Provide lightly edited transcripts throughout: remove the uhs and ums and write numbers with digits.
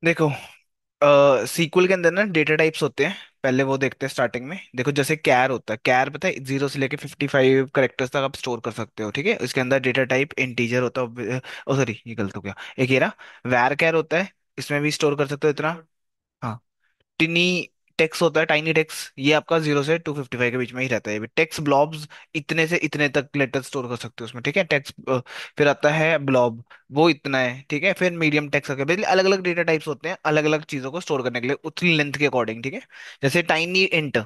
देखो, सीक्वल के अंदर ना डेटा टाइप्स होते हैं। पहले वो देखते हैं स्टार्टिंग में। देखो जैसे कैर होता है, कैर पता है 0 से लेके 55 करेक्टर्स तक आप स्टोर कर सकते हो, ठीक है। इसके अंदर डेटा टाइप इंटीजर होता है। ओ सॉरी, ये गलत हो गया। एक ये रहा वैर कैर होता है, इसमें भी स्टोर कर सकते हो इतना। हाँ। टिनी टेक्स होता है, टाइनी टेक्स, ये आपका 0 से 255 के बीच में ही रहता है। ये टेक्स ब्लॉब्स इतने से इतने तक लेटर स्टोर कर सकते हो उसमें, ठीक है। टेक्स फिर आता है ब्लॉब, वो इतना है, ठीक है। फिर मीडियम टेक्स का अलग अलग डेटा टाइप्स होते हैं, अलग अलग चीजों को स्टोर करने के लिए उतनी लेंथ के अकॉर्डिंग, ठीक है। जैसे टाइनी इंट,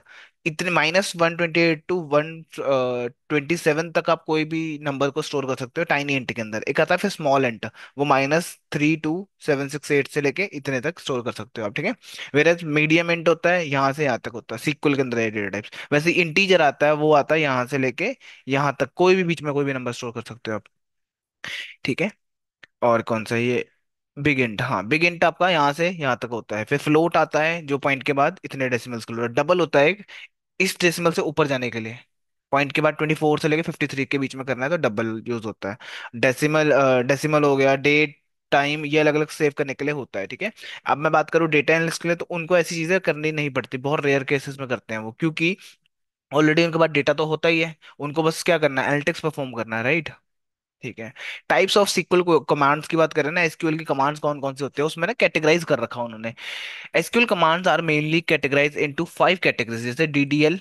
इतने -128 to 127 तक आप कोई भी नंबर को स्टोर कर सकते हो टाइनी इंट के अंदर। एक आता है फिर स्मॉल इंट, वो -32 768 से लेके इतने तक स्टोर कर सकते हो आप, ठीक है। वेरएज मीडियम इंट होता है यहाँ से यहाँ तक होता है सीक्वल के अंदर डेटा टाइप्स। वैसे इंटीजर आता है, वो आता है यहाँ से लेके यहाँ तक, कोई भी बीच में कोई भी नंबर स्टोर कर सकते हो आप, ठीक है। और कौन सा ये बिग इंट, हाँ बिग इंट आपका यहाँ से यहाँ तक होता है। फिर फ्लोट आता है जो पॉइंट के बाद इतने डेसिमल्स के, डबल होता है इस डेसिमल से ऊपर जाने के लिए। पॉइंट के बाद 24 से लेके 53 के बीच में करना है तो डबल यूज होता है। डेसिमल, डेसिमल हो गया, डेट टाइम, ये अलग अलग सेव करने के लिए होता है, ठीक है। अब मैं बात करूँ डेटा एनालिस्ट के लिए, तो उनको ऐसी चीजें करनी नहीं पड़ती, बहुत रेयर केसेस में करते हैं वो, क्योंकि ऑलरेडी उनके पास डेटा तो होता ही है। उनको बस क्या करना है, एनालिटिक्स परफॉर्म करना है, राइट। ठीक है। टाइप्स ऑफ सीक्वल कमांड्स की बात करें ना, एसक्यूएल की कमांड्स कौन कौन सी होती है उसमें ना कैटेगराइज कर रखा है उन्होंने। SQL commands are mainly categorize into 5 categories. जैसे डीडीएल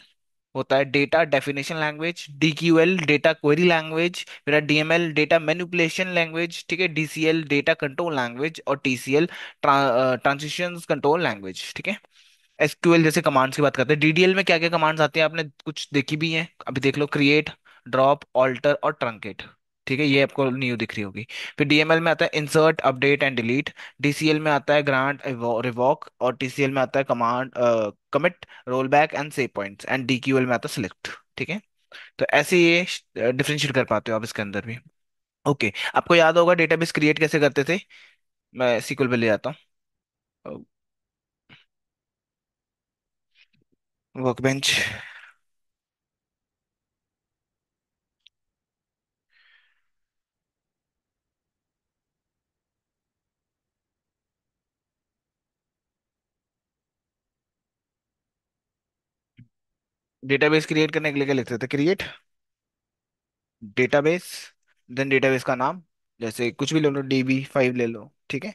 होता है, data definition language, DQL data query language, फिर डीएमएल डेटा मैनिपुलेशन लैंग्वेज, ठीक है, डीसीएल डेटा कंट्रोल लैंग्वेज, और टीसीएल ट्रांजिशन कंट्रोल लैंग्वेज, ठीक है। एसक्यूएल जैसे कमांड्स की बात करते हैं, डीडीएल में क्या क्या कमांड्स आती हैं आपने कुछ देखी भी हैं, अभी देख लो। क्रिएट, ड्रॉप, ऑल्टर और ट्रंकेट, ठीक है, ये आपको न्यू दिख रही होगी। फिर डीएमएल में आता है insert, update and delete. DCL में आता है ग्रांट, रिवॉक, और टीसीएल में आता है command, commit, roll back and save points, and DQL में आता है सिलेक्ट, ठीक है। तो ऐसे ये डिफरेंशिएट कर पाते हो आप इसके अंदर भी। ओके, आपको याद होगा डेटाबेस क्रिएट कैसे करते थे। मैं सीक्वल पे ले आता हूँ। वर्कबेंच। डेटाबेस क्रिएट करने के लिए क्या लिखते थे, क्रिएट डेटाबेस, देन डेटाबेस का नाम, जैसे कुछ भी ले लो, DB5 ले लो, ठीक है,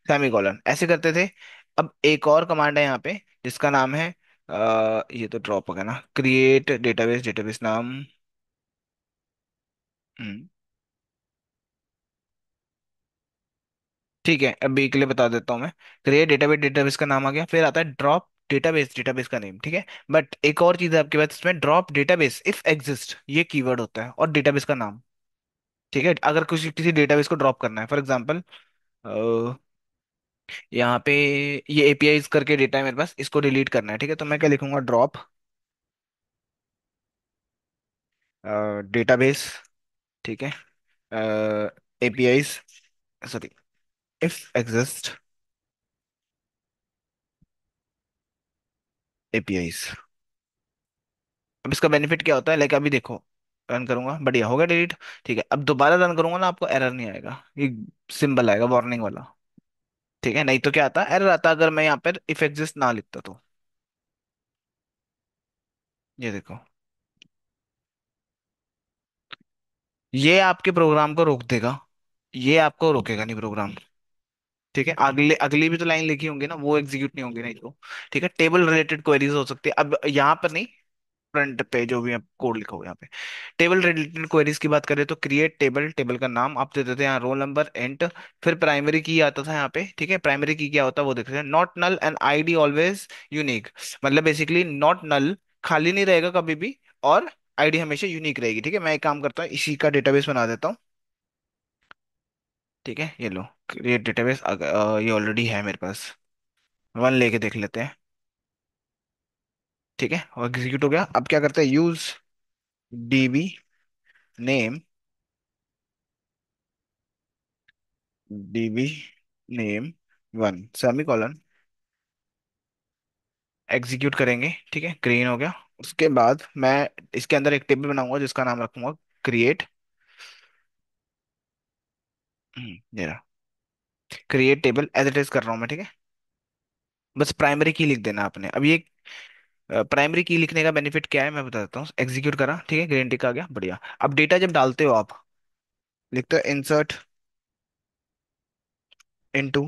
सेमी कॉलन, ऐसे करते थे। अब एक और कमांड है यहाँ पे जिसका नाम है, ये तो ड्रॉप हो गया ना, क्रिएट डेटाबेस, डेटाबेस नाम। हम्म, ठीक है, अभी के लिए बता देता हूँ मैं। क्रिएट डेटाबेस, डेटाबेस का नाम आ गया, फिर आता है ड्रॉप डेटाबेस, डेटाबेस का नेम, ठीक है। बट एक और चीज है आपके पास इसमें, ड्रॉप डेटाबेस इफ एग्जिस्ट, ये कीवर्ड होता है, और डेटाबेस का नाम, ठीक है। अगर किसी किसी डेटाबेस को ड्रॉप करना है, फॉर एग्जांपल यहाँ पे ये एपीआई करके डेटा है मेरे पास, इसको डिलीट करना है, ठीक है। तो मैं क्या लिखूंगा, ड्रॉप डेटाबेस, ठीक है, API, sorry, if exist API. अब इसका बेनिफिट क्या होता है, लाइक अभी देखो, रन करूंगा, बढ़िया हो गया डिलीट। ठीक है, अब दोबारा रन करूंगा ना, आपको एरर नहीं आएगा, ये सिंबल आएगा वार्निंग वाला, ठीक है। नहीं तो क्या आता, एरर आता अगर मैं यहाँ पर इफ एग्जिस्ट ना लिखता तो। ये देखो, ये आपके प्रोग्राम को रोक देगा, ये आपको रोकेगा नहीं प्रोग्राम, ठीक है। अगले अगली भी तो लाइन लिखी होंगी ना, वो एग्जीक्यूट नहीं होंगी नहीं तो, ठीक है। टेबल रिलेटेड क्वेरीज हो सकती है, अब यहाँ पर नहीं, फ्रंट पे जो भी आप कोड लिखा हो यहाँ पे। टेबल रिलेटेड क्वेरीज की बात करें तो क्रिएट टेबल, टेबल का नाम आप दे देते हैं यहाँ, रोल नंबर एंट। फिर प्राइमरी की आता था यहाँ पे, ठीक है। प्राइमरी की क्या होता है वो देखते हैं, not null and ID always unique. मतलब बेसिकली नॉट नल, खाली नहीं रहेगा कभी भी, और आईडी हमेशा यूनिक रहेगी, ठीक है। मैं एक काम करता हूँ, इसी का डेटाबेस बना देता हूँ, ठीक है। ये लो, क्रिएट डेटाबेस, ये ऑलरेडी है मेरे पास, वन लेके देख लेते हैं, ठीक है। और एग्जीक्यूट हो गया। अब क्या करते हैं, use dB name, dB name one semi colon, execute करेंगे, ठीक है। ग्रीन हो गया। उसके बाद मैं इसके अंदर एक टेबल बनाऊंगा जिसका नाम रखूंगा क्रिएट, ये रहा, create table as it is कर रहा हूँ मैं, ठीक है। बस प्राइमरी की लिख देना आपने। अब ये प्राइमरी की लिखने का बेनिफिट क्या है मैं बता देता हूँ। एग्जीक्यूट करा, ठीक है, ग्रीन टिक आ गया, बढ़िया। अब डेटा जब डालते हो आप, लिखते हो इंसर्ट इनटू,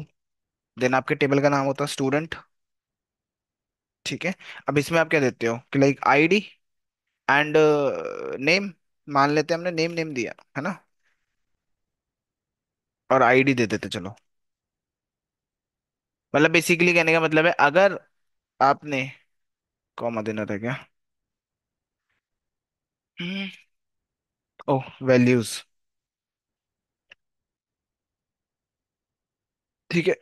देन आपके टेबल का नाम होता है स्टूडेंट, ठीक है। अब इसमें आप क्या देते हो कि लाइक आईडी एंड नेम, मान लेते हैं हमने नेम नेम दिया है ना, और आईडी दे देते चलो। मतलब बेसिकली कहने का मतलब है, अगर आपने, कॉमा देना था क्या, ओह वैल्यूज, ठीक है,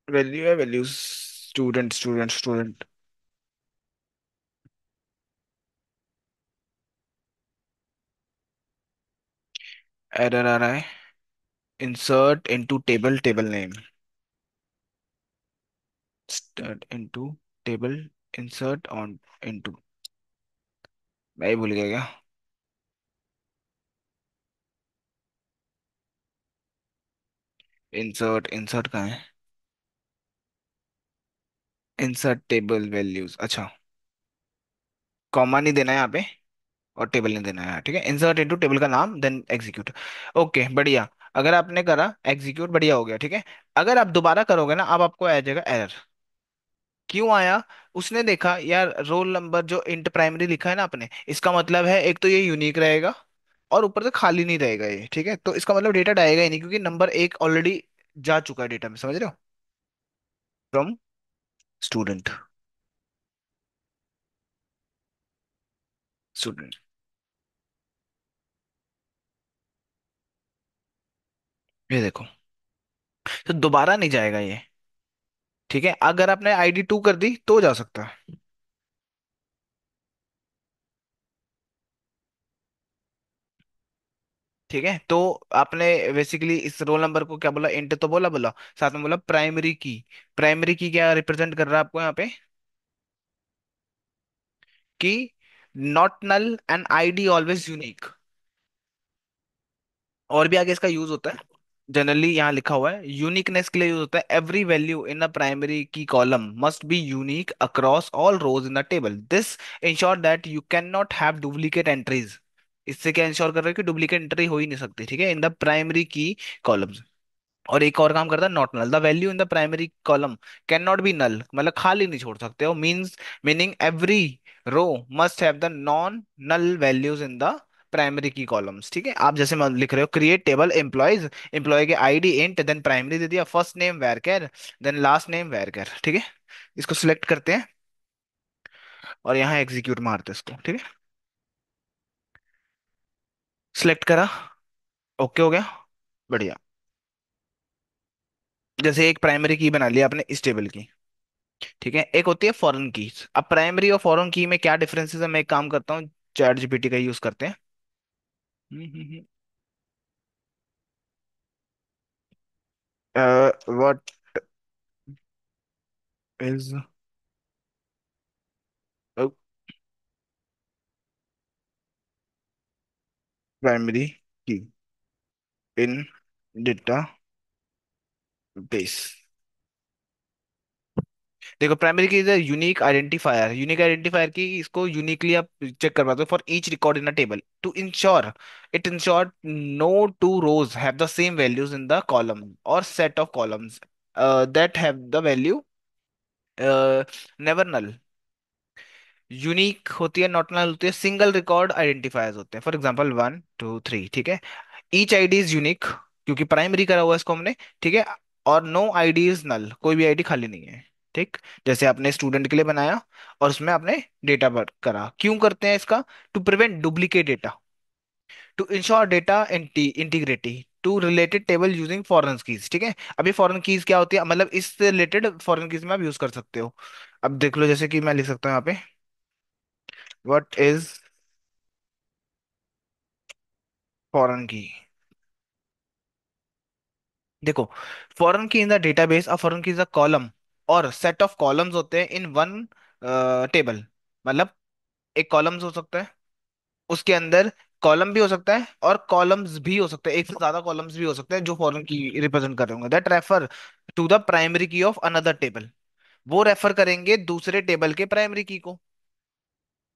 वैल्यू है values, student student student. Error आ रहा है, insert into table, table name, insert into table, insert on into, मैं ही भूल गया क्या। इंसर्ट, इंसर्ट कहाँ है, इंसर्ट टेबल वैल्यूज, अच्छा, कॉमा नहीं देना है यहाँ पे, और टेबल नहीं देना है, ठीक है। इंसर्ट इनटू टेबल का नाम देन एग्जीक्यूट, ओके बढ़िया। अगर आपने करा एग्जीक्यूट, बढ़िया हो गया, ठीक है। अगर आप दोबारा करोगे ना, अब आपको आ जाएगा एरर। क्यों आया? उसने देखा यार रोल नंबर जो इंट प्राइमरी लिखा है ना आपने, इसका मतलब है एक तो ये यूनिक रहेगा, और ऊपर से खाली नहीं रहेगा ये, ठीक है। तो इसका मतलब डेटा आएगा ही नहीं, क्योंकि नंबर एक ऑलरेडी जा चुका है डेटा में, समझ रहे हो। फ्रॉम स्टूडेंट, स्टूडेंट, ये देखो, तो दोबारा नहीं जाएगा ये, ठीक है। अगर आपने आईडी टू कर दी तो जा सकता है, ठीक है। तो आपने बेसिकली इस रोल नंबर को क्या बोला, इंट तो बोला बोला, साथ में बोला प्राइमरी की। प्राइमरी की क्या रिप्रेजेंट कर रहा है आपको यहाँ पे, कि not null and ID always unique. और भी आगे इसका यूज होता है, जनरली यहाँ लिखा हुआ है यूनिकनेस के लिए यूज होता है। Every value in a primary key column must be unique across all rows in the table, this ensure that you can not have duplicate entries. इससे क्या इंश्योर कर रहे हो कि डुप्लीकेट एंट्री हो ही नहीं सकती, ठीक है, in the primary key columns. और एक और काम करता है not null, the value in the primary column can not be null, मतलब खाली नहीं छोड़ सकते हो, means meaning every row must have the non null values in the primary key columns, ठीक है। आप जैसे लिख रहे हो क्रिएट टेबल एम्प्लॉयज, एम्प्लॉय के आईडी इंट, देन प्राइमरी दे दिया, first name varchar, then last name वेरकर, ठीक है। इसको सिलेक्ट करते हैं और यहाँ एग्जीक्यूट मारते हैं इसको, ठीक है। सिलेक्ट करा, ओके हो गया, बढ़िया। जैसे एक प्राइमरी की बना लिया आपने इस टेबल की, ठीक है। एक होती है फॉरेन की। अब प्राइमरी और फॉरेन की में क्या डिफरेंसेस है, मैं एक काम करता हूँ, चैट जीपीटी का यूज करते हैं। What is primary key in database. देखो primary key is unique identifier, unique identifier की इसको यूनिकली आप चेक कर पाते हो for each record in a table to ensure, it ensure no two rows have the same values in the column और set of columns that have the value never null. Unique होती है, not नल होती है, single record identifiers होते हैं, for example one two three, ठीक है। Each ID is unique, क्योंकि प्राइमरी करा हुआ है इसको हमने, ठीक है। और नो आईडी इज नल, कोई भी आईडी खाली नहीं है, ठीक। जैसे आपने स्टूडेंट के लिए बनाया और उसमें आपने डेटा बर्थ करा, क्यों करते हैं इसका, to prevent duplicate data, to ensure data integrity, to related table using foreign keys, ठीक है। अभी फॉरेन कीज क्या होती है, मतलब इससे रिलेटेड फॉरेन कीज में आप यूज कर सकते हो। अब देख लो, जैसे कि मैं लिख सकता हूँ यहाँ पे, व्हाट इज फॉरेन की। देखो, फॉरेन की इन द डेटाबेस, और फॉरेन की इज अ कॉलम और सेट ऑफ कॉलम्स होते हैं इन वन टेबल। मतलब एक कॉलम्स हो सकता है, उसके अंदर कॉलम भी हो सकता है और कॉलम्स भी हो सकते हैं, एक से ज्यादा कॉलम्स भी हो सकते हैं जो फॉरेन की रिप्रेजेंट कर रहे होंगे, that refer to the primary key of another table. वो रेफर करेंगे दूसरे टेबल के प्राइमरी की को।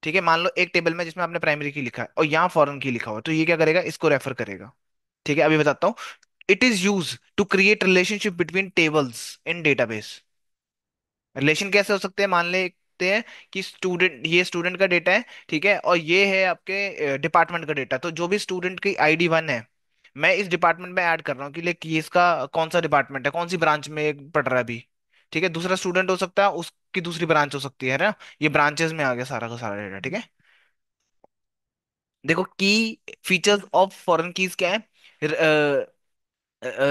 ठीक है, मान लो एक टेबल में जिसमें आपने प्राइमरी की लिखा है और यहाँ फॉरेन की लिखा हुआ है, तो ये क्या करेगा, इसको रेफर करेगा। ठीक है, अभी बताता हूँ। It is use to create relationship between tables in database. Relation कैसे हो सकते हैं, मान लेते हैं कि स्टूडेंट, ये स्टूडेंट का डेटा है, ठीक है, और ये है आपके डिपार्टमेंट का डेटा। तो जो भी स्टूडेंट की ID 1 है, मैं इस डिपार्टमेंट में ऐड कर रहा हूँ कि ये इसका कौन सा डिपार्टमेंट है, कौन सी ब्रांच में ये पढ़ रहा है अभी। ठीक है, दूसरा स्टूडेंट हो सकता है, उसकी दूसरी ब्रांच हो सकती है ना। ये ब्रांचेस में आ गया सारा का सारा डेटा। ठीक है, देखो की फीचर्स ऑफ फॉरेन कीज क्या है।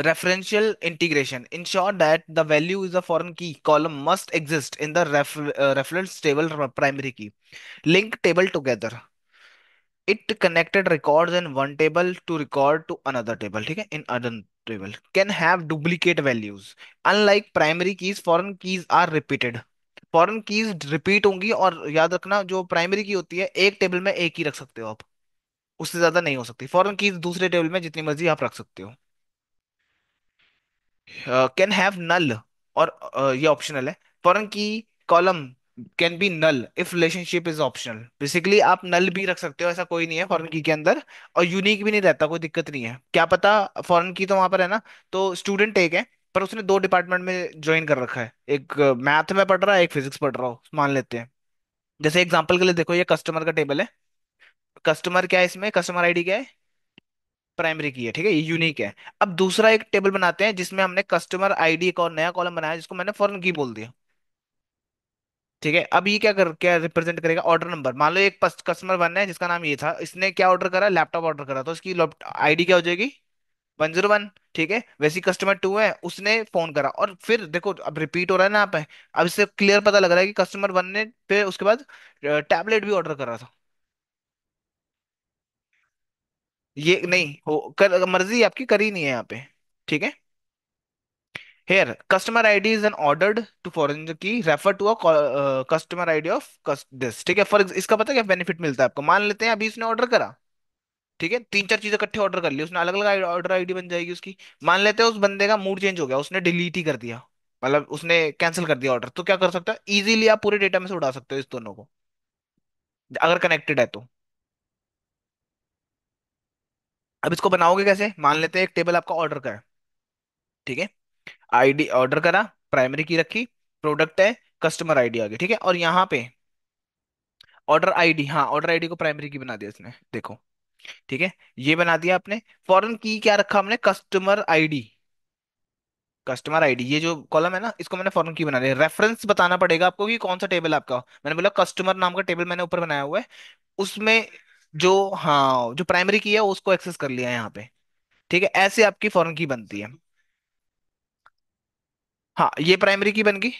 referential integration ensure that the value is a foreign key column must exist in the reference table primary key. Link table together. It connected records in one table to record to another table. ठीक है, in other table can have duplicate values. Unlike primary keys, foreign keys are repeated. Foreign keys repeat होंगी, और याद रखना जो primary की होती है एक टेबल में एक ही रख सकते हो आप, उससे ज्यादा नहीं हो सकती। फॉरेन कीज दूसरे टेबल में जितनी मर्जी आप रख सकते हो। कैन हैव नल, और ये ऑप्शनल है। Foreign key column can be null if relationship is optional. Basically आप नल भी रख सकते हो, ऐसा कोई नहीं है फॉरेन की के अंदर। और यूनिक भी नहीं रहता, कोई दिक्कत नहीं है, क्या पता। फॉरेन की तो वहां पर है ना, तो स्टूडेंट एक है पर उसने दो डिपार्टमेंट में ज्वाइन कर रखा है, एक मैथ में पढ़ रहा है, एक फिजिक्स पढ़ रहा हो, मान लेते हैं। जैसे एग्जांपल के लिए देखो, ये कस्टमर का टेबल है। कस्टमर क्या है, इसमें कस्टमर ID क्या है, प्राइमरी की है। ठीक है, ये यूनिक है। अब दूसरा एक टेबल बनाते हैं जिसमें हमने कस्टमर ID एक और नया कॉलम बनाया, जिसको मैंने फॉरेन की बोल दिया। ठीक है, अब ये क्या रिप्रेजेंट करेगा, ऑर्डर नंबर। मान लो एक कस्टमर 1 है जिसका नाम ये था, इसने क्या ऑर्डर करा, लैपटॉप ऑर्डर करा, तो इसकी ID क्या हो जाएगी, 101। ठीक है, वैसे कस्टमर 2 है, उसने फोन करा, और फिर देखो अब रिपीट हो रहा है ना यहाँ पे। अब इससे क्लियर पता लग रहा है कि कस्टमर 1 ने फिर उसके बाद टैबलेट भी ऑर्डर करा था। ये नहीं हो मर्जी आपकी करी नहीं है यहाँ पे। ठीक है, Here, customer ID is an ordered to foreign key refer to a customer ID of this। ठीक है, फॉर इसका पता है क्या बेनिफिट मिलता है आपको। मान लेते हैं अभी इसने ऑर्डर करा, ठीक है, तीन चार चीजें इकट्ठे ऑर्डर कर ली उसने, अलग अलग ऑर्डर ID बन जाएगी उसकी। मान लेते हैं उस बंदे का मूड चेंज हो गया, उसने डिलीट ही कर दिया, मतलब उसने कैंसिल कर दिया ऑर्डर, तो क्या कर सकता है, इजीली आप पूरे डेटा में से उड़ा सकते हो इस दोनों को, अगर कनेक्टेड है तो। अब इसको बनाओगे कैसे, मान लेते हैं एक टेबल आपका ऑर्डर का है। ठीक है, ID ऑर्डर करा, प्राइमरी की रखी, प्रोडक्ट है, कस्टमर ID आ गई। ठीक है, और यहाँ पे ऑर्डर आईडी को प्राइमरी की बना दिया इसने, देखो। ठीक है, ये बना दिया आपने। फॉरेन की क्या रखा हमने, कस्टमर ID। कस्टमर ID, ये जो कॉलम है ना, इसको मैंने फॉरेन की बना दिया। रेफरेंस बताना पड़ेगा आपको कि कौन सा टेबल आपका, मैंने बोला कस्टमर नाम का टेबल मैंने ऊपर बनाया हुआ है, उसमें जो, हाँ, जो प्राइमरी की है उसको एक्सेस कर लिया है यहाँ पे। ठीक है, ऐसे आपकी फॉरेन की बनती है। हाँ, ये प्राइमरी की बन गई,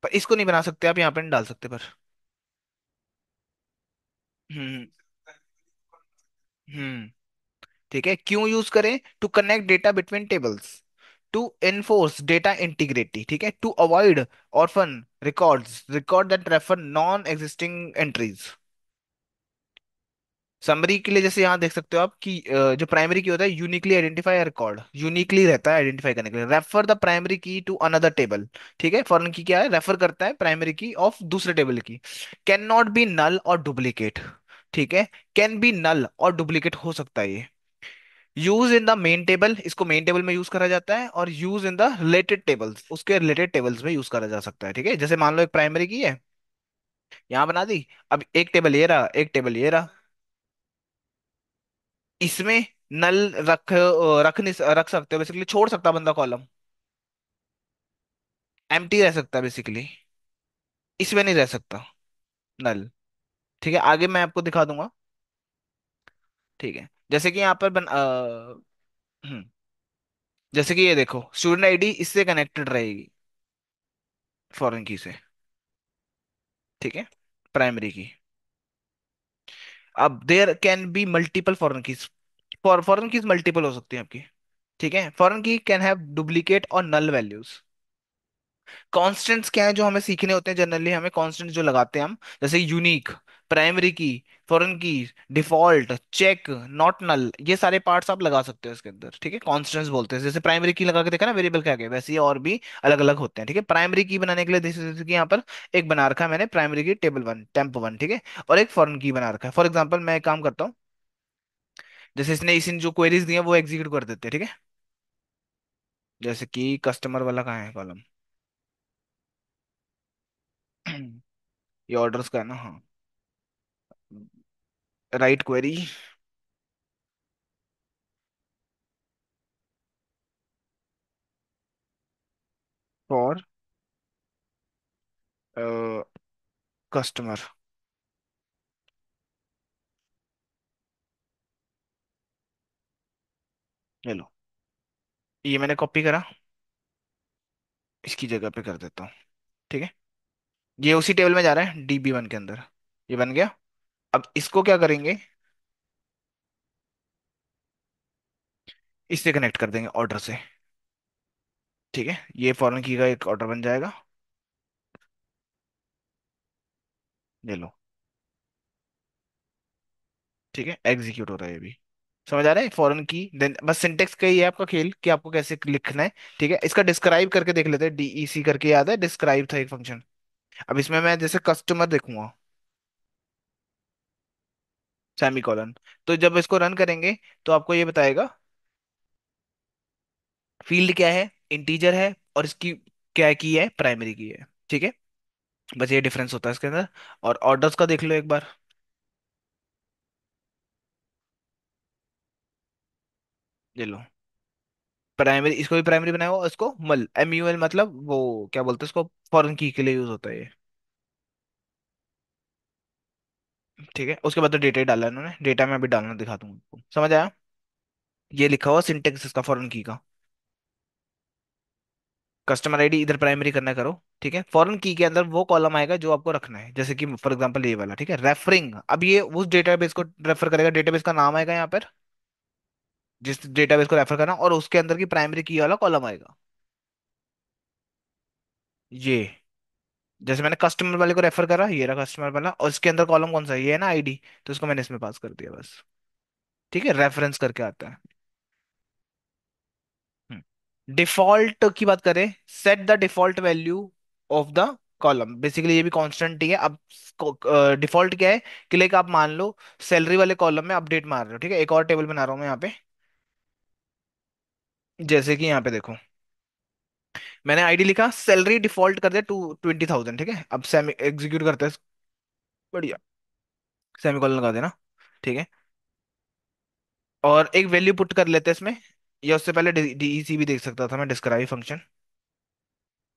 पर इसको नहीं बना सकते आप, यहाँ पे नहीं डाल सकते पर। हम्म। हम्म। ठीक है, क्यों यूज करें, to connect data between tables, to enforce data integrity. ठीक है, to avoid orphan record that refer non existing entries. Summary के लिए जैसे यहाँ देख सकते हो आप कि जो प्राइमरी की होता है यूनिकली आइडेंटिफाई रिकॉर्ड, यूनिकली रहता है आइडेंटिफाई करने के लिए। रेफर द प्राइमरी की टू अनदर टेबल। ठीक है, फॉरेन की क्या है, रेफर करता है प्राइमरी की ऑफ दूसरे टेबल की। कैन नॉट बी नल और डुप्लीकेट। ठीक है, कैन बी नल और डुप्लीकेट हो सकता है ये। Use in the main table, इसको मेन टेबल में यूज करा जाता है, और use in the related tables, उसके रिलेटेड टेबल्स में यूज करा जा सकता है। ठीक है, जैसे मान लो एक प्राइमरी की है, यहाँ बना दी। अब एक टेबल ये रहा, एक टेबल ये रहा, इसमें नल रख नहीं रख सकते हो, बेसिकली छोड़ सकता बंदा कॉलम, एम्प्टी रह सकता है बेसिकली, इसमें नहीं रह सकता नल। ठीक है, आगे मैं आपको दिखा दूंगा। ठीक है, जैसे कि यहाँ पर हम्म, जैसे कि ये देखो, स्टूडेंट ID इससे कनेक्टेड रहेगी, फॉरेन की से। ठीक है, प्राइमरी की। अब there can be multiple foreign keys, foreign keys multiple हो सकती हैं आपकी। ठीक है, फॉरेन की कैन हैव डुप्लीकेट और नल वैल्यूज। कॉन्स्टेंट्स क्या है जो हमें सीखने होते हैं, जनरली हमें कॉन्स्टेंट्स जो लगाते हैं हम, जैसे यूनिक, प्राइमरी की, फॉरेन की, डिफॉल्ट, चेक, नॉट नल, ये सारे पार्ट्स आप लगा सकते हो इसके अंदर, ठीक है। कॉन्स्टेंट्स बोलते हैं, जैसे प्राइमरी की लगा के देखा ना वेरिएबल क्या है, वैसे ही और भी अलग अलग होते हैं, ठीक है। प्राइमरी की बनाने के लिए जैसे कि यहाँ पर एक बना रखा है मैंने प्राइमरी की टेबल वन, टेम्प वन, ठीक है। और एक फॉरेन की बना रखा है। फॉर एग्जाम्पल मैं एक काम करता हूँ, जैसे इसने इस जो क्वेरीज दी है वो एग्जीक्यूट कर देते हैं, ठीक है। जैसे कि कस्टमर वाला कहाँ है कॉलम, ये ऑर्डर्स का है ना, हाँ। राइट क्वेरी फॉर कस्टमर, ले लो। ये मैंने कॉपी करा, इसकी जगह पे कर देता हूँ, ठीक है। ये उसी टेबल में जा रहा है DB1 के अंदर, ये बन गया। अब इसको क्या करेंगे, इससे कनेक्ट कर देंगे ऑर्डर से, ठीक है। ये फॉरेन की का एक ऑर्डर बन जाएगा, ले लो, ठीक है। एग्जीक्यूट हो रहा है ये भी, समझ आ रहा है फॉरेन की। देन बस सिंटेक्स का ही है आपका खेल कि आपको कैसे लिखना है, ठीक है। इसका डिस्क्राइब करके देख लेते हैं, DEC करके, याद है डिस्क्राइब था एक फंक्शन। अब इसमें मैं जैसे कस्टमर देखूंगा, सेमी कॉलन, तो जब इसको रन करेंगे तो आपको ये बताएगा फील्ड क्या है, इंटीजर है, और इसकी क्या की है, प्राइमरी की है, ठीक है। बस ये डिफरेंस होता है इसके अंदर। और ऑर्डर्स का देख लो एक बार, ले लो। प्राइमरी, इसको भी प्राइमरी बनाया हुआ, इसको MUL मतलब वो क्या बोलते हैं उसको, फॉरेन की के लिए यूज होता है ये, ठीक है। उसके बाद तो डेटा ही डाला है इन्होंने, डेटा में अभी डालना दिखा दूंगा आपको, समझ आया। ये लिखा हुआ सिंटेक्स इसका फॉरेन की का, कस्टमर आईडी इधर प्राइमरी करना करो, ठीक है। फॉरेन की के अंदर वो कॉलम आएगा जो आपको रखना है, जैसे कि फॉर एग्जांपल ये वाला, ठीक है। रेफरिंग, अब ये उस डेटाबेस को रेफर करेगा, डेटाबेस का नाम आएगा यहाँ पर, जिस डेटाबेस को रेफर करना, और उसके अंदर की प्राइमरी की वाला कॉलम आएगा, ये। जैसे मैंने कस्टमर वाले को रेफर करा, ये रहा कस्टमर वाला, और इसके अंदर कॉलम कौन सा है, ये है ना आईडी, तो इसको मैंने इसमें पास कर दिया बस, ठीक है। रेफरेंस करके आता है। डिफॉल्ट की बात करें, set the default value of the column, basically ये भी कांस्टेंट ही है। अब डिफॉल्ट क्या है, कि लाइक आप मान लो सैलरी वाले कॉलम में अपडेट मार रहे हो, ठीक है। एक और टेबल बना रहा हूँ मैं यहाँ पे, जैसे कि यहाँ पे देखो, मैंने आईडी लिखा, सैलरी डिफॉल्ट कर दिया 20,000, ठीक है। अब सेमी एग्जीक्यूट करते हैं, बढ़िया, सेमी कॉलन लगा देना, ठीक है। और एक वैल्यू पुट कर लेते हैं इसमें, या उससे पहले DEC भी देख सकता था मैं, डिस्क्राइब फंक्शन।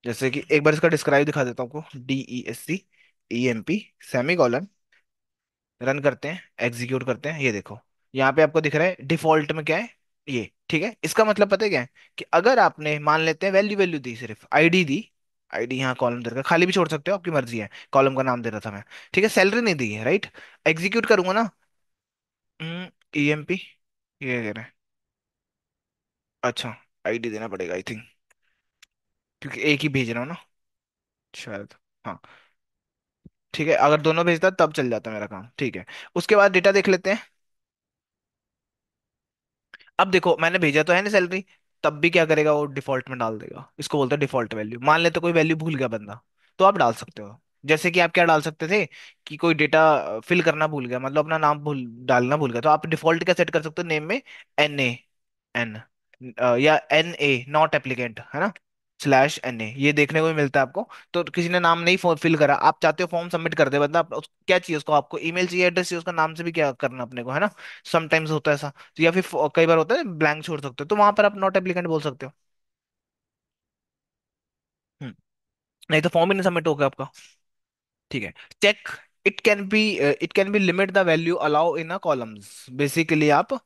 जैसे कि एक बार इसका डिस्क्राइब दिखा देता हूँ आपको, DESC सेमी कॉलन, रन करते हैं, एग्जीक्यूट करते हैं, ये देखो यहाँ पे आपको दिख रहा है डिफॉल्ट में क्या है, ये, ठीक है। इसका मतलब पता है क्या है, कि अगर आपने मान लेते हैं वैल्यू वैल्यू दी, सिर्फ आईडी दी, आईडी यहाँ कॉलम दे रखा, खाली भी छोड़ सकते हो, आपकी मर्जी है, कॉलम का नाम दे रहा था मैं, ठीक है। सैलरी नहीं दी है, राइट। एग्जीक्यूट करूंगा ना, EMP, ये कह रहे हैं, अच्छा, आईडी देना पड़ेगा आई थिंक, क्योंकि एक ही भेज रहा हूँ ना, शायद, हाँ, ठीक है। अगर दोनों भेजता तब चल जाता मेरा काम, ठीक है। उसके बाद डेटा देख लेते हैं। अब देखो मैंने भेजा तो है ना सैलरी, तब भी क्या करेगा वो, डिफॉल्ट में डाल देगा, इसको बोलते हैं डिफॉल्ट वैल्यू। मान लेते कोई वैल्यू भूल गया बंदा, तो आप डाल सकते हो। जैसे कि आप क्या डाल सकते थे, कि कोई डेटा फिल करना भूल गया, मतलब अपना नाम भूल डालना भूल गया, तो आप डिफॉल्ट क्या सेट कर सकते हो, नेम में NA, या NA नॉट एप्लीकेंट, है ना, /NA, ये देखने को भी मिलता है आपको। तो किसी ने नाम नहीं फिल करा, आप चाहते हो फॉर्म सबमिट कर दे बंदा, क्या चाहिए उसको, आपको ईमेल चाहिए, एड्रेस चाहिए, उसका नाम से भी क्या करना अपने को, है ना। समटाइम्स होता है ऐसा, तो या फिर कई बार होता है ब्लैंक छोड़ सकते हो, तो वहां पर आप नॉट एप्लीकेंट बोल सकते हो। हम्म, नहीं तो फॉर्म ही नहीं सबमिट होगा आपका, ठीक है। Check, it can be limit the value allow in a columns, basically आप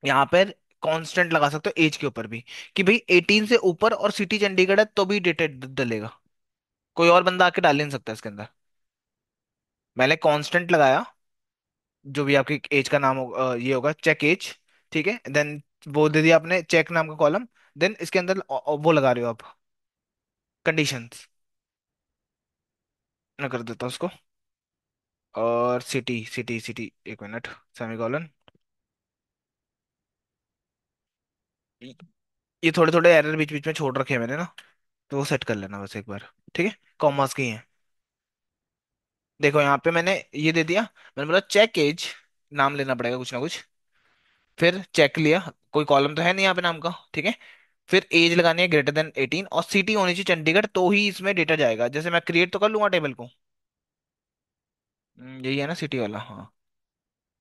यहाँ पर कांस्टेंट लगा सकते हो एज के ऊपर भी, कि भाई 18 से ऊपर और सिटी चंडीगढ़ है तो भी डेटा डलेगा, कोई और बंदा आके डाल ही नहीं सकता इसके अंदर। मैंने कांस्टेंट लगाया, जो भी आपकी एज का नाम होगा, ये होगा चेक एज, ठीक है। देन वो दे दिया आपने चेक नाम का कॉलम, देन इसके अंदर वो लगा रहे हो आप कंडीशंस, मैं कर देता हूँ उसको, और सिटी सिटी सिटी, एक मिनट, सेमीकोलन। ये थोड़े थोड़े एरर बीच बीच में छोड़ रखे हैं मैंने ना, तो वो सेट कर लेना बस एक बार। ठीक है, कॉमर्स की है। देखो यहाँ पे मैंने ये दे दिया, मैंने बोला चेक एज, नाम लेना पड़ेगा कुछ ना कुछ। फिर चेक लिया, कोई कॉलम तो है नहीं यहाँ पे नाम का, ठीक है। फिर एज लगानी है greater than 18, और सिटी होनी चाहिए चंडीगढ़, तो ही इसमें डेटा जाएगा। जैसे मैं क्रिएट तो कर लूंगा टेबल को। यही है ना सिटी वाला, हाँ।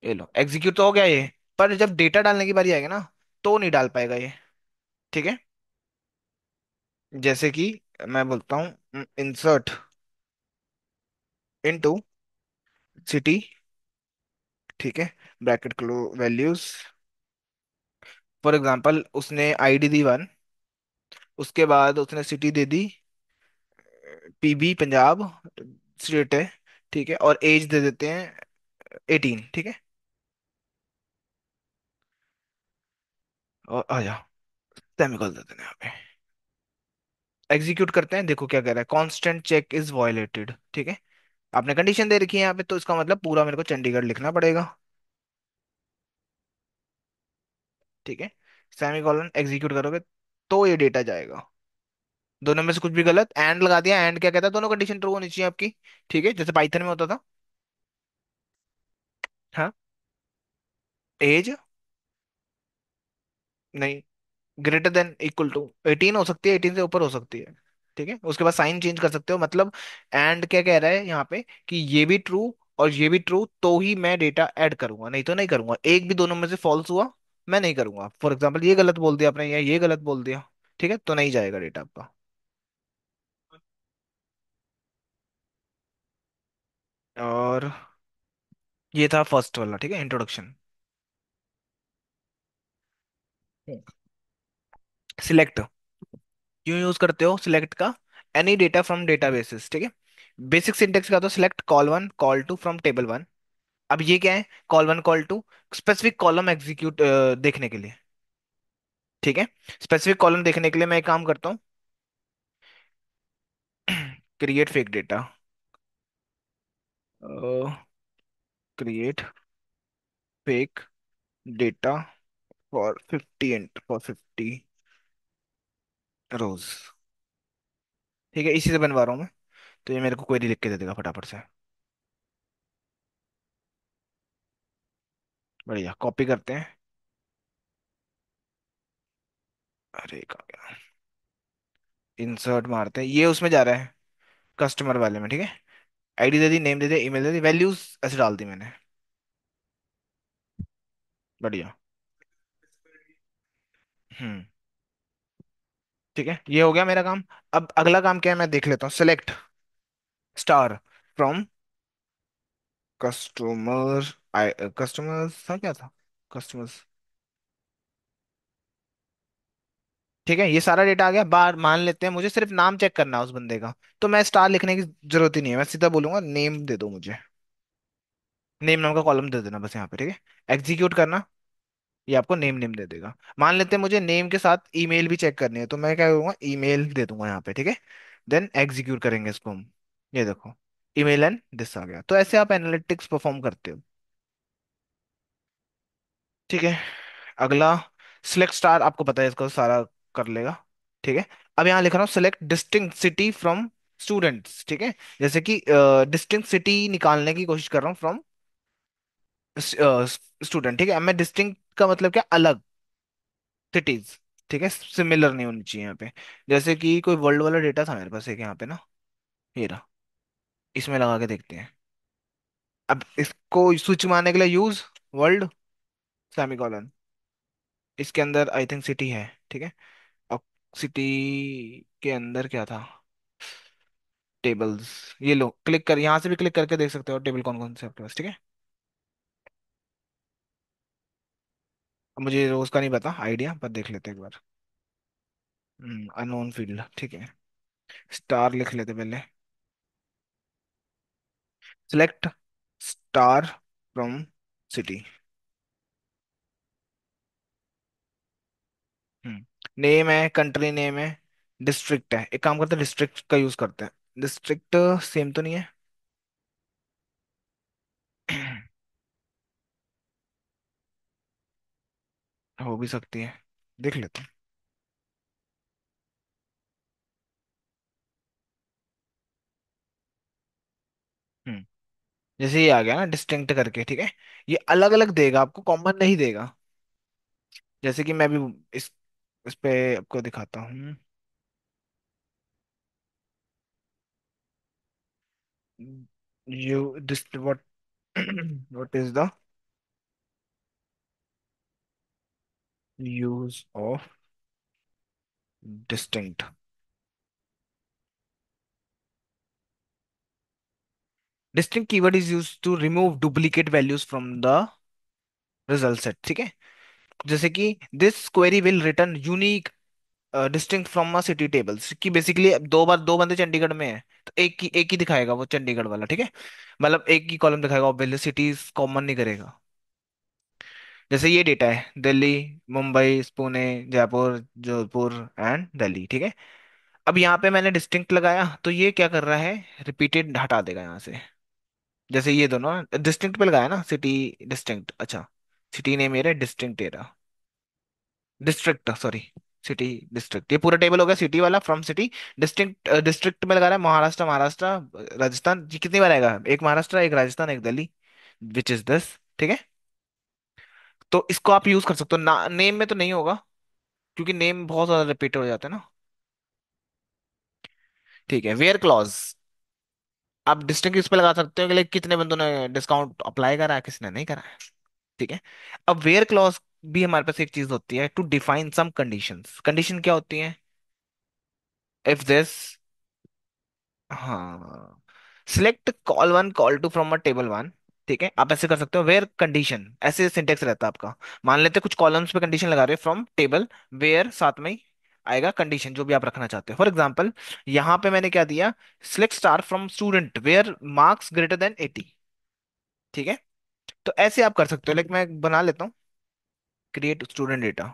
ये लो, एग्जीक्यूट तो हो गया ये। पर जब डेटा डालने की बारी आएगी ना, तो नहीं डाल पाएगा ये। ठीक है। जैसे कि मैं बोलता हूँ इंसर्ट इनटू सिटी, ठीक है, bracket close values. For example उसने आईडी दी 1, उसके बाद उसने सिटी दे दी पीबी पंजाब, स्टेट है, ठीक है, और एज दे देते हैं 18, ठीक है। और आ जा, सेमीकोलन दे देना यहाँ पे। एग्जीक्यूट करते हैं, देखो क्या कह रहा है, कांस्टेंट चेक इज वायलेटेड, ठीक है। आपने कंडीशन दे रखी है यहाँ पे, तो इसका मतलब पूरा मेरे को चंडीगढ़ लिखना पड़ेगा। ठीक है, सेमीकोलन एग्जीक्यूट करोगे तो ये डेटा जाएगा। दोनों में से कुछ भी गलत, एंड लगा दिया, एंड क्या कहता है, दोनों कंडीशन ट्रू होनी चाहिए आपकी। ठीक है, जैसे पाइथन में होता था। हाँ, एज, नहीं, greater than equal to 18 हो सकती है, 18 से ऊपर हो सकती है। ठीक है, उसके बाद साइन चेंज कर सकते हो, मतलब एंड क्या कह रहा है यहाँ पे कि ये भी ट्रू और ये भी ट्रू, तो ही मैं डेटा ऐड करूंगा, नहीं तो नहीं करूंगा। एक भी दोनों में से फॉल्स हुआ, मैं नहीं करूंगा। फॉर एग्जाम्पल ये गलत बोल दिया आपने, या ये गलत बोल दिया, ठीक है, तो नहीं जाएगा डेटा आपका। और ये था फर्स्ट वाला, ठीक है, इंट्रोडक्शन। सिलेक्ट क्यों यूज करते हो सिलेक्ट का? एनी डेटा फ्रॉम डेटाबेसेस, ठीक है। बेसिक सिंटेक्स का तो select col one col two from table one. अब ये क्या है, col one col two, specific column execute देखने के लिए, ठीक है। स्पेसिफिक कॉलम देखने के लिए मैं एक काम करता हूँ, create fake data, create fake data for 50 रोज, ठीक है, इसी से बनवा रहा हूँ मैं। तो ये मेरे को क्वेरी लिख के दे देगा फटाफट से। बढ़िया, कॉपी करते हैं। अरे कहाँ गया, इंसर्ट मारते हैं, ये उसमें जा रहा है, कस्टमर वाले में, ठीक है। आईडी दे दी, नेम दे दिया, ईमेल दे दी, वैल्यूज ऐसे डाल दी मैंने। बढ़िया। हम्म, ठीक है, ये हो गया मेरा काम। अब अगला काम क्या है, मैं देख लेता हूँ। Select star from customer, customers था क्या था, कस्टमर्स, ठीक है। ये सारा डेटा आ गया बाहर, मान लेते हैं मुझे सिर्फ नाम चेक करना है उस बंदे का, तो मैं स्टार लिखने की जरूरत ही नहीं है, मैं सीधा बोलूंगा नेम दे दो मुझे। नेम नाम का कॉलम दे देना बस यहाँ पे, ठीक है। एग्जीक्यूट करना, ये आपको नेम नेम दे देगा। मान लेते हैं मुझे नेम के साथ ईमेल भी चेक करनी है, तो मैं क्या करूंगा, ईमेल दे दूंगा यहाँ पे, ठीक है। देन एग्जीक्यूट करेंगे इसको हम। ये देखो, ईमेल एंड दिस आ गया। तो ऐसे आप एनालिटिक्स परफॉर्म करते हो। ठीक है, अगला सिलेक्ट स्टार, आपको पता है इसको सारा कर लेगा, ठीक है। अब यहाँ लिख रहा हूँ select distinct city from students, ठीक है। जैसे कि डिस्टिंक्ट सिटी निकालने की कोशिश कर रहा हूँ फ्रॉम स्टूडेंट, ठीक है। अब मैं डिस्टिंक्ट का मतलब क्या, अलग सिटीज, ठीक है, सिमिलर नहीं होनी चाहिए यहाँ पे। जैसे कि कोई वर्ल्ड वाला डेटा था मेरे पास एक यहाँ पे ना, ये रहा, इसमें लगा के देखते हैं। अब इसको स्विच मारने के लिए यूज वर्ल्ड सेमीकोलन, इसके अंदर आई थिंक सिटी है, ठीक है। अब सिटी के अंदर क्या था, टेबल्स। ये लो, क्लिक कर, यहाँ से भी क्लिक करके देख सकते हो टेबल कौन कौन से आपके पास, ठीक है। अब मुझे रोज का नहीं पता आइडिया, पर देख लेते हैं एक बार। अननोन फील्ड, ठीक है, स्टार लिख लेते पहले। Select star from city. Name है, कंट्री नेम है, डिस्ट्रिक्ट है, एक काम करते हैं डिस्ट्रिक्ट का यूज करते हैं। डिस्ट्रिक्ट सेम तो नहीं है, हो भी सकती है, देख लेते हैं। हम्म। जैसे ये आ गया ना डिस्टिंक्ट करके, ठीक है। ये अलग अलग देगा आपको, कॉमन नहीं देगा। जैसे कि मैं भी इस पे आपको दिखाता हूँ। You this what what is the use of distinct. Distinct keyword is use to remove duplicate values from the result set, ठीक है। जैसे कि this query will return unique distinct from a city tables, कि basically दो बार दो बंदे चंडीगढ़ में है तो एक ही दिखाएगा वो चंडीगढ़ वाला, ठीक है। मतलब एक ही कॉलम दिखाएगा, ऑब्वियसली सिटीज कॉमन नहीं करेगा। जैसे ये डेटा है दिल्ली, मुंबई, पुणे, जयपुर, जोधपुर एंड दिल्ली, ठीक है। अब यहाँ पे मैंने डिस्टिंक्ट लगाया तो ये क्या कर रहा है, रिपीटेड हटा देगा यहाँ से। जैसे ये दोनों डिस्टिंक्ट पे लगाया ना, सिटी डिस्टिंक्ट, अच्छा। सिटी नेम ये रहा, डिस्टिंक्ट ये रहा, डिस्ट्रिक्ट सॉरी, सिटी डिस्ट्रिक्ट, ये पूरा टेबल हो गया सिटी वाला फ्रॉम सिटी। डिस्ट्रिक्ट डिस्ट्रिक्ट में लगा रहा है महाराष्ट्र, महाराष्ट्र, राजस्थान, ये कितनी बार आएगा, एक महाराष्ट्र, एक राजस्थान, एक दिल्ली, विच इज दिस, ठीक है। तो इसको आप यूज कर सकते हो ना, नेम में तो नहीं होगा क्योंकि नेम बहुत ज्यादा रिपीट हो जाता है ना। ठीक है, वेयर क्लॉज, आप डिस्टिंक्ट इस पे लगा सकते हो कि like कितने बंदों ने डिस्काउंट अप्लाई करा है, किसने नहीं करा है, ठीक है। अब वेयर क्लॉज भी हमारे पास एक चीज होती है, to define some conditions. Condition क्या होती है, इफ दिस, हाँ, select col one col two from a table one, ठीक है। आप ऐसे कर सकते हो, वेयर कंडीशन, ऐसे सिंटेक्स रहता है आपका। मान लेते हैं कुछ कॉलम्स पे कंडीशन लगा रहे हो फ्रॉम टेबल, वेयर साथ में ही आएगा कंडीशन जो भी आप रखना चाहते हो। फॉर एग्जाम्पल यहाँ पे मैंने क्या दिया, select star from student where marks greater than 80, ठीक है। तो ऐसे आप कर सकते हो, लाइक मैं बना लेता हूँ, create student data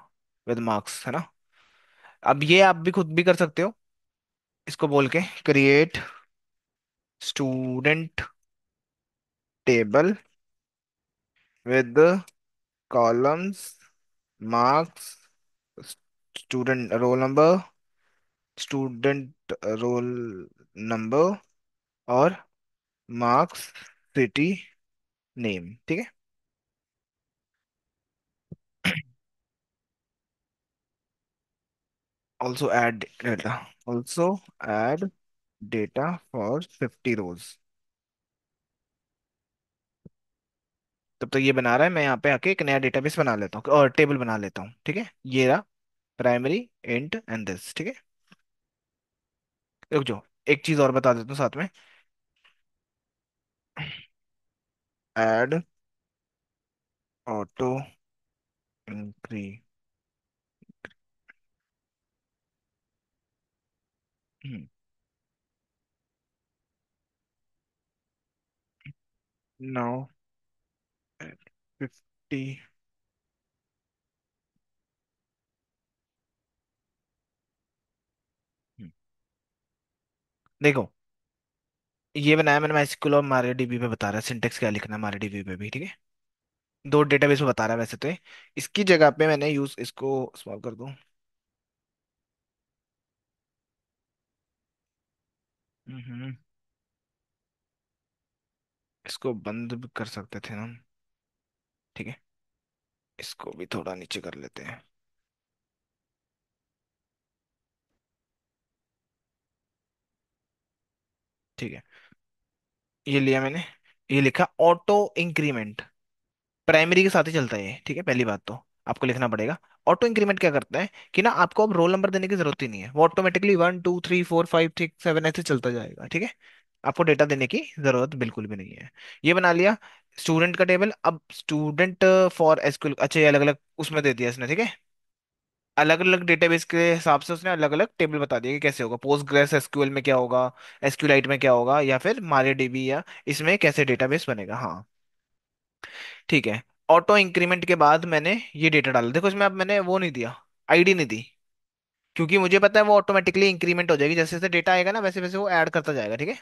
with marks, है ना। अब ये आप भी खुद भी कर सकते हो, इसको बोल के create student table with columns, marks, student roll number, student roll number, और मार्क्स, सिटी, नेम, ठीक है। Also add data, also add data for 50 रोज। तब तक ये बना रहा है, मैं यहाँ पे आके एक नया डेटाबेस बना लेता हूँ और टेबल बना लेता हूँ, ठीक है। ये रहा प्राइमरी इंट एंड दिस, ठीक है। रुक जाओ, एक चीज और बता देता हूँ साथ में, ऐड ऑटो इंक्री, नाउ 50। देखो, ये बनाया मैंने MySQL और MariaDB पे, बता रहा है सिंटेक्स क्या लिखना है MariaDB पे भी, ठीक है। दो डेटाबेस में बता रहा है वैसे तो ये। इसकी जगह पे मैंने यूज, इसको सॉल्व कर दूं। हम्म, इसको बंद भी कर सकते थे हम, ठीक है। इसको भी थोड़ा नीचे कर लेते हैं, ठीक है। ये लिया मैंने, ये लिखा ऑटो इंक्रीमेंट, प्राइमरी के साथ ही चलता है ये, ठीक है। पहली बात तो आपको लिखना पड़ेगा। ऑटो इंक्रीमेंट क्या करता है कि ना, आपको अब रोल नंबर देने की जरूरत ही नहीं है, वो ऑटोमेटिकली 1 2 3 4 5 6 7 ऐसे चलता जाएगा, ठीक है। आपको डेटा देने की जरूरत बिल्कुल भी नहीं है। ये बना लिया स्टूडेंट का टेबल। अब स्टूडेंट फॉर एसक्यूएल, अच्छा ये अलग अलग उसमें दे दिया इसने, ठीक है। अलग अलग डेटाबेस के हिसाब से उसने अलग अलग टेबल बता दिया कि कैसे होगा, पोस्ट एसक्यूएल में क्या होगा, एसक्यूलाइट में क्या होगा, या फिर मारियाडीबी या इसमें कैसे डेटाबेस बनेगा, हाँ। ठीक है, ऑटो इंक्रीमेंट के बाद मैंने ये डेटा डाला, देखो इसमें अब मैंने वो नहीं दिया, आईडी नहीं दी, क्योंकि मुझे पता है वो ऑटोमेटिकली इंक्रीमेंट हो जाएगी, जैसे जैसे डेटा आएगा ना वैसे वैसे वो ऐड करता जाएगा, ठीक है।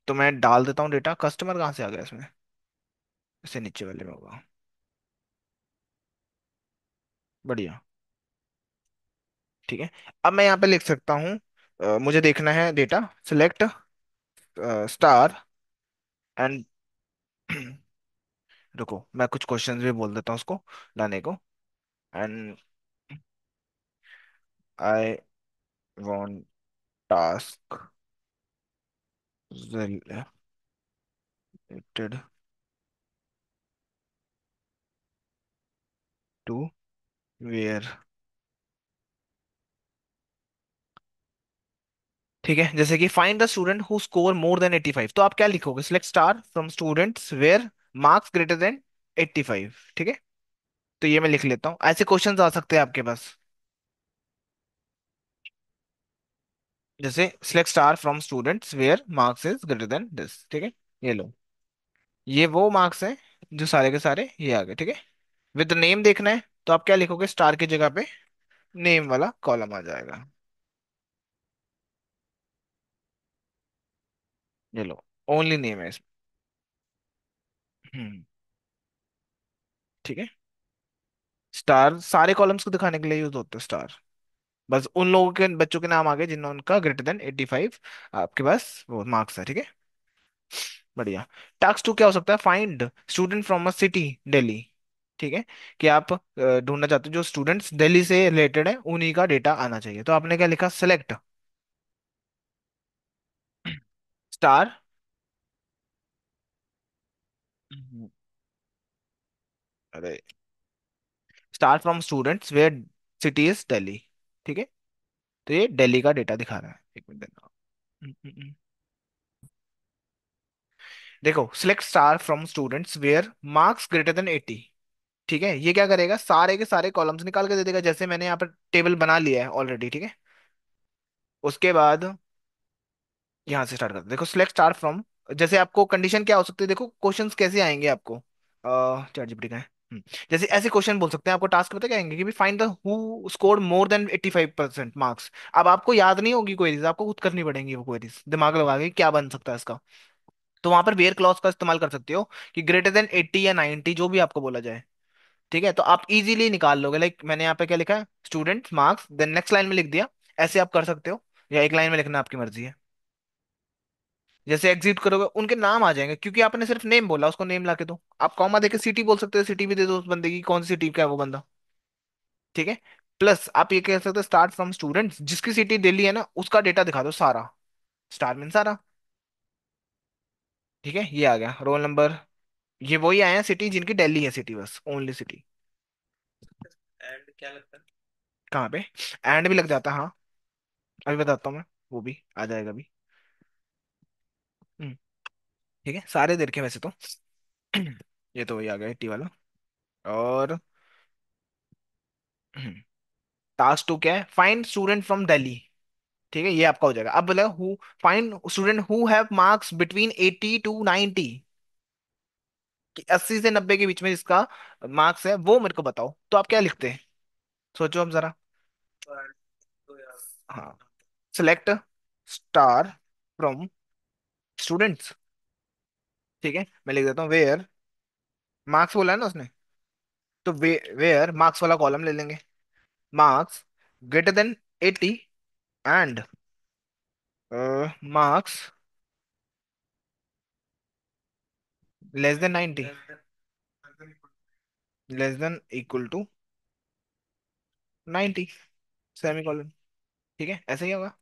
तो मैं डाल देता हूँ डेटा, कस्टमर कहाँ से आ गया इसमें, इससे नीचे वाले में होगा। बढ़िया। ठीक है, अब मैं यहाँ पे लिख सकता हूँ, मुझे देखना है डेटा, सिलेक्ट स्टार एंड रुको मैं कुछ क्वेश्चंस भी बोल देता हूँ उसको लाने को। And I want task related to where. ठीक है, जैसे कि find the student who score more than 85, तो आप क्या लिखोगे, select star from students where marks greater than 85। ठीक है, तो ये मैं लिख लेता हूँ, ऐसे क्वेश्चंस आ सकते हैं आपके पास। जैसे select star from students where marks is greater than this. ठीक है, ये लो, ये वो मार्क्स हैं जो सारे के सारे ये आ गए। ठीक है, विद नेम देखना है, तो आप क्या लिखोगे, स्टार की जगह पे नेम वाला कॉलम आ जाएगा। ये लो, ओनली नेम है इसमें। हम्म। ठीक है, स्टार सारे कॉलम्स को दिखाने के लिए यूज होता है स्टार। बस उन लोगों के बच्चों के नाम आ गए जिन्होंने उनका ग्रेटर देन 85 आपके पास वो मार्क्स है। ठीक है, बढ़िया। टास्क टू क्या हो सकता है, find student from a city Delhi. ठीक है, कि आप ढूंढना चाहते हो जो स्टूडेंट्स दिल्ली से रिलेटेड है, उन्हीं का डेटा आना चाहिए, तो आपने क्या लिखा, सेलेक्ट स्टार, अरे star from students where city is Delhi. ठीक है, तो ये दिल्ली का डेटा दिखा रहा है, एक मिनट देना। देखो, select star from students where marks greater than 80। ठीक है, ये क्या करेगा, सारे के सारे कॉलम्स निकाल के दे देगा, जैसे मैंने यहाँ पर टेबल बना लिया है ऑलरेडी। ठीक है, उसके बाद यहाँ से स्टार्ट करते हैं। देखो, सिलेक्ट स्टार फ्रॉम, जैसे आपको कंडीशन क्या हो सकती है, देखो क्वेश्चंस कैसे आएंगे आपको, चैट जीपीटी का है। जैसे ऐसे क्वेश्चन बोल सकते हैं, आपको टास्क पता क्या आएंगे कि find the who score more than 85% marks. अब आपको याद नहीं होगी क्वेरीज, आपको खुद करनी पड़ेंगी वो क्वेरीज, दिमाग लगा के क्या बन सकता है इसका। तो वहां पर वेयर क्लॉज का इस्तेमाल कर सकते हो कि ग्रेटर देन 80 या 90 जो भी आपको बोला जाए। ठीक है, तो आप इजीली निकाल लोगे, लाइक मैंने यहाँ पे क्या लिखा है, student marks, then next line में लिख दिया। ऐसे आप कर सकते हो, या एक लाइन में लिखना आपकी मर्जी है। जैसे एग्जिट करोगे उनके नाम आ जाएंगे, क्योंकि आपने सिर्फ नेम बोला, उसको नेम ला के दो। आप कॉमा देके सिटी बोल सकते हो, सिटी भी दे दो उस बंदे की, कौन सी सिटी का है वो बंदा। ठीक है, प्लस आप ये कह सकते हो स्टार्ट फ्रॉम स्टूडेंट्स, जिसकी सिटी दिल्ली है ना उसका डेटा दिखा दो सारा, स्टार मीन सारा। ठीक है, ये आ गया रोल नंबर, ये वही आए हैं सिटी जिनकी दिल्ली है सिटी, बस ओनली सिटी। कहाँ पे एंड भी लग जाता है, हाँ अभी बताता हूँ मैं, वो भी आ जाएगा अभी। हम्म, ठीक है, सारे दे रखे हैं वैसे तो। ये तो वही आ गया 80 वाला। और टास्क टू क्या है, फाइंड स्टूडेंट फ्रॉम दिल्ली। ठीक है, ये आपका हो जाएगा। अब बोला हु, find student who have marks between 80 to 90, कि 80 से 90 के बीच में जिसका मार्क्स है वो मेरे को बताओ, तो आप क्या लिखते हैं, सोचो अब जरा। हाँ, सिलेक्ट स्टार फ्रॉम स्टूडेंट्स। ठीक है, मैं लिख देता हूँ वेयर, मार्क्स बोला है ना उसने, तो वेयर मार्क्स वाला कॉलम ले लेंगे, marks greater than 80 and marks less than 90, less than equal to 90, semicolon. ठीक है, ऐसे ही होगा।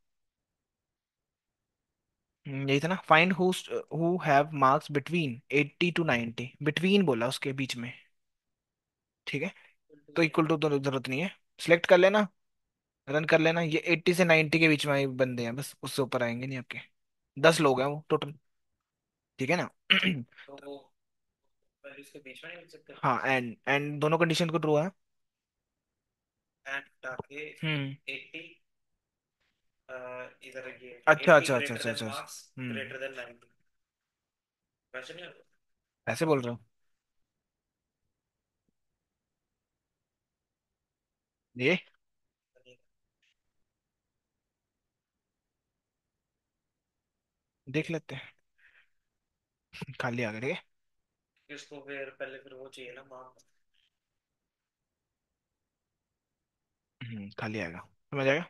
यही था ना, find who have marks between 80 to 90, between बोला उसके बीच में। ठीक है, तो इक्वल टू तो जरूरत नहीं है, सिलेक्ट कर लेना, रन कर लेना, ये 80 से 90 के बीच में ही बंदे हैं बस, उससे ऊपर आएंगे नहीं आपके। 10 लोग हैं वो टोटल। ठीक है ना। हाँ, एंड दोनों कंडीशन को ट्रू है। हम्म, अच्छा अच्छा अच्छा अच्छा अच्छा, ऐसे बोल रहे हो, ये देख लेते हैं। खाली आ गया, ठीक है। खाली आएगा, समझ आएगा।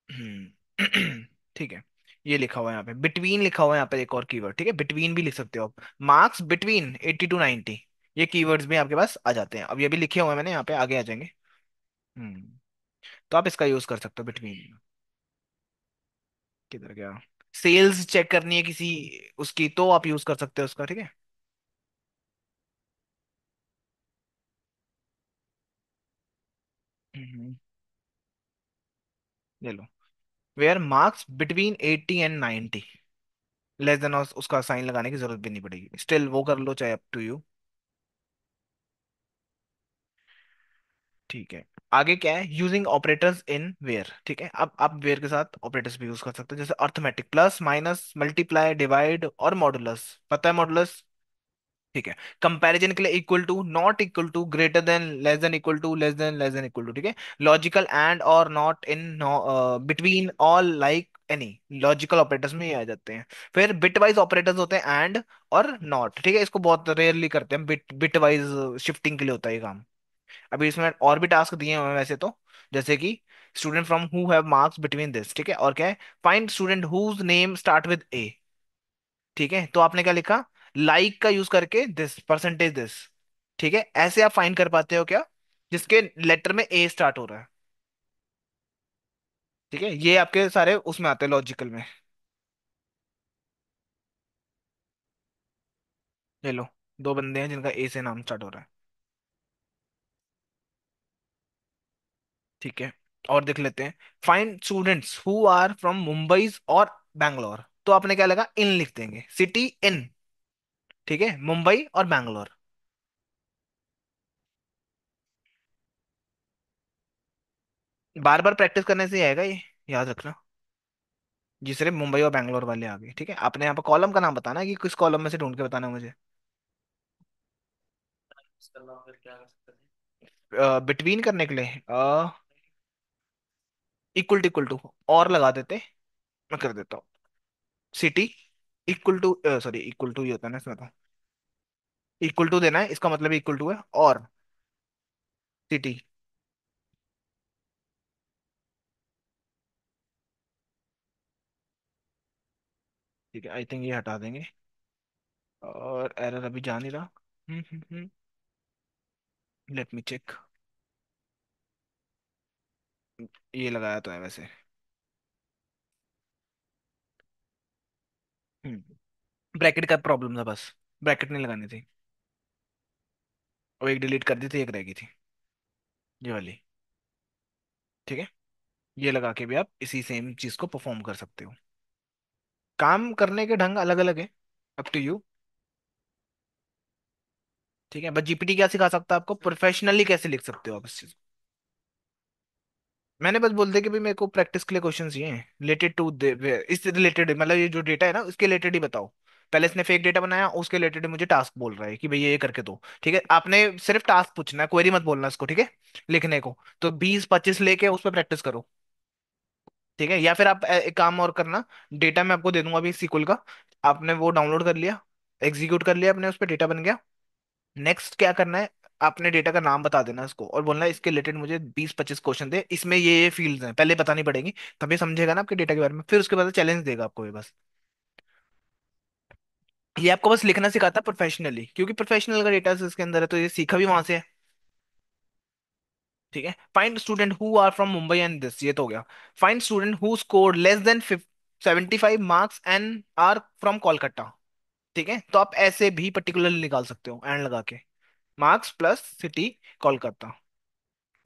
हम्म। ठीक है। ये लिखा हुआ है यहाँ पे, बिटवीन लिखा हुआ है यहाँ पे, एक और कीवर्ड, ठीक है, बिटवीन भी लिख सकते हो आप। मार्क्स बिटवीन 80 to 90, ये कीवर्ड्स भी आपके पास आ जाते हैं। अब ये भी लिखे हुए हैं मैंने यहाँ पे, आगे आ जाएंगे। हम्म। तो आप इसका यूज कर सकते हो, बिटवीन। किधर गया? सेल्स चेक करनी है किसी उसकी, तो आप यूज कर सकते हो उसका, ठीक है। हम्म, ले लो। Where marks between 80 and 90, less than, उसका साइन लगाने की जरूरत भी नहीं पड़ेगी, स्टिल वो कर लो, चाहे अप टू यू। ठीक है। आगे क्या है, यूजिंग ऑपरेटर्स इन वेयर, ठीक है। अब आप वेयर के साथ ऑपरेटर्स भी यूज कर सकते हैं, जैसे arithmetic, plus minus multiply divide और मॉडुलस, पता है मॉडुलस? ठीक है। कंपैरिजन के लिए equal to, not equal to, greater than, less than equal to, less than equal to, ठीक है। लॉजिकल एंड और not, in, between, all, like, any, logical operators में ये आ जाते हैं। फिर बिटवाइज ऑपरेटर्स होते हैं, एंड और नॉट, ठीक है। इसको बहुत रेयरली करते हैं, बिटवाइज शिफ्टिंग के लिए होता है ये काम। अभी इसमें और भी टास्क दिए हुए हैं वैसे तो, जैसे कि student from who have marks between this, ठीक है। और क्या है, find student whose name start with A, ठीक है। तो आपने क्या लिखा, लाइक का यूज करके दिस, परसेंटेज दिस, ठीक है। ऐसे आप फाइंड कर पाते हो क्या, जिसके लेटर में ए स्टार्ट हो रहा है, ठीक है। ये आपके सारे उसमें आते हैं लॉजिकल में। ले लो, दो बंदे हैं जिनका ए से नाम स्टार्ट हो रहा है, ठीक है। और देख लेते हैं, find students who are from Mumbai और बैंगलोर, तो आपने क्या लगा, इन लिख देंगे, सिटी इन, ठीक है, मुंबई और बैंगलोर। बार बार प्रैक्टिस करने से ही आएगा ये, याद रखना। जी सिर्फ मुंबई और बैंगलोर वाले आ गए, ठीक है। आपने यहाँ पर कॉलम का नाम बताना है कि किस कॉलम में से ढूंढ के बताना है मुझे। बिटवीन करने के लिए इक्वल टू और लगा देते, मैं कर देता हूँ, city equal to, sorry, equal to ही होता है ना इसमें तो, इक्वल टू देना है, इसका मतलब इक्वल टू है, और सिटी, ठीक है। आई थिंक ये हटा देंगे, और एरर अभी जा नहीं रहा। Let me check. ये लगाया तो है वैसे। ब्रैकेट का प्रॉब्लम था बस, ब्रैकेट नहीं लगानी थी, और एक डिलीट कर दी थी, एक रह गई थी, ये वाली, ठीक है। ये लगा के भी आप इसी सेम चीज को परफॉर्म कर सकते हो। काम करने के ढंग अलग अलग है, अप टू यू, ठीक है। बस जीपीटी क्या सिखा सकता है आपको, प्रोफेशनली कैसे लिख सकते हो आप इस चीज को। मैंने बस बोल दिया कि भाई मेरे को प्रैक्टिस के लिए क्वेश्चन चाहिए रिलेटेड टू, इस रिलेटेड, मतलब ये जो डेटा है ना उसके रिलेटेड ही बताओ। पहले इसने फेक डेटा बनाया, उसके रिलेटेड मुझे टास्क बोल रहा है कि भाई ये करके दो, ठीक है। आपने सिर्फ टास्क पूछना है, क्वेरी मत बोलना इसको, ठीक है, लिखने को। तो 20-25 लेके उस पर प्रैक्टिस करो, ठीक है। या फिर आप एक काम और करना, डेटा मैं आपको दे दूंगा अभी सीक्वल का, आपने वो डाउनलोड कर लिया, एग्जीक्यूट कर लिया अपने, उस पर डेटा बन गया। नेक्स्ट क्या करना है, आपने डेटा का नाम बता देना इसको, और बोलना है इसके रिलेटेड मुझे 20-25 क्वेश्चन दे, इसमें ये फील्ड्स हैं, पहले बतानी पड़ेगी, तभी समझेगा ना आपके डेटा के बारे में, फिर उसके बाद चैलेंज देगा आपको ये बस। ये आपको बस लिखना सिखाता है प्रोफेशनली, क्योंकि प्रोफेशनल का डेटा इसके अंदर है, तो ये सीखा भी वहां से है, ठीक है। Find student who are from Mumbai and this, ये तो हो गया। Find student who score less than 75 marks and are from Kolkata, ठीक है। तो आप ऐसे भी पर्टिकुलरली निकाल सकते हो एंड लगा के, मार्क्स प्लस सिटी, कोलकाता।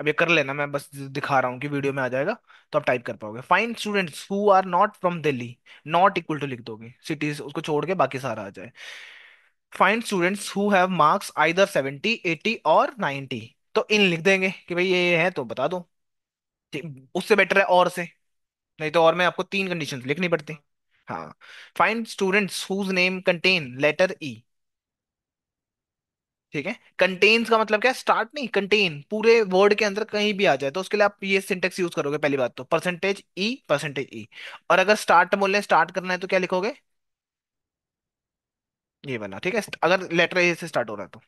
अब ये कर लेना, मैं बस दिखा रहा हूँ कि वीडियो में आ जाएगा, तो आप टाइप कर पाओगे। Find students who are not from Delhi, not equal to लिख दोगे, सिटीज उसको छोड़ के बाकी सारा आ जाए। Find students who have marks either 70, 80 और 90, तो इन लिख देंगे कि भाई ये है तो बता दो, उससे बेटर है और से, नहीं तो और में आपको 3 कंडीशंस लिखनी पड़ती। हाँ। Find students whose name contain letter E, ठीक है। कंटेन्स का मतलब क्या है, स्टार्ट नहीं, कंटेन पूरे वर्ड के अंदर कहीं भी आ जाए, तो उसके लिए आप ये सिंटेक्स यूज करोगे, पहली बात तो परसेंटेज ई, परसेंटेज ई। और अगर स्टार्ट बोलने, स्टार्ट करना है तो क्या लिखोगे, ये वाला, ठीक है। अगर लेटर ए से स्टार्ट हो रहा है तो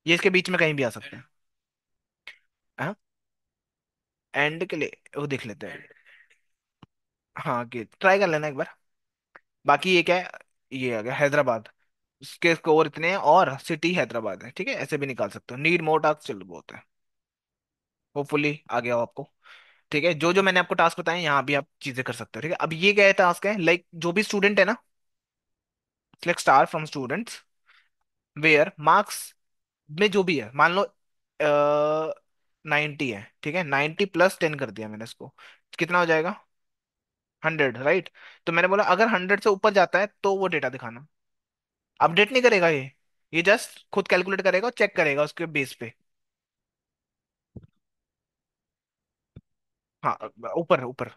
ये इसके बीच में कहीं भी आ सकता है, हाँ? एंड के लिए वो देख लेते हैं। हाँ कि ट्राई कर लेना एक बार। बाकी ये क्या है, ये आ गया हैदराबाद, उसके स्कोर इतने हैं और सिटी हैदराबाद है, ठीक है, ऐसे भी निकाल सकते हो, नीड मोर टास्क चल बहुत है। होपफुली आ गया हो आपको। ठीक है, जो जो मैंने आपको टास्क बताए यहाँ भी आप चीजें कर सकते हो, ठीक है। अब ये क्या टास्क है, लाइक जो भी स्टूडेंट है ना, select star from students where marks में जो भी है, मान लो 90 है, ठीक है, 90 + 10 कर दिया मैंने इसको, कितना हो जाएगा, 100, राइट। तो मैंने बोला अगर 100 से ऊपर जाता है तो वो डेटा दिखाना। अपडेट नहीं करेगा ये जस्ट खुद कैलकुलेट करेगा और चेक करेगा उसके बेस पे। हाँ, ऊपर ऊपर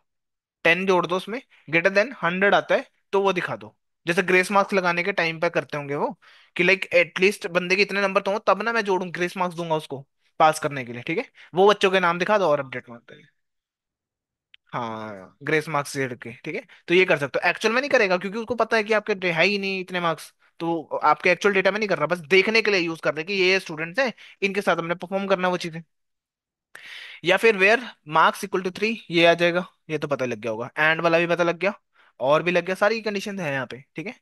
10 जोड़ दो उसमें, >100 आता है तो वो दिखा दो। जैसे ग्रेस मार्क्स लगाने के टाइम पे करते होंगे वो, कि लाइक एटलीस्ट बंदे के इतने नंबर तो हो तब ना मैं जोड़ूं, ग्रेस मार्क्स दूंगा उसको पास करने के लिए, ठीक है। वो बच्चों के नाम दिखा दो और अपडेट मारते हैं। हाँ, ग्रेस मार्क्स जेड के, ठीक है। तो ये कर सकते हो, एक्चुअल में नहीं करेगा क्योंकि उसको पता है कि आपके है ही नहीं इतने मार्क्स। तो आपके एक्चुअल डेटा में नहीं कर रहा, बस देखने के लिए यूज कर रहे हैं कि ये स्टूडेंट्स हैं, इनके साथ हमने परफॉर्म करना है वो चीजें। या फिर वेयर मार्क्स = 3, ये आ जाएगा, ये तो पता लग गया होगा, एंड वाला भी पता लग गया, और भी लग गया, सारी कंडीशन है यहाँ पे, ठीक है।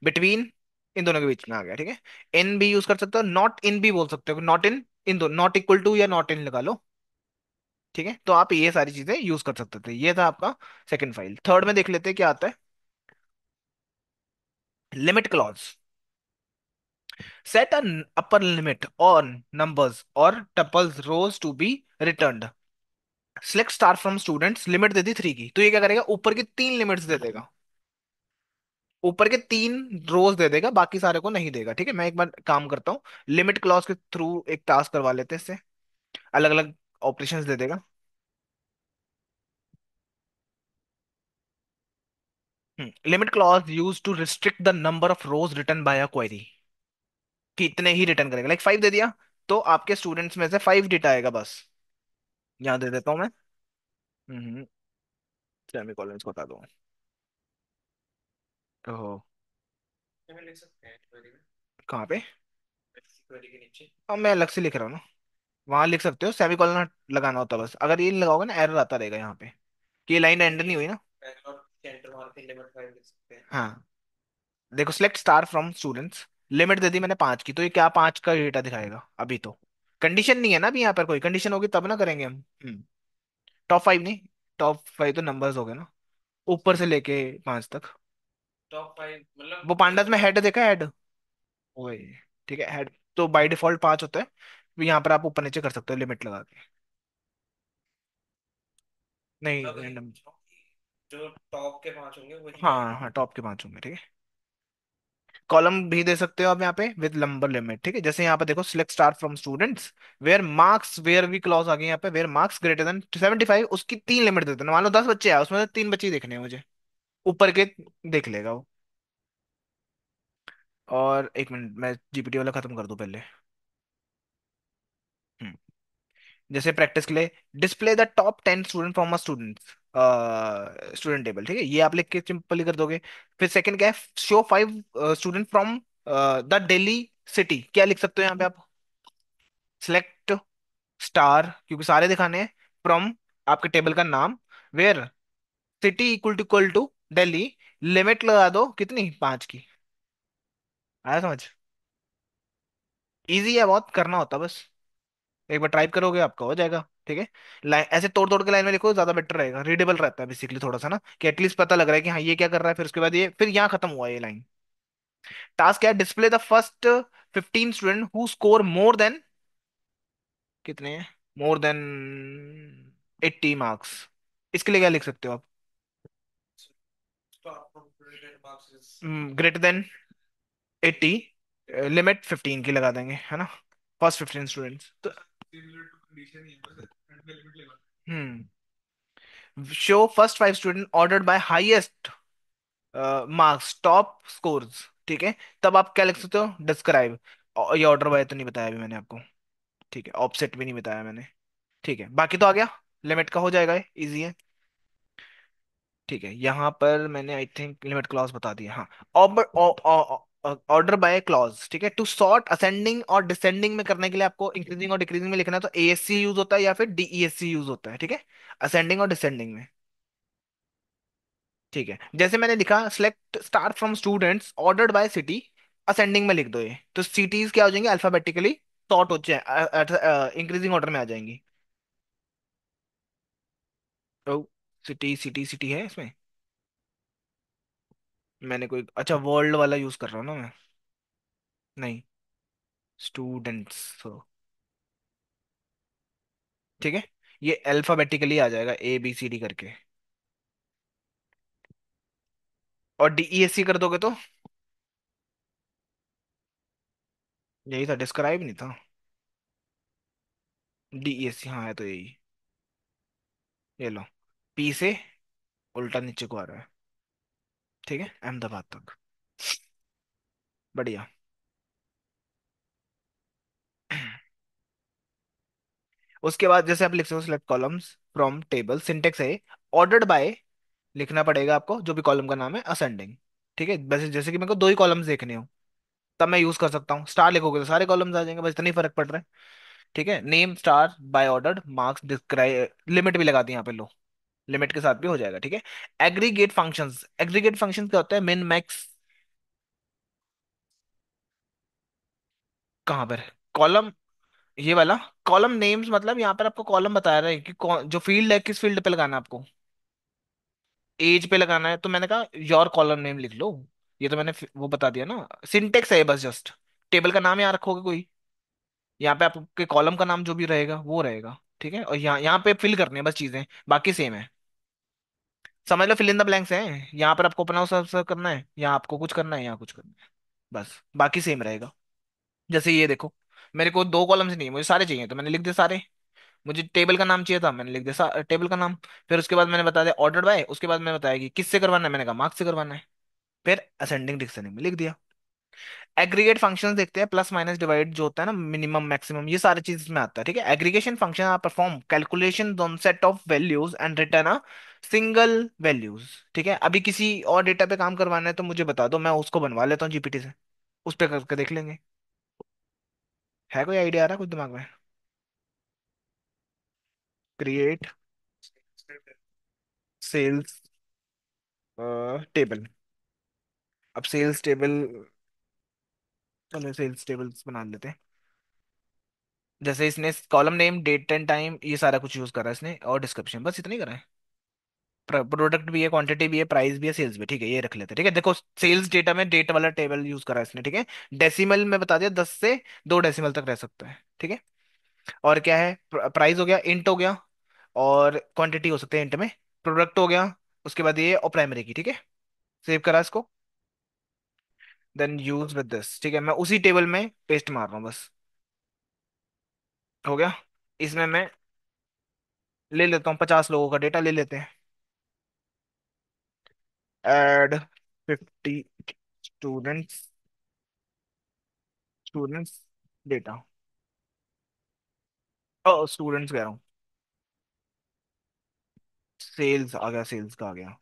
बिटवीन, इन दोनों के बीच में आ गया, ठीक है। इन भी यूज कर सकते हो, नॉट इन भी बोल सकते हो, नॉट इन, इन दो नॉट इक्वल टू या नॉट इन लगा लो, ठीक है। तो आप ये सारी चीजें यूज कर सकते थे, ये था आपका सेकंड फाइल। थर्ड में देख लेते हैं क्या आता है, limit clause. Set an upper limit on numbers or tuples rows to be returned। Select star from students, limit दे दी 3 की, तो ये क्या करेगा, ऊपर की 3 लिमिट्स दे देगा, ऊपर के 3 रोज दे देगा, बाकी सारे को नहीं देगा, ठीक है। मैं एक बार काम करता हूँ, लिमिट क्लॉज के थ्रू एक टास्क करवा लेते हैं इससे, अलग अलग ऑपरेशंस दे देगा। Limit clause use to restrict the number of rows return by a query, कि इतने ही रिटर्न करेगा, लाइक 5 दे दिया तो आपके स्टूडेंट्स में से 5 डेटा आएगा बस। यहाँ दे देता हूँ मैं। हम्म सेमी कॉलम्स बता दो। ओहो, कहाँ पे, अब मैं अलग से लिख रहा हूँ ना, वहां लिख सकते हो, सेमी कॉलन लगाना होता है बस, अगर ये नहीं लगाओगे ना एरर आता रहेगा यहाँ पे, कि ये लाइन एंड नहीं हुई ना। हाँ, देखो, select star from students, limit दे दी मैंने 5 की, तो ये क्या 5 का डेटा दिखाएगा अभी तो, कंडीशन नहीं है ना अभी, यहाँ पर कोई कंडीशन होगी तब ना करेंगे हम। टॉप 5 नहीं, टॉप 5 तो नंबर्स हो गए ना, ऊपर से लेके 5 तक। वो पांडास में हेड देखा, हेड वही, ठीक है, हेड तो बाय डिफॉल्ट 5 होता है, तो यहाँ पर आप ऊपर नीचे कर सकते हो लिमिट लगा के। नहीं, रैंडम। हाँ हाँ, टॉप के 5 होंगे, ठीक है। कॉलम भी दे सकते हो आप यहाँ पे विद नंबर लिमिट, ठीक है। जैसे यहाँ पे देखो, select star from students where marks, where भी क्लॉज आ गई यहाँ पे, वेयर मार्क्स >75, उसकी 3 लिमिट देते हैं, मान लो 10 बच्चे आए उसमें से 3 बच्चे ही देखने हैं मुझे, ऊपर के देख लेगा वो। और एक मिनट, मैं जीपीटी वाला खत्म कर दूं पहले। हम्म जैसे प्रैक्टिस के लिए, display the top 10 student from a student table, ठीक है, ये आप लिख के सिंपली कर दोगे। फिर सेकंड क्या है, show 5 student from the Delhi city, क्या लिख सकते हो यहाँ पे आप, सिलेक्ट स्टार, क्योंकि सारे दिखाने हैं, फ्रॉम आपके टेबल का नाम, वेयर सिटी == दिल्ली, लिमिट लगा दो कितनी, 5 की। आया समझ, इजी है बहुत, करना होता बस, एक बार टाइप करोगे आपका हो जाएगा, ठीक है। लाइन ऐसे तोड़ तोड़ के लाइन में लिखो, ज्यादा बेटर रहेगा, रीडेबल रहता है बेसिकली थोड़ा सा ना, कि एटलीस्ट पता लग रहा है कि हाँ ये क्या कर रहा है, फिर उसके बाद ये, फिर यहाँ खत्म हुआ ये लाइन। टास्क क्या है, display the first 15 student who score more then, कितने, मोर देन 80 मार्क्स, इसके लिए क्या लिख सकते हो आप, >80, लिमिट 15 की लगा देंगे, है ना, फर्स्ट 15 स्टूडेंट्स तो। Hmm show first 5 student ordered by highest marks top scores, ठीक है। तब आप क्या लिख सकते हो, डिस्क्राइब, ये ऑर्डर बाय तो नहीं बताया अभी मैंने आपको, ठीक है, ऑफसेट भी नहीं बताया मैंने, ठीक है, बाकी तो आ गया, लिमिट का हो जाएगा, इजी है, ठीक है। यहाँ पर मैंने आई थिंक लिमिट क्लॉज बता दिया, हाँ। ऑर्डर बाय क्लॉज, ठीक है। टू सॉर्ट असेंडिंग और डिसेंडिंग में करने के लिए आपको इंक्रीजिंग और डिक्रीजिंग में लिखना है, तो एएससी यूज होता है या फिर डीईएससी यूज होता है, ठीक है, असेंडिंग और डिसेंडिंग में। ठीक है, जैसे मैंने लिखा select star from students ordered bye city, ascending में लिख दो ये, तो सिटीज क्या हो जाएंगी, अल्फाबेटिकली सॉर्ट हो जाए, इंक्रीजिंग ऑर्डर में आ जाएंगी। तो सिटी सिटी सिटी है इसमें। मैंने कोई अच्छा वर्ल्ड वाला यूज कर रहा हूँ ना मैं। नहीं, स्टूडेंट्स, ठीक है। ये अल्फाबेटिकली आ जाएगा ए बी सी डी करके। और डीईएससी कर दोगे तो यही था, डिस्क्राइब नहीं था। डीईएससी, हाँ है तो यही। ये लो, पी से उल्टा नीचे को आ रहा है, ठीक है, अहमदाबाद तक। बढ़िया। उसके बाद जैसे आप लिख सकते हो select columns from table, syntax है ऑर्डर्ड बाय, लिखना पड़ेगा आपको जो भी कॉलम का नाम है असेंडिंग, ठीक है। वैसे जैसे कि मेरे को दो ही कॉलम्स देखने हो तब मैं यूज कर सकता हूँ, स्टार लिखोगे तो सारे कॉलम्स आ जाएंगे, बस इतना ही फर्क पड़ रहा है। ठीक है, name star by ordered marks describe, limit भी लगा दी यहाँ पे लो, लिमिट के साथ भी हो जाएगा, ठीक है। एग्रीगेट फंक्शंस, एग्रीगेट फंक्शंस क्या होता है, मिन मैक्स। कहाँ पर कॉलम, ये वाला कॉलम नेम्स, मतलब यहाँ पर आपको कॉलम बता रहा है कि जो फील्ड है किस फील्ड पे लगाना है आपको, एज पे लगाना है, तो मैंने कहा योर कॉलम नेम लिख लो। ये तो मैंने वो बता दिया ना, सिंटेक्स है बस, जस्ट टेबल का नाम यहाँ रखोगे कोई, यहाँ पे आपके कॉलम का नाम जो भी रहेगा वो रहेगा, ठीक है। और यहाँ यहाँ पे फिल करनी है बस चीजें, बाकी सेम है। समझ लो, फिल इन द ब्लैंक्स है, यहाँ पर आपको अपना सब करना है, यहाँ आपको कुछ करना है, यहाँ कुछ करना है, बस बाकी सेम रहेगा। जैसे ये देखो, मेरे को दो कॉलम्स नहीं, मुझे सारे चाहिए तो मैंने लिख दिया सारे। मुझे टेबल का नाम चाहिए था, मैंने लिख दिया टेबल का नाम। फिर उसके बाद मैंने बता दिया ऑर्डर बाय, उसके बाद मैंने बताया कि किससे करवाना है, मैंने कहा मार्क्स से करवाना है, फिर असेंडिंग डिसेंडिंग में लिख दिया। एग्रीगेट फंक्शंस देखते हैं, प्लस माइनस डिवाइड जो होता है ना, मिनिमम मैक्सिमम, ये सारी चीज इसमें आता है, ठीक है। Aggregation function are perform calculation on set of values and return a single values, ठीक है। अभी किसी और डेटा पे काम करवाना है तो मुझे बता दो, मैं उसको बनवा लेता हूँ जीपीटी से, उस पे करके देख लेंगे। है कोई आइडिया आ रहा है कुछ दिमाग में? Create sales table. अब सेल्स टेबल, चलो सेल्स टेबल्स बना लेते हैं। जैसे इसने column name date and time ये सारा कुछ यूज करा है इसने, और डिस्क्रिप्शन, बस इतना ही करा है। प्रोडक्ट भी है, क्वांटिटी भी है, प्राइस भी है, सेल्स भी, ठीक है, ये रख लेते हैं, ठीक है। देखो सेल्स डेटा में डेट वाला टेबल यूज करा है इसने, ठीक है। डेसिमल में बता दिया 10 से 2 डेसिमल तक रह सकता है, ठीक है। और क्या है, प्राइस हो गया, इंट हो गया, और क्वांटिटी हो सकते हैं इंट में, प्रोडक्ट हो गया, उसके बाद ये और प्राइमरी की, ठीक है। सेव करा इसको, देन यूज विद दिस, ठीक है। मैं उसी टेबल में पेस्ट मार रहा हूँ बस, हो गया। इसमें मैं ले लेता हूँ 50 लोगों का डेटा ले लेते हैं। एड 50 स्टूडेंट्स, स्टूडेंट्स डेटा, ओ स्टूडेंट्स कह रहा हूँ, सेल्स आ गया, सेल्स का आ गया,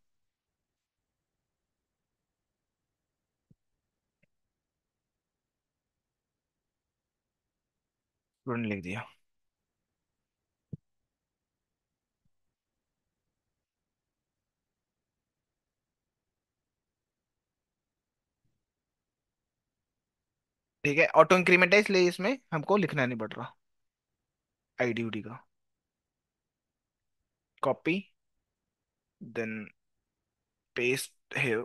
स्टूडेंट लिख दिया। ठीक है, ऑटो इंक्रीमेंट है इसलिए इसमें हमको लिखना नहीं पड़ रहा आईडी उडी का। कॉपी, देन पेस्ट है,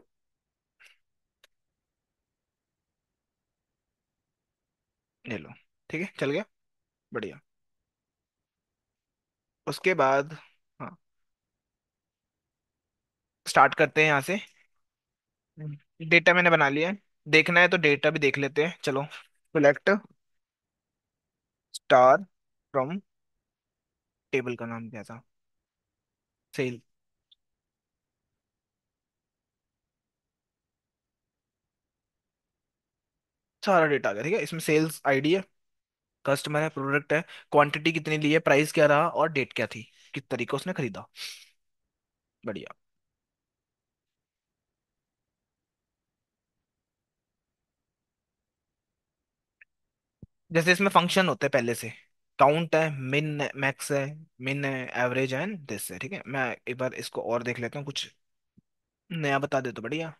ले लो, ठीक है, चल गया, बढ़िया। उसके बाद हाँ, स्टार्ट करते हैं यहाँ से। डेटा मैंने बना लिया है, देखना है तो डेटा भी देख लेते हैं, चलो। सिलेक्ट स्टार फ्रॉम, टेबल का नाम क्या था, सेल, सारा डेटा आ गया, ठीक है। इसमें सेल्स आईडी है, कस्टमर है, प्रोडक्ट है, क्वांटिटी कितनी ली है, प्राइस क्या रहा, और डेट क्या थी, किस तरीके उसने खरीदा। बढ़िया। जैसे इसमें फंक्शन होते हैं पहले से, काउंट है, मिन मैक्स है, मिन है, एवरेज है एंड दिस है, ठीक है। मैं एक बार इसको और देख लेता हूँ, कुछ नया बता दे तो बढ़िया।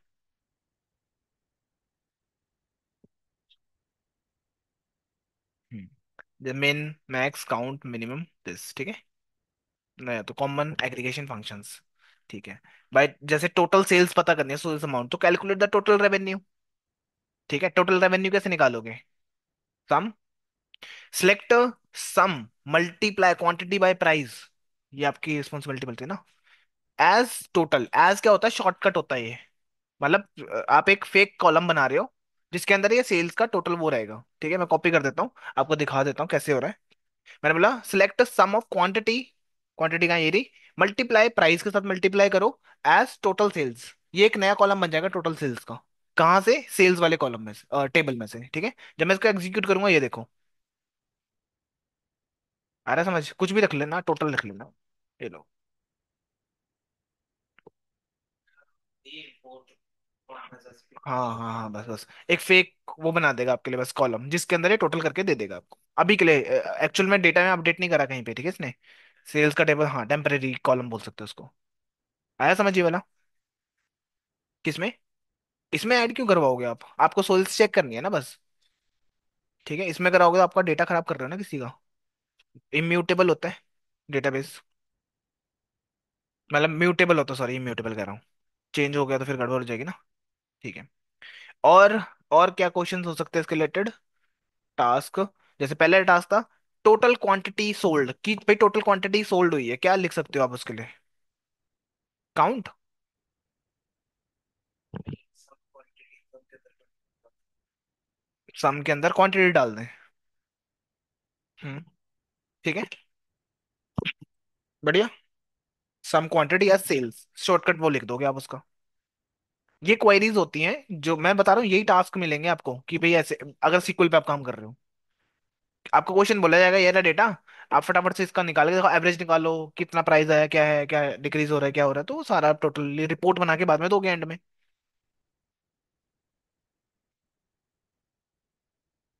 Min max count minimum this, ठीक है। नया तो कॉमन एग्रीगेशन फंक्शंस, ठीक है। बाय जैसे टोटल सेल्स पता करनी है, सेल्स अमाउंट, तो कैलकुलेट द टोटल रेवेन्यू, ठीक है। टोटल रेवेन्यू कैसे निकालोगे? सम, सिलेक्ट सम मल्टीप्लाई क्वांटिटी बाय प्राइस, ये आपकी रिस्पॉन्सिबिलिटी बनती है ना। एज टोटल, एज क्या होता है, शॉर्टकट होता है ये। मतलब आप एक फेक कॉलम बना रहे हो जिसके अंदर ये सेल्स का टोटल वो रहेगा, ठीक है। मैं कॉपी कर देता हूँ, आपको दिखा देता हूँ कैसे हो रहा है। मैंने बोला select sum of quantity, quantity का ये रही, मल्टीप्लाई प्राइस के साथ मल्टीप्लाई करो एज टोटल सेल्स, ये एक नया कॉलम बन जाएगा टोटल सेल्स का। कहाँ से? सेल्स वाले कॉलम में से, टेबल में से, ठीक है। जब मैं इसको एग्जीक्यूट करूंगा, ये देखो आ रहा है समझ, कुछ भी रख लेना, टोटल रख लेना। ये लो। हाँ हाँ हाँ, बस बस एक फेक वो बना देगा आपके लिए, बस कॉलम जिसके अंदर ये टोटल करके दे देगा आपको अभी के लिए। एक्चुअल में डेटा में अपडेट नहीं करा कहीं पे, ठीक है इसने। सेल्स का टेबल, हाँ, टेम्परेरी कॉलम बोल सकते हो उसको। आया समझ ये वाला? किसमें? इसमें ऐड क्यों करवाओगे आप? आपको सोल्स चेक करनी है ना बस, ठीक है। इसमें कराओगे तो आपका डेटा खराब कर रहे हो ना किसी का। इम्यूटेबल होता है डेटाबेस, मतलब म्यूटेबल होता है, सॉरी इम्यूटेबल कह रहा हूँ। चेंज हो गया तो फिर गड़बड़ हो जाएगी ना, ठीक है। और और क्या क्वेश्चंस हो सकते हैं इसके रिलेटेड? टास्क, जैसे पहले टास्क था टोटल क्वांटिटी सोल्ड, कि भाई टोटल क्वांटिटी सोल्ड हुई है, क्या लिख सकते हो आप उसके लिए? काउंट, सम के अंदर क्वांटिटी डाल दें। हम्म, ठीक है, बढ़िया। सम क्वांटिटी या सेल्स, शॉर्टकट वो लिख दोगे आप उसका। ये क्वेरीज होती हैं जो मैं बता रहा हूँ, यही टास्क मिलेंगे आपको कि भाई ऐसे, अगर सीक्वल पे आप काम कर रहे हो, आपको क्वेश्चन बोला जाएगा ये रहा डेटा, आप फटाफट से इसका निकाल के देखो, एवरेज निकालो, कितना प्राइस आया, क्या है, क्या डिक्रीज हो रहा है, क्या हो रहा है, तो वो सारा आप टोटली रिपोर्ट बना के बाद में दोगे एंड में।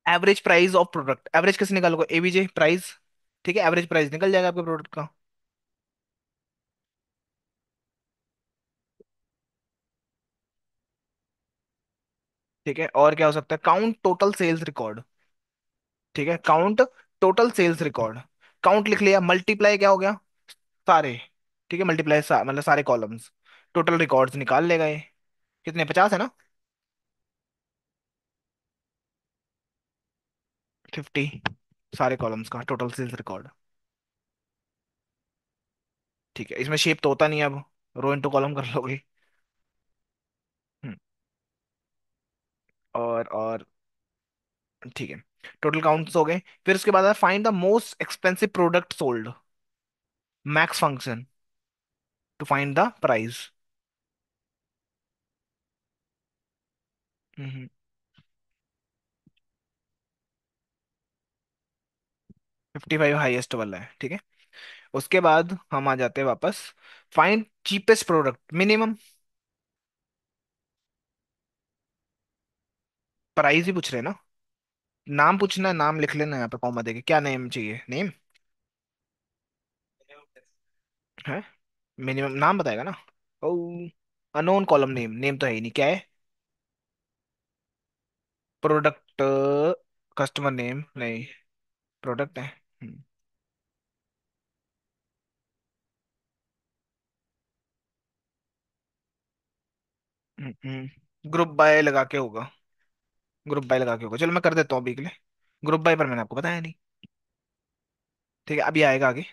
Average price of product, average कैसे निकालोगे? एवीजे प्राइस, ठीक है, एवरेज प्राइस निकल जाएगा आपके प्रोडक्ट का। ठीक है, और क्या हो सकता है? काउंट टोटल सेल्स रिकॉर्ड, ठीक है, count total sales record. Count लिख लिया, मल्टीप्लाई क्या हो गया? सारे, ठीक है, मल्टीप्लाई मतलब सारे कॉलम्स, टोटल रिकॉर्ड्स निकाल लेगा ये। कितने? 50 है ना? 50, सारे कॉलम्स का टोटल सेल्स रिकॉर्ड, ठीक है। इसमें शेप तो होता नहीं है अब, रो इंटू कॉलम कर लोगे। हम्म, और ठीक है, टोटल काउंट्स हो गए। फिर उसके बाद find the most expensive product sold, max function to find the price. 55 highest वाला है, ठीक है। उसके बाद हम आ जाते हैं वापस, find cheapest product minimum, price ही पूछ रहे हैं ना। नाम पूछना है, नाम लिख लेना यहाँ पे कॉमा देके, क्या नेम चाहिए? नेम है, मिनिमम नाम बताएगा ना। ओ, अनोन कॉलम नेम, नेम तो है ही नहीं, क्या है? प्रोडक्ट, कस्टमर नेम नहीं, प्रोडक्ट है। ग्रुप बाय लगा के होगा, ग्रुप बाय लगा के होगा, चलो मैं कर देता हूँ अभी के लिए। ग्रुप बाय पर मैंने आपको बताया नहीं, ठीक है, अभी आएगा आगे।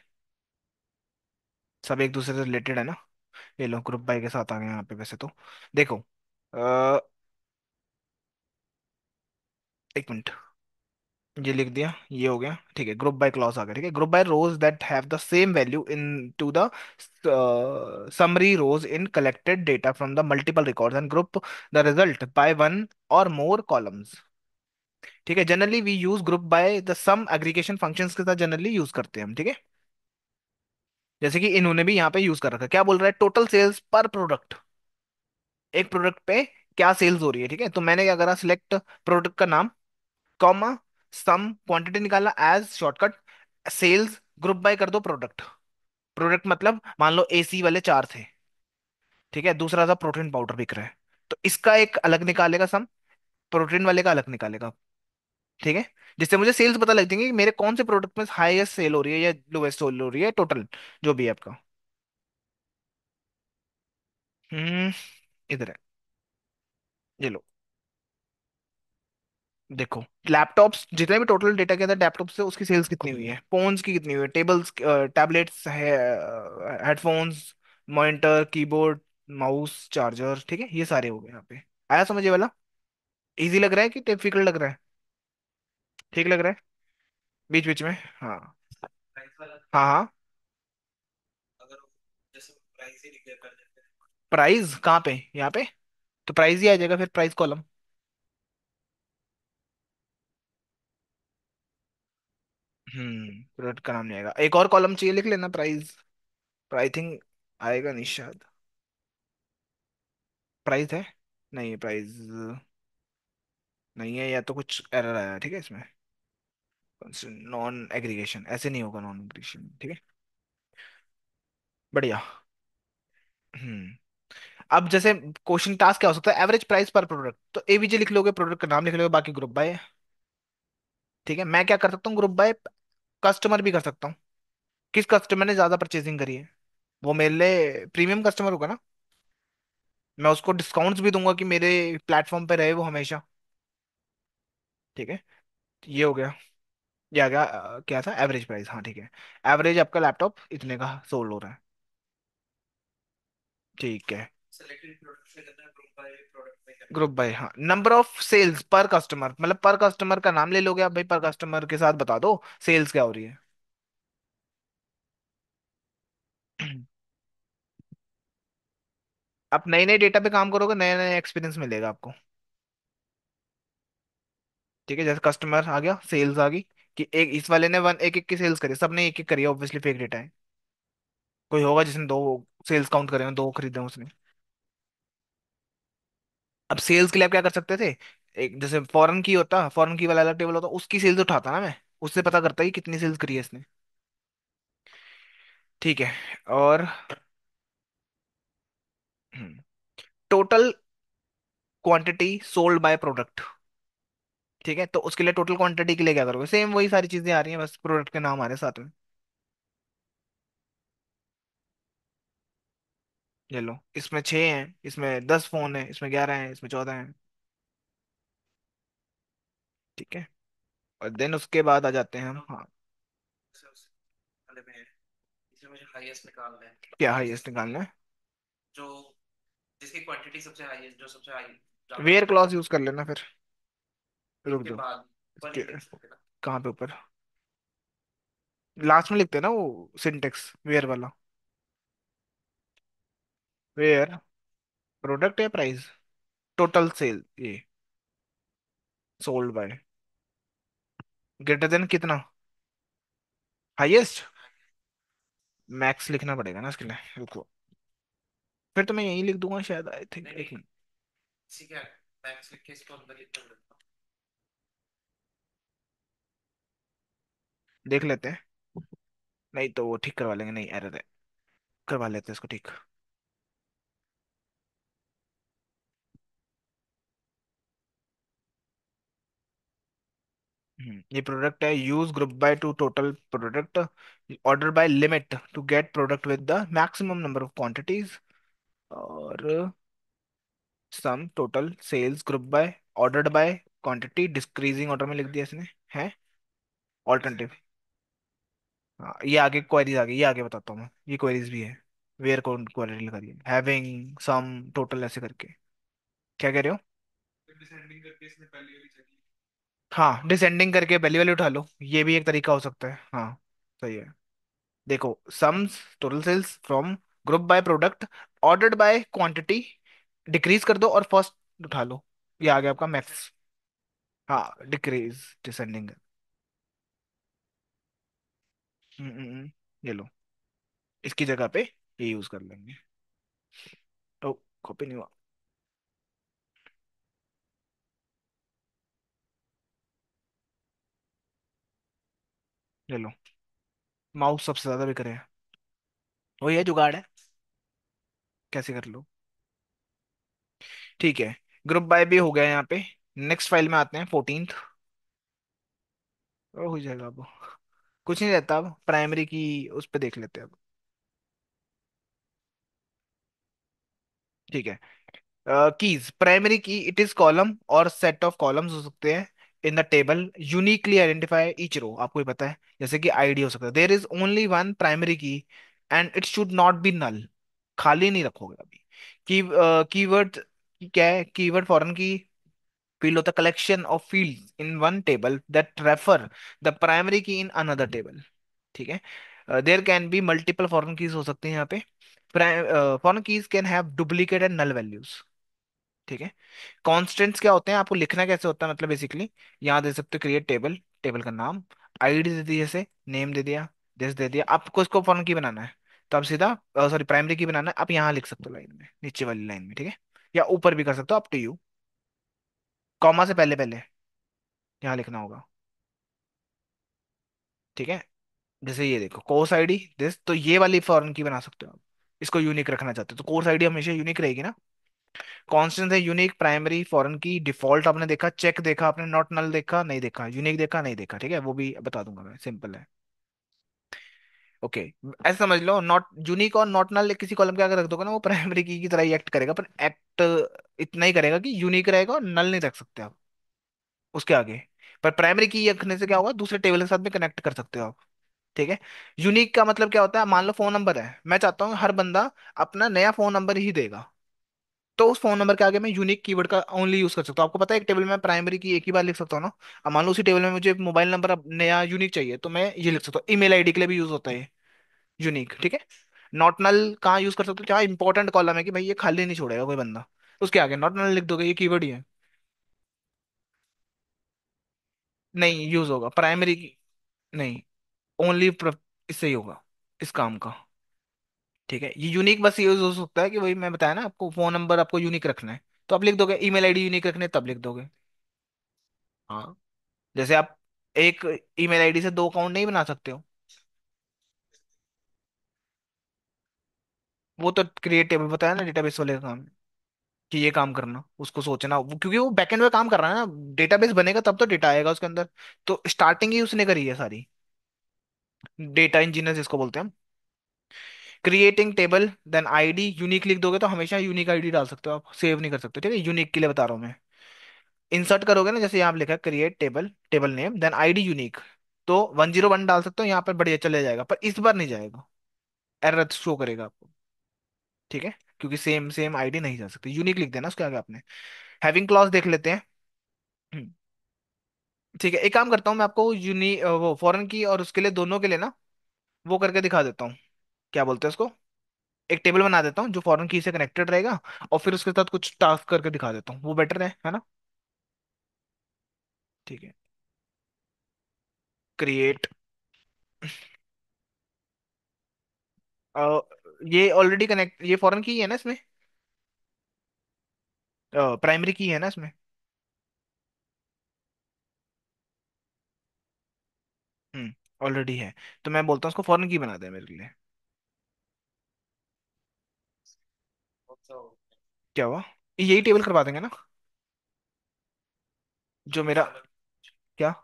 सब एक दूसरे से रिलेटेड है ना। ये लो, ग्रुप बाय के साथ आ गए यहाँ पे वैसे तो। देखो, एक मिनट, ये लिख दिया, ये हो गया, ठीक है। ग्रुप बाय क्लॉज आ गया, ठीक है। Group by rows that have the same value into the summary rows in collected data from the multiple records and group the result by one or more columns, ठीक है। Generally we use group by the some aggregation functions के साथ generally use करते हैं हम, ठीक है। जैसे कि इन्होंने भी यहाँ पे यूज कर रखा है, क्या बोल रहा है? टोटल सेल्स पर प्रोडक्ट, एक प्रोडक्ट पे क्या सेल्स हो रही है, ठीक है। तो मैंने क्या करा, सिलेक्ट प्रोडक्ट का नाम, कॉमा, सम क्वांटिटी निकालना as shortcut, sales group by कर दो प्रोडक्ट। प्रोडक्ट मतलब मान लो एसी वाले चार थे, ठीक है, दूसरा था प्रोटीन पाउडर बिक रहा है, तो इसका एक अलग निकालेगा सम, प्रोटीन वाले का अलग निकालेगा, ठीक है, जिससे मुझे सेल्स पता लग जाएंगे कि मेरे कौन से प्रोडक्ट में हाईएस्ट सेल हो रही है या लोवेस्ट सेल हो रही है, टोटल जो भी है आपका। हम्म इधर है, ये लो। देखो, लैपटॉप्स जितने भी टोटल डेटा के अंदर लैपटॉप से उसकी सेल्स कितनी हुई है, फोन्स की कितनी हुई है, टेबल्स, टैबलेट्स है, headphones, monitor, keyboard, mouse, charger, ठीक है, ये सारे हो गए यहाँ पे। आया समझ ये वाला? इजी लग रहा है कि डिफिकल्ट लग रहा है? ठीक लग रहा है? बीच बीच में। हाँ हाँ हाँ। प्राइस कहाँ पे, यहाँ पे? तो प्राइस ही आ जाएगा फिर, प्राइस कॉलम। प्रोडक्ट का नाम नहीं आएगा, एक और कॉलम चाहिए, लिख लेना प्राइस। आई थिंक आएगा नहीं शायद। प्राइस है? नहीं प्राइस नहीं है, या तो कुछ एरर आया है, ठीक है इसमें। नॉन एग्रीगेशन ऐसे नहीं होगा, नॉन एग्रीगेशन, ठीक है। बढ़िया। हम्म अब जैसे क्वेश्चन टास्क क्या हो सकता है, एवरेज प्राइस पर प्रोडक्ट, तो एवीजी लिख लोगे, प्रोडक्ट का नाम लिख लोगे, बाकी ग्रुप बाय। ठीक है, मैं क्या कर सकता हूँ, ग्रुप बाय कस्टमर भी कर सकता हूँ, किस कस्टमर ने ज्यादा परचेसिंग करी है, वो मेरे लिए प्रीमियम कस्टमर होगा ना, मैं उसको डिस्काउंट्स भी दूंगा कि मेरे प्लेटफॉर्म पे रहे वो हमेशा। ठीक है, ये हो गया। ये आ गया, क्या था, एवरेज प्राइस, हाँ ठीक है। एवरेज आपका लैपटॉप इतने का सोल्ड हो रहा है, ठीक है। ग्रुप बाय, हाँ, नंबर ऑफ सेल्स पर कस्टमर, मतलब पर कस्टमर का नाम ले लोगे आप भाई, पर कस्टमर के साथ बता दो सेल्स क्या हो रही है। आप नए नए डेटा पे काम करोगे, नया नया एक्सपीरियंस मिलेगा आपको। ठीक है, जैसे कस्टमर आ गया, सेल्स आ गई, कि एक इस वाले ने वन एक एक की सेल्स करी, सबने एक एक करी, ऑब्वियसली फेक डेटा है। कोई होगा जिसने दो सेल्स काउंट करे हो, दो खरीदे हों उसने। अब सेल्स के लिए आप क्या कर सकते थे, एक जैसे फॉरेन की होता, फॉरेन की वाला अलग टेबल होता, उसकी सेल्स उठाता ना मैं, उससे पता करता कि कितनी सेल्स करी है इसने। ठीक है। और total quantity sold by product, ठीक है, तो उसके लिए टोटल क्वांटिटी के लिए क्या करोगे, सेम वही सारी चीजें आ रही हैं, बस प्रोडक्ट के नाम आ रहे हैं साथ में। ले लो, इसमें 6 हैं, इसमें 10 फोन है, इसमें 11 हैं, इसमें 14 हैं, ठीक है। और देन उसके बाद आ जाते हैं हम, हाँ। क्या हाईएस्ट निकालना है? वेयर क्लॉज यूज कर लेना फिर। रुक दो, कहाँ पे ऊपर, लास्ट में लिखते हैं ना वो सिंटेक्स वेयर वाला। वेयर प्रोडक्ट है प्राइस, टोटल सेल ये, सोल्ड बाय, ग्रेटर देन कितना, हाईएस्ट। मैक्स लिखना पड़ेगा ना इसके लिए, रुको, फिर तो मैं यही लिख दूंगा शायद, आई थिंक, एक मिनट। देख लेते हैं, नहीं तो वो ठीक करवा लेंगे, नहीं एरर है, करवा लेते हैं इसको ठीक। ये प्रोडक्ट है, use group by to total product, order by limit to get product with the maximum number of quantities, और sum total sales group by ordered by quantity decreasing order में लिख दिया इसने, है ऑल्टरनेटिव। हाँ, ये आगे क्वेरीज आ गई, ये आगे बताता हूँ मैं, ये क्वेरीज भी है, वेयर कौन क्वेरी लगा रही है, हैविंग सम टोटल ऐसे करके। क्या कह रहे हो? हाँ, डिसेंडिंग करके पहली वाली उठा लो, ये भी एक तरीका हो सकता है, हाँ सही है। देखो, sums total sales from group by product ordered by quantity decrease कर दो और फर्स्ट उठा लो, ये आ गया आपका मैक्स। हाँ, डिक्रीज डिसेंडिंग। ये लो, इसकी जगह पे ये यूज कर लेंगे। तो कॉपी नहीं हुआ। ले लो। माउस सबसे ज्यादा बिक रहे हैं। वही है, जुगाड़ है। कैसे कर लो। ठीक है। ग्रुप बाय भी हो गया यहाँ पे। नेक्स्ट फाइल में आते हैं, 14th। हो जाएगा अब। कुछ नहीं रहता अब, प्राइमरी की उस पर देख लेते हैं अब। ठीक है। Keys, primary key it is column और सेट ऑफ कॉलम्स हो सकते हैं in the table, uniquely identify each row. आपको ही पता है, जैसे कि आईडी हो सकता है, there is only one primary key and it should not be null. खाली नहीं रखोगे अभी। की कीवर्ड क्या है? कीवर्ड फॉरेन की फील्ड होता है, collection of fields in one table that refer the primary key in another table. ठीक है। There can be multiple foreign keys हो सकते हैं यहाँ पे। Foreign keys can have duplicate and null values. ठीक है। कॉन्स्टेंट्स क्या होते हैं, आपको लिखना कैसे होता है, मतलब बेसिकली यहाँ दे सकते हो क्रिएट टेबल, टेबल का नाम, आईडी दे दी, जैसे नेम दे दिया, जैसे दे दिया। आपको इसको फॉरेन की बनाना है तो आप सीधा, सॉरी प्राइमरी की बनाना है, आप यहाँ लिख सकते हो लाइन में, नीचे वाली लाइन में। ठीक है। या ऊपर भी कर सकते हो, अप टू यू। कॉमा से पहले पहले यहाँ लिखना होगा। ठीक है। जैसे ये देखो, कोर्स आईडी दिस, तो ये वाली फॉरेन की बना सकते हो आप। इसको यूनिक रखना चाहते हो तो कोर्स आईडी हमेशा यूनिक रहेगी ना। कॉन्स्टेंट है यूनिक, प्राइमरी, फॉरेन की, डिफॉल्ट आपने देखा, चेक देखा आपने, नॉट नल देखा नहीं देखा, यूनिक देखा नहीं देखा। ठीक है, वो भी बता दूंगा मैं, सिंपल है। ओके। ऐसा समझ लो, नॉट यूनिक और नॉट नल किसी कॉलम के आगे रख दोगे ना, वो प्राइमरी की तरह ही एक्ट करेगा, पर एक्ट इतना ही करेगा कि यूनिक रहेगा और नल नहीं रख सकते आप उसके आगे। पर प्राइमरी की रखने से क्या होगा, दूसरे टेबल के साथ में कनेक्ट कर सकते हो आप। ठीक है। यूनिक का मतलब क्या होता है, मान लो फोन नंबर है, मैं चाहता हूँ हर बंदा अपना नया फोन नंबर ही देगा, तो उस फोन नंबर के आगे मैं यूनिक कीवर्ड का ओनली यूज कर सकता हूँ। आपको पता है एक टेबल में प्राइमरी की एक ही बार लिख सकता हूँ ना। अब मान लो उसी टेबल में मुझे मोबाइल नंबर अब नया यूनिक चाहिए, तो मैं ये लिख सकता हूँ। ईमेल आईडी के लिए भी यूज होता है यूनिक। ठीक है। नॉट नल कहाँ यूज कर सकते हो, जहाँ इंपॉर्टेंट कॉलम है कि भाई ये खाली नहीं छोड़ेगा कोई बंदा, उसके आगे नॉट नल लिख दोगे, ये कीवर्ड ही है। नहीं यूज होगा प्राइमरी की। नहीं, ओनली इससे ही होगा, इस काम का। ठीक है। ये यूनिक बस यूज हो सकता है कि वही मैं बताया ना आपको, फोन नंबर आपको यूनिक रखना है तो आप लिख दोगे, ईमेल आईडी यूनिक रखने तब लिख दोगे। हाँ। जैसे आप एक ईमेल आईडी से दो अकाउंट नहीं बना सकते हो। वो तो क्रिएट टेबल बताया ना, डेटाबेस वाले का काम है कि ये काम करना, उसको सोचना, क्योंकि वो बैकएंड में काम कर रहा है ना, डेटाबेस बनेगा तब तो डेटा आएगा उसके अंदर। तो स्टार्टिंग ही उसने करी है सारी। डेटा इंजीनियर जिसको बोलते हैं हम। Creating table then ID unique लिख दोगे तो हमेशा यूनिक आईडी डाल सकते हो आप, सेव नहीं कर सकते। ठीक है, यूनिक के लिए बता रहा हूँ मैं। इंसर्ट करोगे ना, जैसे यहाँ पे लिखा है create table, table name then ID unique, तो 101 डाल सकते हो यहाँ पर, बढ़िया चले जाएगा, पर इस बार नहीं जाएगा, एरर शो करेगा आपको। ठीक है। क्योंकि सेम सेम आईडी नहीं जा सकती, यूनिक लिख देना उसके आगे आपने। हैविंग क्लॉज देख लेते हैं। हम्म, ठीक है, एक काम करता हूँ मैं आपको वो फॉरेन की और उसके लिए दोनों के लिए ना, वो करके दिखा देता हूँ। क्या बोलते हैं उसको, एक टेबल बना देता हूँ जो फॉरेन की से कनेक्टेड रहेगा, और फिर उसके साथ कुछ टास्क करके दिखा देता हूँ, वो बेटर है ना। ठीक है। क्रिएट। ये ऑलरेडी कनेक्ट, ये फॉरेन की है ना इसमें, प्राइमरी की है ना इसमें। ऑलरेडी है। तो मैं बोलता हूँ उसको फॉरेन की बना दे मेरे लिए। क्या हुआ, यही टेबल करवा देंगे ना, जो मेरा। क्या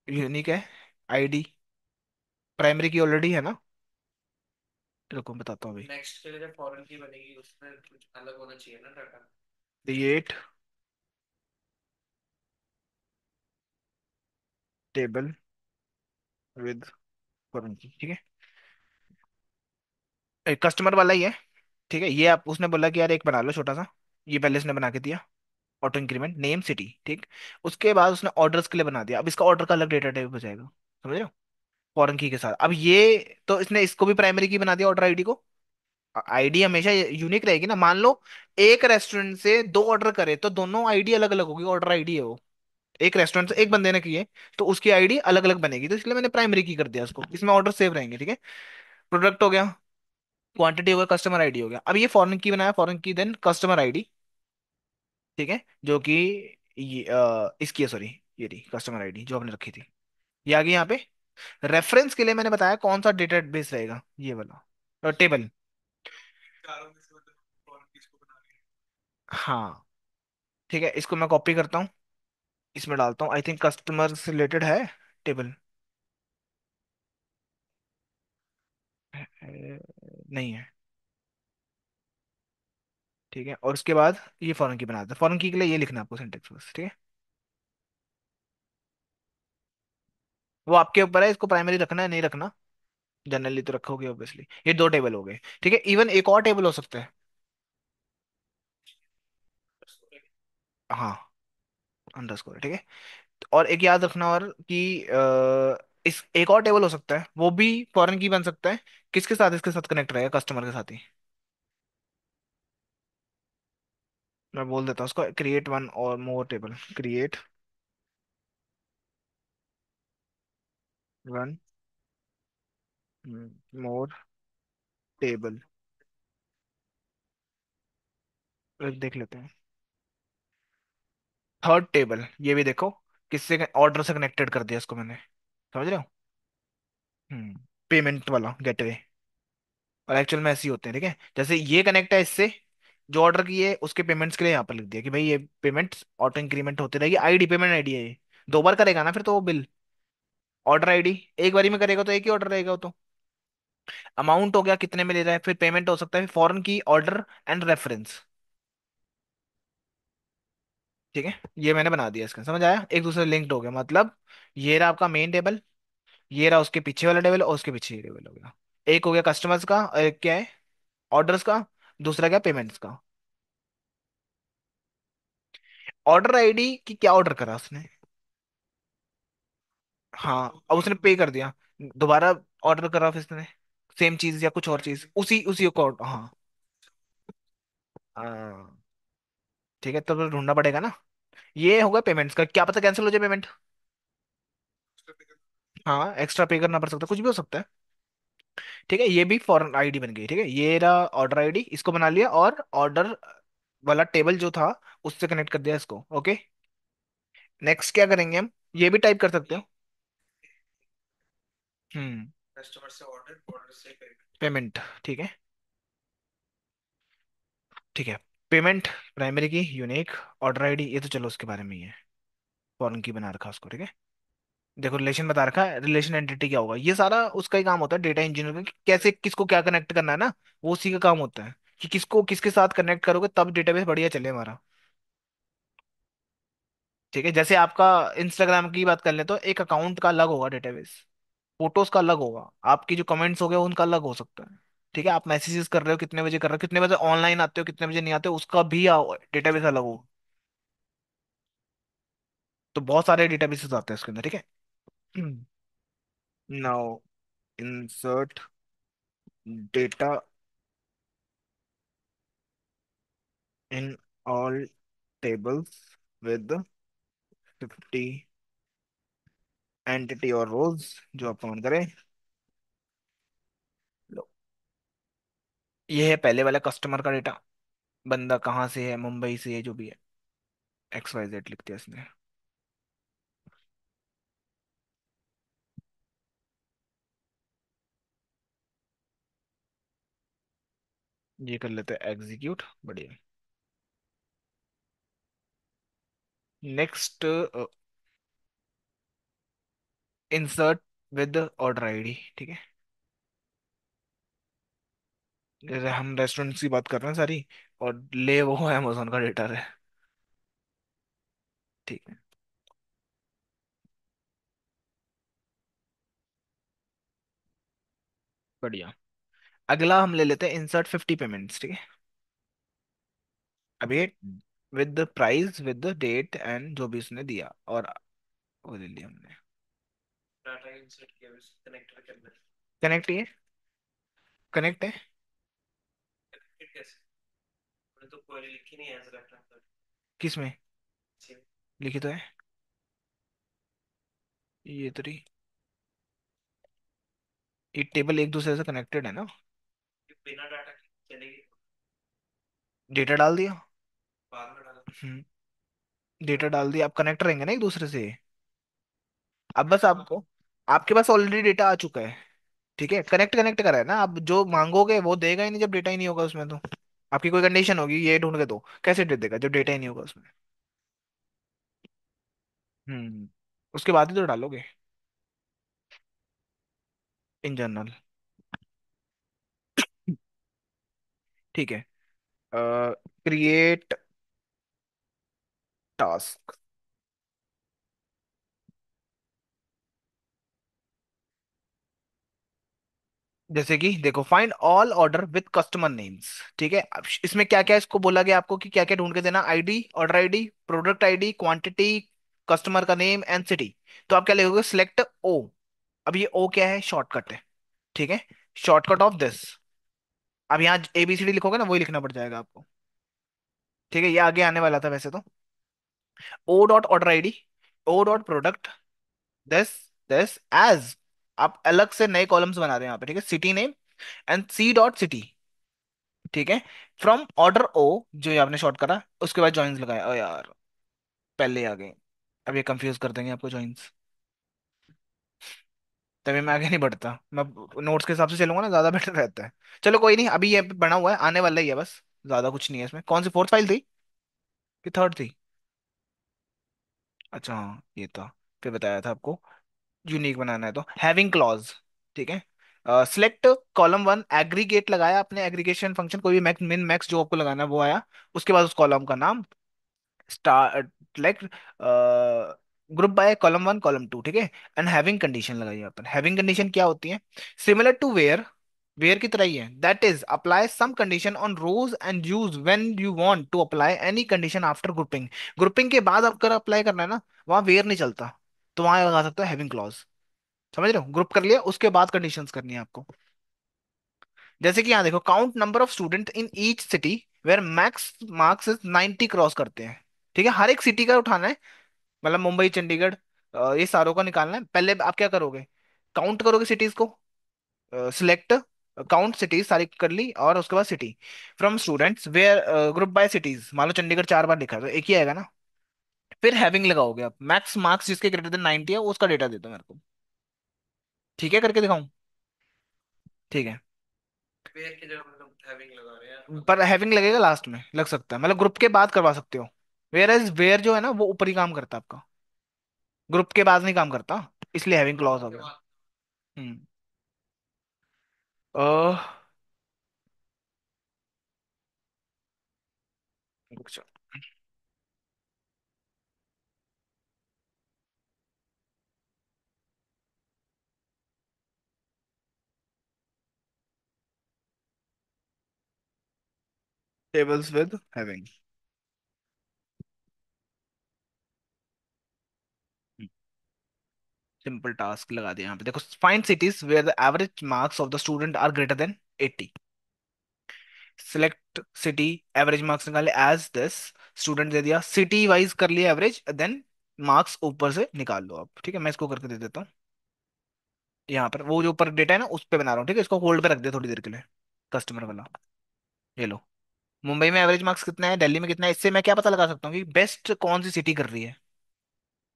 यूनिक है, आईडी, प्राइमरी की ऑलरेडी है ना। रुको बताता हूँ अभी। नेक्स्ट के लिए जब फॉरेन की बनेगी उसमें कुछ अलग होना चाहिए ना data. Create table with foreign की। ठीक है, कस्टमर वाला ही है। ठीक है, ये आप उसने बोला कि यार एक बना लो छोटा सा, ये पहले उसने बना के दिया। ऑटो इंक्रीमेंट नेम सिटी, ठीक। उसके बाद उसने ऑर्डर्स के लिए बना दिया, अब इसका ऑर्डर का अलग डेटा टाइप हो जाएगा, समझ रहे हो, फॉरेन की के साथ। अब ये, तो इसने इसको भी प्राइमरी की बना दिया, ऑर्डर आईडी को। आईडी हमेशा यूनिक रहेगी ना, मान लो एक रेस्टोरेंट से दो ऑर्डर करे तो दोनों आईडी अलग अलग होगी, ऑर्डर आईडी है वो। एक रेस्टोरेंट से एक बंदे ने किए तो उसकी आईडी अलग अलग बनेगी, तो इसलिए मैंने प्राइमरी की कर दिया उसको, इसमें ऑर्डर सेव रहेंगे। ठीक है। प्रोडक्ट हो गया, क्वांटिटी हो गया, कस्टमर आईडी हो गया। अब ये फॉरेन की बनाया, फॉरेन की देन कस्टमर आईडी। ठीक है, जो कि ये इसकी है, सॉरी, ये रही कस्टमर आईडी जो आपने रखी थी। ये आ गई यहाँ पे। रेफरेंस के लिए मैंने बताया कौन सा डेटाबेस रहेगा, ये वाला टेबल। हाँ ठीक है, इसको मैं कॉपी करता हूँ, इसमें डालता हूँ। आई थिंक कस्टमर से रिलेटेड है टेबल। नहीं है। ठीक है, और उसके बाद ये फॉरेन की बनाते हैं। फॉरेन की के लिए ये लिखना है आपको सिंटेक्स बस, ठीक है। वो आपके ऊपर है, इसको प्राइमरी रखना है नहीं रखना। जनरली तो रखोगे ऑब्वियसली। ये दो टेबल हो गए, ठीक है। इवन एक और टेबल हो सकता है। हाँ, अंडरस्कोर, ठीक है। और एक याद रखना और कि इस एक और टेबल हो सकता है, वो भी फॉरेन की बन सकता है। किसके साथ, इसके साथ कनेक्ट रहेगा, कस्टमर के साथ ही। मैं बोल देता हूँ उसको, क्रिएट वन और more table, create one more table. देख लेते हैं। थर्ड टेबल, ये भी देखो, किससे ऑर्डर से कनेक्टेड कर दिया इसको मैंने। समझ रहे हो। पेमेंट वाला गेटवे। और एक्चुअल में ऐसे ही होते हैं, ठीक है। जैसे ये कनेक्ट है इससे, जो ऑर्डर किए उसके पेमेंट्स के लिए यहाँ पर लिख दिया कि भाई ये पेमेंट ऑटो इंक्रीमेंट होती रहेगी। आईडी, पेमेंट आईडी है ये। दो बार करेगा ना फिर तो वो बिल। ऑर्डर आईडी एक बारी में करेगा तो एक ही ऑर्डर रहेगा वो तो। अमाउंट हो गया कितने में ले रहा है, फिर पेमेंट हो सकता है, फिर फॉरेन की, ऑर्डर एंड रेफरेंस। ठीक है, ये मैंने बना दिया इसका, समझ आया, एक दूसरे लिंक्ड हो गया मतलब। ये रहा आपका मेन टेबल, ये रहा उसके पीछे वाला टेबल, और उसके पीछे ये टेबल हो गया। एक हो गया कस्टमर्स का, और एक क्या है, ऑर्डर्स का। दूसरा क्या, पेमेंट्स का। ऑर्डर आईडी की क्या ऑर्डर करा उसने। हाँ, अब उसने पे कर दिया, दोबारा ऑर्डर करा फिर उसने, सेम चीज या कुछ और चीज, उसी उसी को हाँ। हाँ, ठीक है, तो ढूंढना पड़ेगा ना। ये होगा पेमेंट्स का, क्या पता कैंसिल हो जाए पेमेंट। हाँ, एक्स्ट्रा पे करना पड़ सकता है, कुछ भी हो सकता है। ठीक है, ये भी फॉरेन आईडी बन गई, ठीक है। ये रहा ऑर्डर आईडी, इसको बना लिया, और ऑर्डर वाला टेबल जो था उससे कनेक्ट कर दिया इसको, ओके। नेक्स्ट क्या करेंगे हम, ये भी टाइप कर सकते हो। हम्म, पेमेंट, ठीक है। ठीक है, पेमेंट प्राइमरी की यूनिक, ऑर्डर आईडी ये तो चलो उसके बारे में ही है, फॉरेन की बना रखा उसको, ठीक है। देखो रिलेशन बता रखा है, रिलेशन एंटिटी क्या होगा, ये सारा उसका ही काम होता है डेटा इंजीनियर का, कि कैसे किसको क्या कनेक्ट करना है ना। वो उसी का काम होता है, कि किसको किसके साथ कनेक्ट करोगे तब डेटाबेस बढ़िया चले हमारा। ठीक है, जैसे आपका इंस्टाग्राम की बात कर ले तो एक अकाउंट का अलग होगा डेटाबेस, फोटोज का अलग होगा, आपकी जो कमेंट्स हो गए उनका अलग हो सकता है। ठीक है, आप मैसेजेस कर रहे हो कितने बजे कर रहे हो, कितने बजे ऑनलाइन आते हो, कितने बजे नहीं आते हो, उसका भी डेटाबेस अलग होगा। तो बहुत सारे डेटाबेसेस आते हैं इसके अंदर, ठीक है। Now insert data in all tables with 50 entity और रोज, जो आप काउंट करें। लो, ये है पहले वाला कस्टमर का डेटा, बंदा कहाँ से है, मुंबई से है, जो भी है, XYZ लिख दिया इसने। ये कर लेते हैं एग्जीक्यूट, बढ़िया। Next, insert with order ID, ठीक है। जैसे हम रेस्टोरेंट्स की बात कर रहे हैं सारी, और ले वो अमेजोन का डेटा है। ठीक है, बढ़िया। अगला हम ले लेते हैं इंसर्ट 50 पेमेंट्स, ठीक है। अब ये with price with date and जो भी उसने दिया, और वो ले लिया हमने। कनेक्ट ये, कनेक्ट है। किस में लिखी तो है, ये तो रही। ये टेबल एक दूसरे से कनेक्टेड है ना। डेटा डाल दिया। हम्म, डेटा डाल दिया, अब कनेक्ट रहेंगे ना एक दूसरे से। अब बस आपको आपके पास ऑलरेडी डेटा आ चुका है। ठीक है, कनेक्ट कनेक्ट करा है ना, आप जो मांगोगे वो देगा ही नहीं जब डेटा ही नहीं होगा उसमें तो। आपकी कोई कंडीशन होगी ये ढूंढ के दो, कैसे दे देगा जब डेटा ही नहीं होगा उसमें। उसके बाद ही तो डालोगे। In general. ठीक है। Create task. जैसे कि देखो, find all order with customer names. ठीक है, अब इसमें क्या क्या इसको बोला गया आपको कि क्या क्या ढूंढ के देना, ID, order ID, product ID, quantity, customer का नेम एंड सिटी। तो आप क्या लिखोगे, सिलेक्ट ओ। अब ये ओ क्या है, शॉर्टकट है। ठीक है, शॉर्टकट ऑफ दिस। अब यहाँ एबीसीडी लिखोगे ना, वही लिखना पड़ जाएगा आपको। ठीक है, ये आगे आने वाला था वैसे तो। O dot order ID, O dot product, this, this as. आप अलग से नए कॉलम्स बना रहे हैं यहाँ पे। ठीक है, city name and C dot city. ठीक है, फ्रॉम ऑर्डर ओ, जो ये आपने शॉर्ट करा, उसके बाद जॉइंस लगाया। ओ यार, पहले आ गए। अब ये कंफ्यूज कर देंगे आपको जॉइंस। तभी मैं आगे नहीं बढ़ता, मैं नोट्स के हिसाब से चलूंगा ना, ज्यादा बेटर रहता है। चलो कोई नहीं, अभी ये बना हुआ है, आने वाला ही है बस। ज्यादा कुछ नहीं है इसमें। कौन सी फोर्थ फाइल थी कि थर्ड थी? अच्छा हाँ, ये था। फिर बताया था आपको यूनिक बनाना है तो हैविंग क्लॉज। ठीक है, सिलेक्ट कॉलम वन, एग्रीगेट लगाया आपने, एग्रीगेशन फंक्शन कोई भी मैक्स मिन मैक्स जो आपको लगाना है वो आया। उसके बाद उस कॉलम का नाम, star, like, group by column one column to. ठीक है, एंड हैविंग कंडीशन लगाई यहाँ पर। हैविंग कंडीशन क्या होती है, सिमिलर टू वेयर, वेयर की तरह ही है। That is apply some condition on rows and use when you want to apply any condition after grouping. Grouping के बाद अगर अप्लाई करना है ना, वहां वेयर नहीं चलता, तो वहां लगा सकते हो हैविंग क्लॉज। समझ रहे हो, ग्रुप कर लिया उसके बाद कंडीशंस करनी है आपको। जैसे कि यहाँ देखो, count number of student in each city where max marks is 90 cross करते हैं। ठीक है, हर एक सिटी का उठाना है, मतलब मुंबई, चंडीगढ़, ये सारों का निकालना है। पहले आप क्या करोगे, काउंट करोगे सिटीज को, सिलेक्ट काउंट सिटीज सारी कर ली, और उसके बाद city from students where, group by cities. मान लो चंडीगढ़ 4 बार लिखा है तो एक ही आएगा ना। फिर हैविंग लगाओगे आप, मैक्स मार्क्स जिसके ग्रेटर देन 90 है उसका डेटा दे दो मेरे को। ठीक है, करके दिखाऊं? ठीक है, वेयर की जगह मतलब हैविंग लगा रहे हैं, पर हैविंग लगेगा लास्ट में, लग सकता है, मतलब ग्रुप के बाद करवा सकते हो। वेयर एज वेयर जो है ना वो ऊपर ही काम करता है आपका, ग्रुप के बाद नहीं काम करता, इसलिए हैविंग क्लॉज हो गया। हम्म। रुक जाओ। Tables with having. Simple task लगा दिया यहाँ पे, देखो, find cities where the average marks of the student are greater than 80। Select city, average marks निकाले एज दिस, स्टूडेंट दे दिया, सिटी वाइज कर लिया एवरेज, देन मार्क्स ऊपर से निकाल लो आप। ठीक है, मैं इसको करके दे देता हूँ। यहाँ पर वो जो ऊपर डेटा है ना उस पे बना रहा हूँ। ठीक है, इसको होल्ड पे रख दे थोड़ी देर के लिए, कस्टमर वाला। ये लो, मुंबई में एवरेज मार्क्स कितना है, दिल्ली में कितना है, इससे मैं क्या पता लगा सकता हूँ कि बेस्ट कौन सी सिटी कर रही है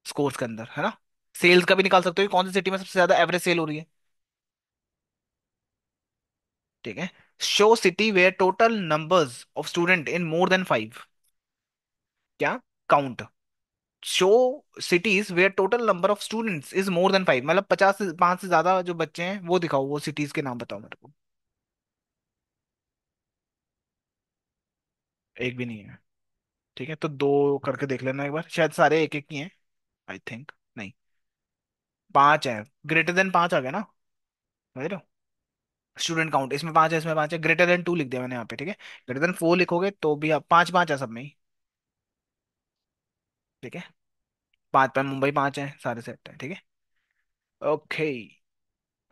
स्कोर्स के अंदर, है ना। सेल्स का भी निकाल सकते हो कि कौन सी सिटी में सबसे ज्यादा एवरेज सेल हो रही है। ठीक है, show city where total numbers of student in more than 5। क्या, count, show cities where total number of students is more than 5, मतलब 50 से 5 से ज्यादा जो बच्चे हैं वो दिखाओ, वो सिटीज के नाम बताओ मेरे को। एक भी नहीं है। ठीक है, तो दो करके देख लेना एक बार, शायद सारे एक एक ही हैं, आई थिंक। नहीं, 5 है, ग्रेटर देन 5 आ गया ना, समझ रहे हो। स्टूडेंट काउंट इसमें 5 है, इसमें 5 है, ग्रेटर देन 2 लिख दिया मैंने यहाँ पे। ठीक है, ग्रेटर देन 4 लिखोगे तो भी आप 5 5 है सब में ही। ठीक है, 5 5 मुंबई 5 है, सारे सेट है। ठीक है, ओके।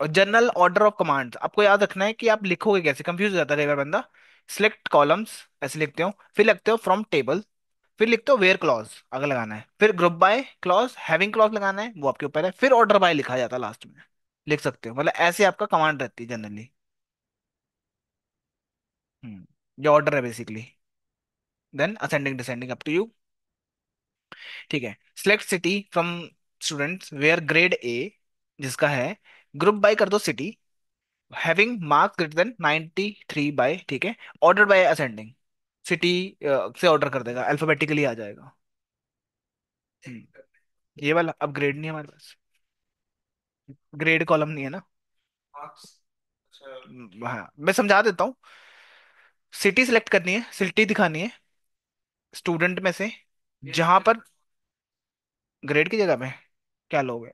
और जनरल ऑर्डर ऑफ कमांड्स आपको याद रखना है कि आप लिखोगे कैसे, कंफ्यूज हो जाता है कई बार बंदा। सिलेक्ट कॉलम्स ऐसे लिखते हो, फिर लिखते हो फ्रॉम टेबल, फिर लिखते हो वेयर क्लॉज अगर लगाना है, फिर group by clause, having clause लगाना है वो आपके ऊपर है, फिर ऑर्डर बाय लिखा जाता है लास्ट में। लिख सकते हो, मतलब ऐसे आपका कमांड रहती है जनरली। ये ऑर्डर है basically, then ascending descending up to you. ठीक है, select city from students where grade A, जिसका है ग्रुप बाय कर दो city, having marks greater than 93 by, ठीक है, ऑर्डर बाय असेंडिंग, सिटी से ऑर्डर कर देगा, अल्फाबेटिकली आ जाएगा। ये वाला अब ग्रेड नहीं है हमारे पास, ग्रेड कॉलम नहीं है ना। हाँ मैं समझा देता हूँ। सिटी सिलेक्ट करनी है, सिटी दिखानी है स्टूडेंट में से, जहां पर ग्रेड की जगह पे क्या लोगे,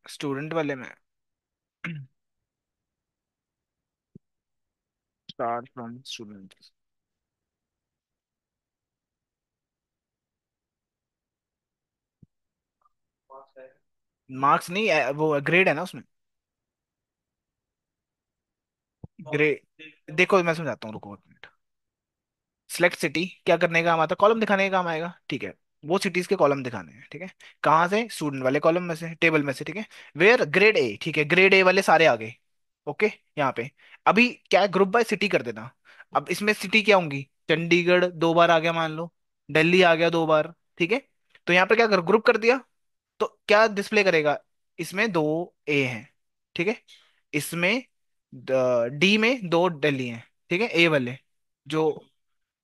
स्टूडेंट वाले में स्टार्ट फ्रॉम स्टूडेंट। मार्क्स नहीं वो ग्रेड है ना उसमें। ग्रेड देखो मैं समझाता हूँ, रुको एक मिनट। सिलेक्ट सिटी क्या करने का काम आता है, कॉलम दिखाने का काम आएगा, ठीक है। वो सिटीज के कॉलम दिखाने हैं, ठीक है। कहाँ से, स्टूडेंट वाले कॉलम में से, टेबल में से, ठीक है। वेयर ग्रेड ए, ठीक है, ग्रेड ए वाले सारे आ गए। ओके, यहाँ पे अभी क्या है, ग्रुप बाय सिटी कर देना। अब इसमें सिटी क्या होंगी, चंडीगढ़ 2 बार आ गया मान लो, दिल्ली आ गया 2 बार, ठीक है। तो यहाँ पे क्या कर, ग्रुप कर दिया, तो क्या डिस्प्ले करेगा, इसमें 2 ए हैं, ठीक है। इसमें डी में 2 दिल्ली हैं, ठीक है, ए वाले जो।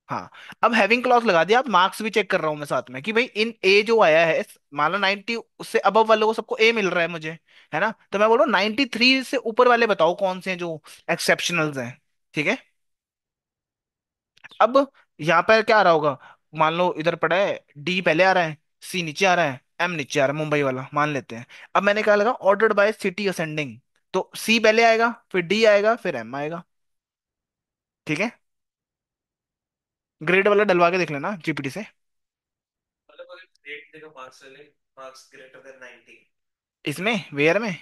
हाँ, अब हैविंग क्लॉज लगा दिया, अब मार्क्स भी चेक कर रहा हूं मैं साथ में कि भाई इन ए जो आया है, मान लो 90 उससे अबव वालों को सबको ए मिल रहा है मुझे, है ना। तो मैं बोलूँ 93 से ऊपर वाले बताओ कौन से हैं जो एक्सेप्शनल्स हैं, ठीक है। अब यहाँ पर क्या आ रहा होगा, मान लो इधर पड़ा है डी पहले आ रहा है, सी नीचे आ रहा है, एम नीचे आ रहा है, मुंबई वाला मान लेते हैं। अब मैंने कहा लगा ऑर्डर्ड बाय सिटी असेंडिंग, तो सी पहले आएगा, फिर डी आएगा, फिर एम आएगा, ठीक है। ग्रेड वाला डलवा के देख लेना जीपीटी से। इसमें वेयर में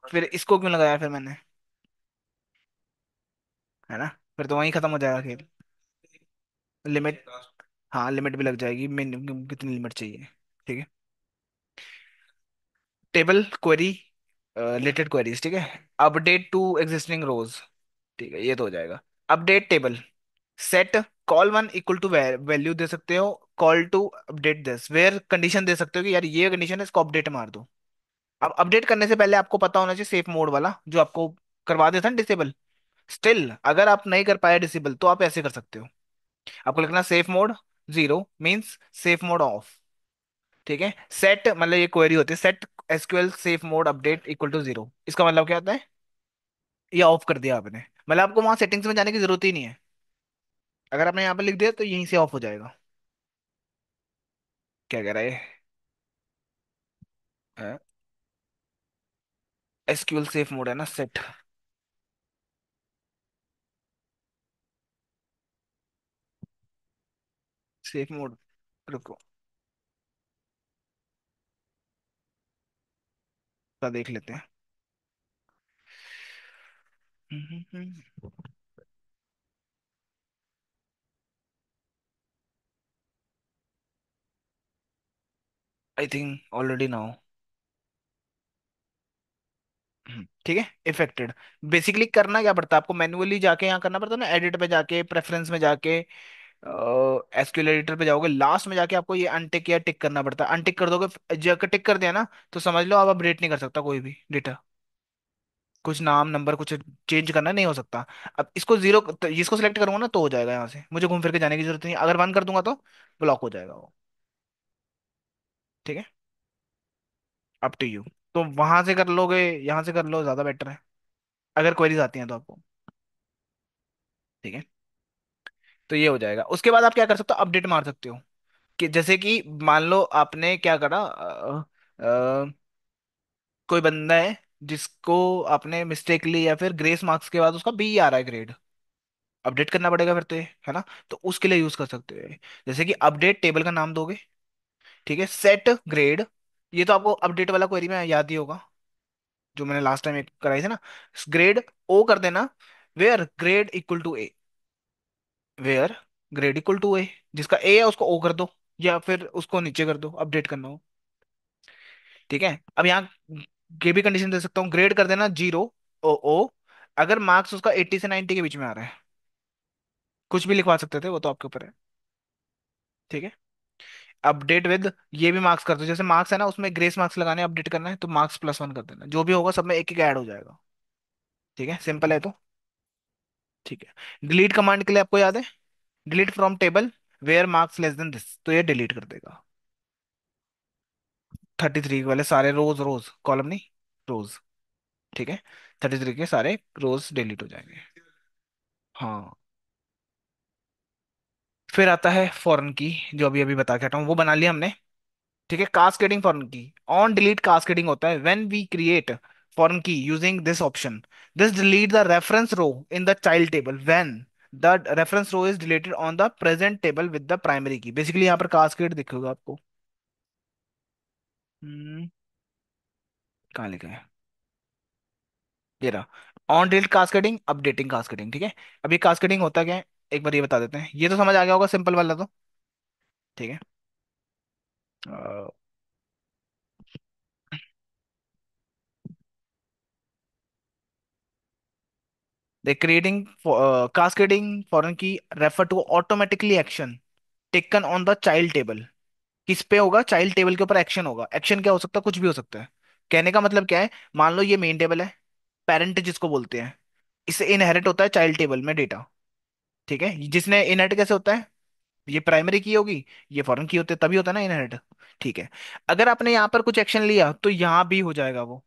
फिर इसको क्यों लगाया फिर मैंने, है ना, फिर तो वहीं खत्म हो जाएगा खेल। लिमिट, हाँ लिमिट भी लग जाएगी, मिनिमम कितनी लिमिट चाहिए, ठीक है। टेबल क्वेरी, रिलेटेड क्वेरीज, ठीक है। अपडेट टू एग्जिस्टिंग रोज, ठीक है, ये तो हो जाएगा। Update table, set col one equal to value दे सकते हो, col two update this where condition दे सकते हो कि यार ये कंडीशन है, इसको अपडेट मार दो। अब अपडेट करने से पहले आपको पता होना चाहिए सेफ मोड वाला जो आपको करवा देता ना डिसेबल। स्टिल अगर आप नहीं कर पाए डिसेबल, तो आप ऐसे कर सकते हो, आपको लिखना safe mode 0 means safe mode off, ठीक है। सेट मतलब ये क्वेरी होती है, set SQL safe mode update equal to 0, इसका मतलब क्या होता है, ये ऑफ कर दिया आपने, मतलब आपको वहां सेटिंग्स में जाने की जरूरत ही नहीं है। अगर आपने यहाँ पे लिख दिया तो यहीं से ऑफ हो जाएगा। क्या कह रहा है, एसक्यूएल सेफ मोड है ना, सेट सेफ मोड, रुको तो देख लेते हैं। आई थिंक ऑलरेडी नाउ, ठीक है। इफेक्टेड, बेसिकली करना क्या पड़ता है आपको, मैन्युअली जाके यहाँ करना पड़ता है ना, एडिट पे जाके, प्रेफरेंस में जाके, एसक्यूएल एडिटर पे जाओगे, लास्ट में जाके आपको ये अनटिक या टिक करना पड़ता है। अनटिक कर दोगे, जाकर टिक कर दिया ना, तो समझ लो आप अपडेट नहीं कर सकता कोई भी डेटा, कुछ नाम नंबर कुछ चेंज करना नहीं हो सकता। अब इसको जीरो, इसको सिलेक्ट करूंगा ना तो हो जाएगा, यहाँ से मुझे घूम फिर के जाने की जरूरत नहीं, अगर वन कर दूंगा तो ब्लॉक हो जाएगा वो, ठीक है। अप टू यू, तो वहां से कर लोगे, यहाँ से कर लो, ज्यादा बेटर है अगर क्वेरीज आती हैं तो आपको, ठीक है। तो ये हो जाएगा, उसके बाद आप क्या कर सकते हो, अपडेट मार सकते हो, कि जैसे कि मान लो आपने क्या करा, कोई बंदा है जिसको आपने मिस्टेकली या फिर ग्रेस मार्क्स के बाद उसका बी आ रहा है ग्रेड, अपडेट करना पड़ेगा फिर तो ये, है ना। तो उसके लिए यूज कर सकते हो जैसे कि अपडेट टेबल का नाम दोगे, ठीक है, सेट ग्रेड, ये तो आपको अपडेट वाला क्वेरी में याद ही होगा, जो मैंने लास्ट टाइम एक कराई थी ना। ग्रेड ओ कर देना, where grade equal to A, where grade equal to A, जिसका ए है उसको ओ कर दो, या फिर उसको नीचे कर दो अपडेट करना हो, ठीक है। अब यहाँ ये भी कंडीशन दे सकता हूँ, ग्रेड कर देना 0 ओ ओ, अगर मार्क्स उसका 80 से 90 के बीच में आ रहा है, कुछ भी लिखवा सकते थे, वो तो आपके ऊपर है, ठीक है। अपडेट विद, ये भी मार्क्स कर दो, जैसे मार्क्स है ना उसमें ग्रेस मार्क्स लगाने, अपडेट करना है तो मार्क्स +1 कर देना, जो भी होगा सब में एक एक ऐड हो जाएगा। ठीक है, सिंपल है तो। ठीक है, डिलीट कमांड के लिए आपको याद है, delete from table where marks less than this, तो ये डिलीट कर देगा 33 वाले सारे रोज, रोज कॉलम नहीं, रोज। ठीक है, 33 के सारे रोज डिलीट हो जाएंगे। हाँ। फिर आता है फॉरेन की, जो अभी अभी बता के हटा हूँ, वो बना लिया हमने। ठीक है, cascading foreign key, on delete cascading होता है when we create foreign key using this option, this delete the reference row in the child table when the reference row is deleted on the present table with the primary key. Basically यहाँ पर cascade दिखेगा आपको। हम्म, कहाँ लिखा है, ये रहा, on delete cascading, updating cascading. ठीक है, अभी कास्केडिंग होता क्या है, एक बार ये बता देते हैं, ये तो समझ आ गया होगा सिंपल वाला तो। ठीक है, the creating cascading foreign key refer to automatically action taken on the child table। किस पे होगा, चाइल्ड टेबल के ऊपर एक्शन होगा। एक्शन क्या हो सकता है, कुछ भी हो सकता है। कहने का मतलब क्या है, मान लो ये मेन टेबल है, पेरेंट जिसको बोलते हैं, इससे इनहेरिट होता है चाइल्ड टेबल में डेटा। ठीक है, जिसने इनहेरिट कैसे होता है, ये प्राइमरी की होगी, ये फॉरेन की होती है, तभी होता है ना इनहेरिट। ठीक है, अगर आपने यहाँ पर कुछ एक्शन लिया तो यहाँ भी हो जाएगा वो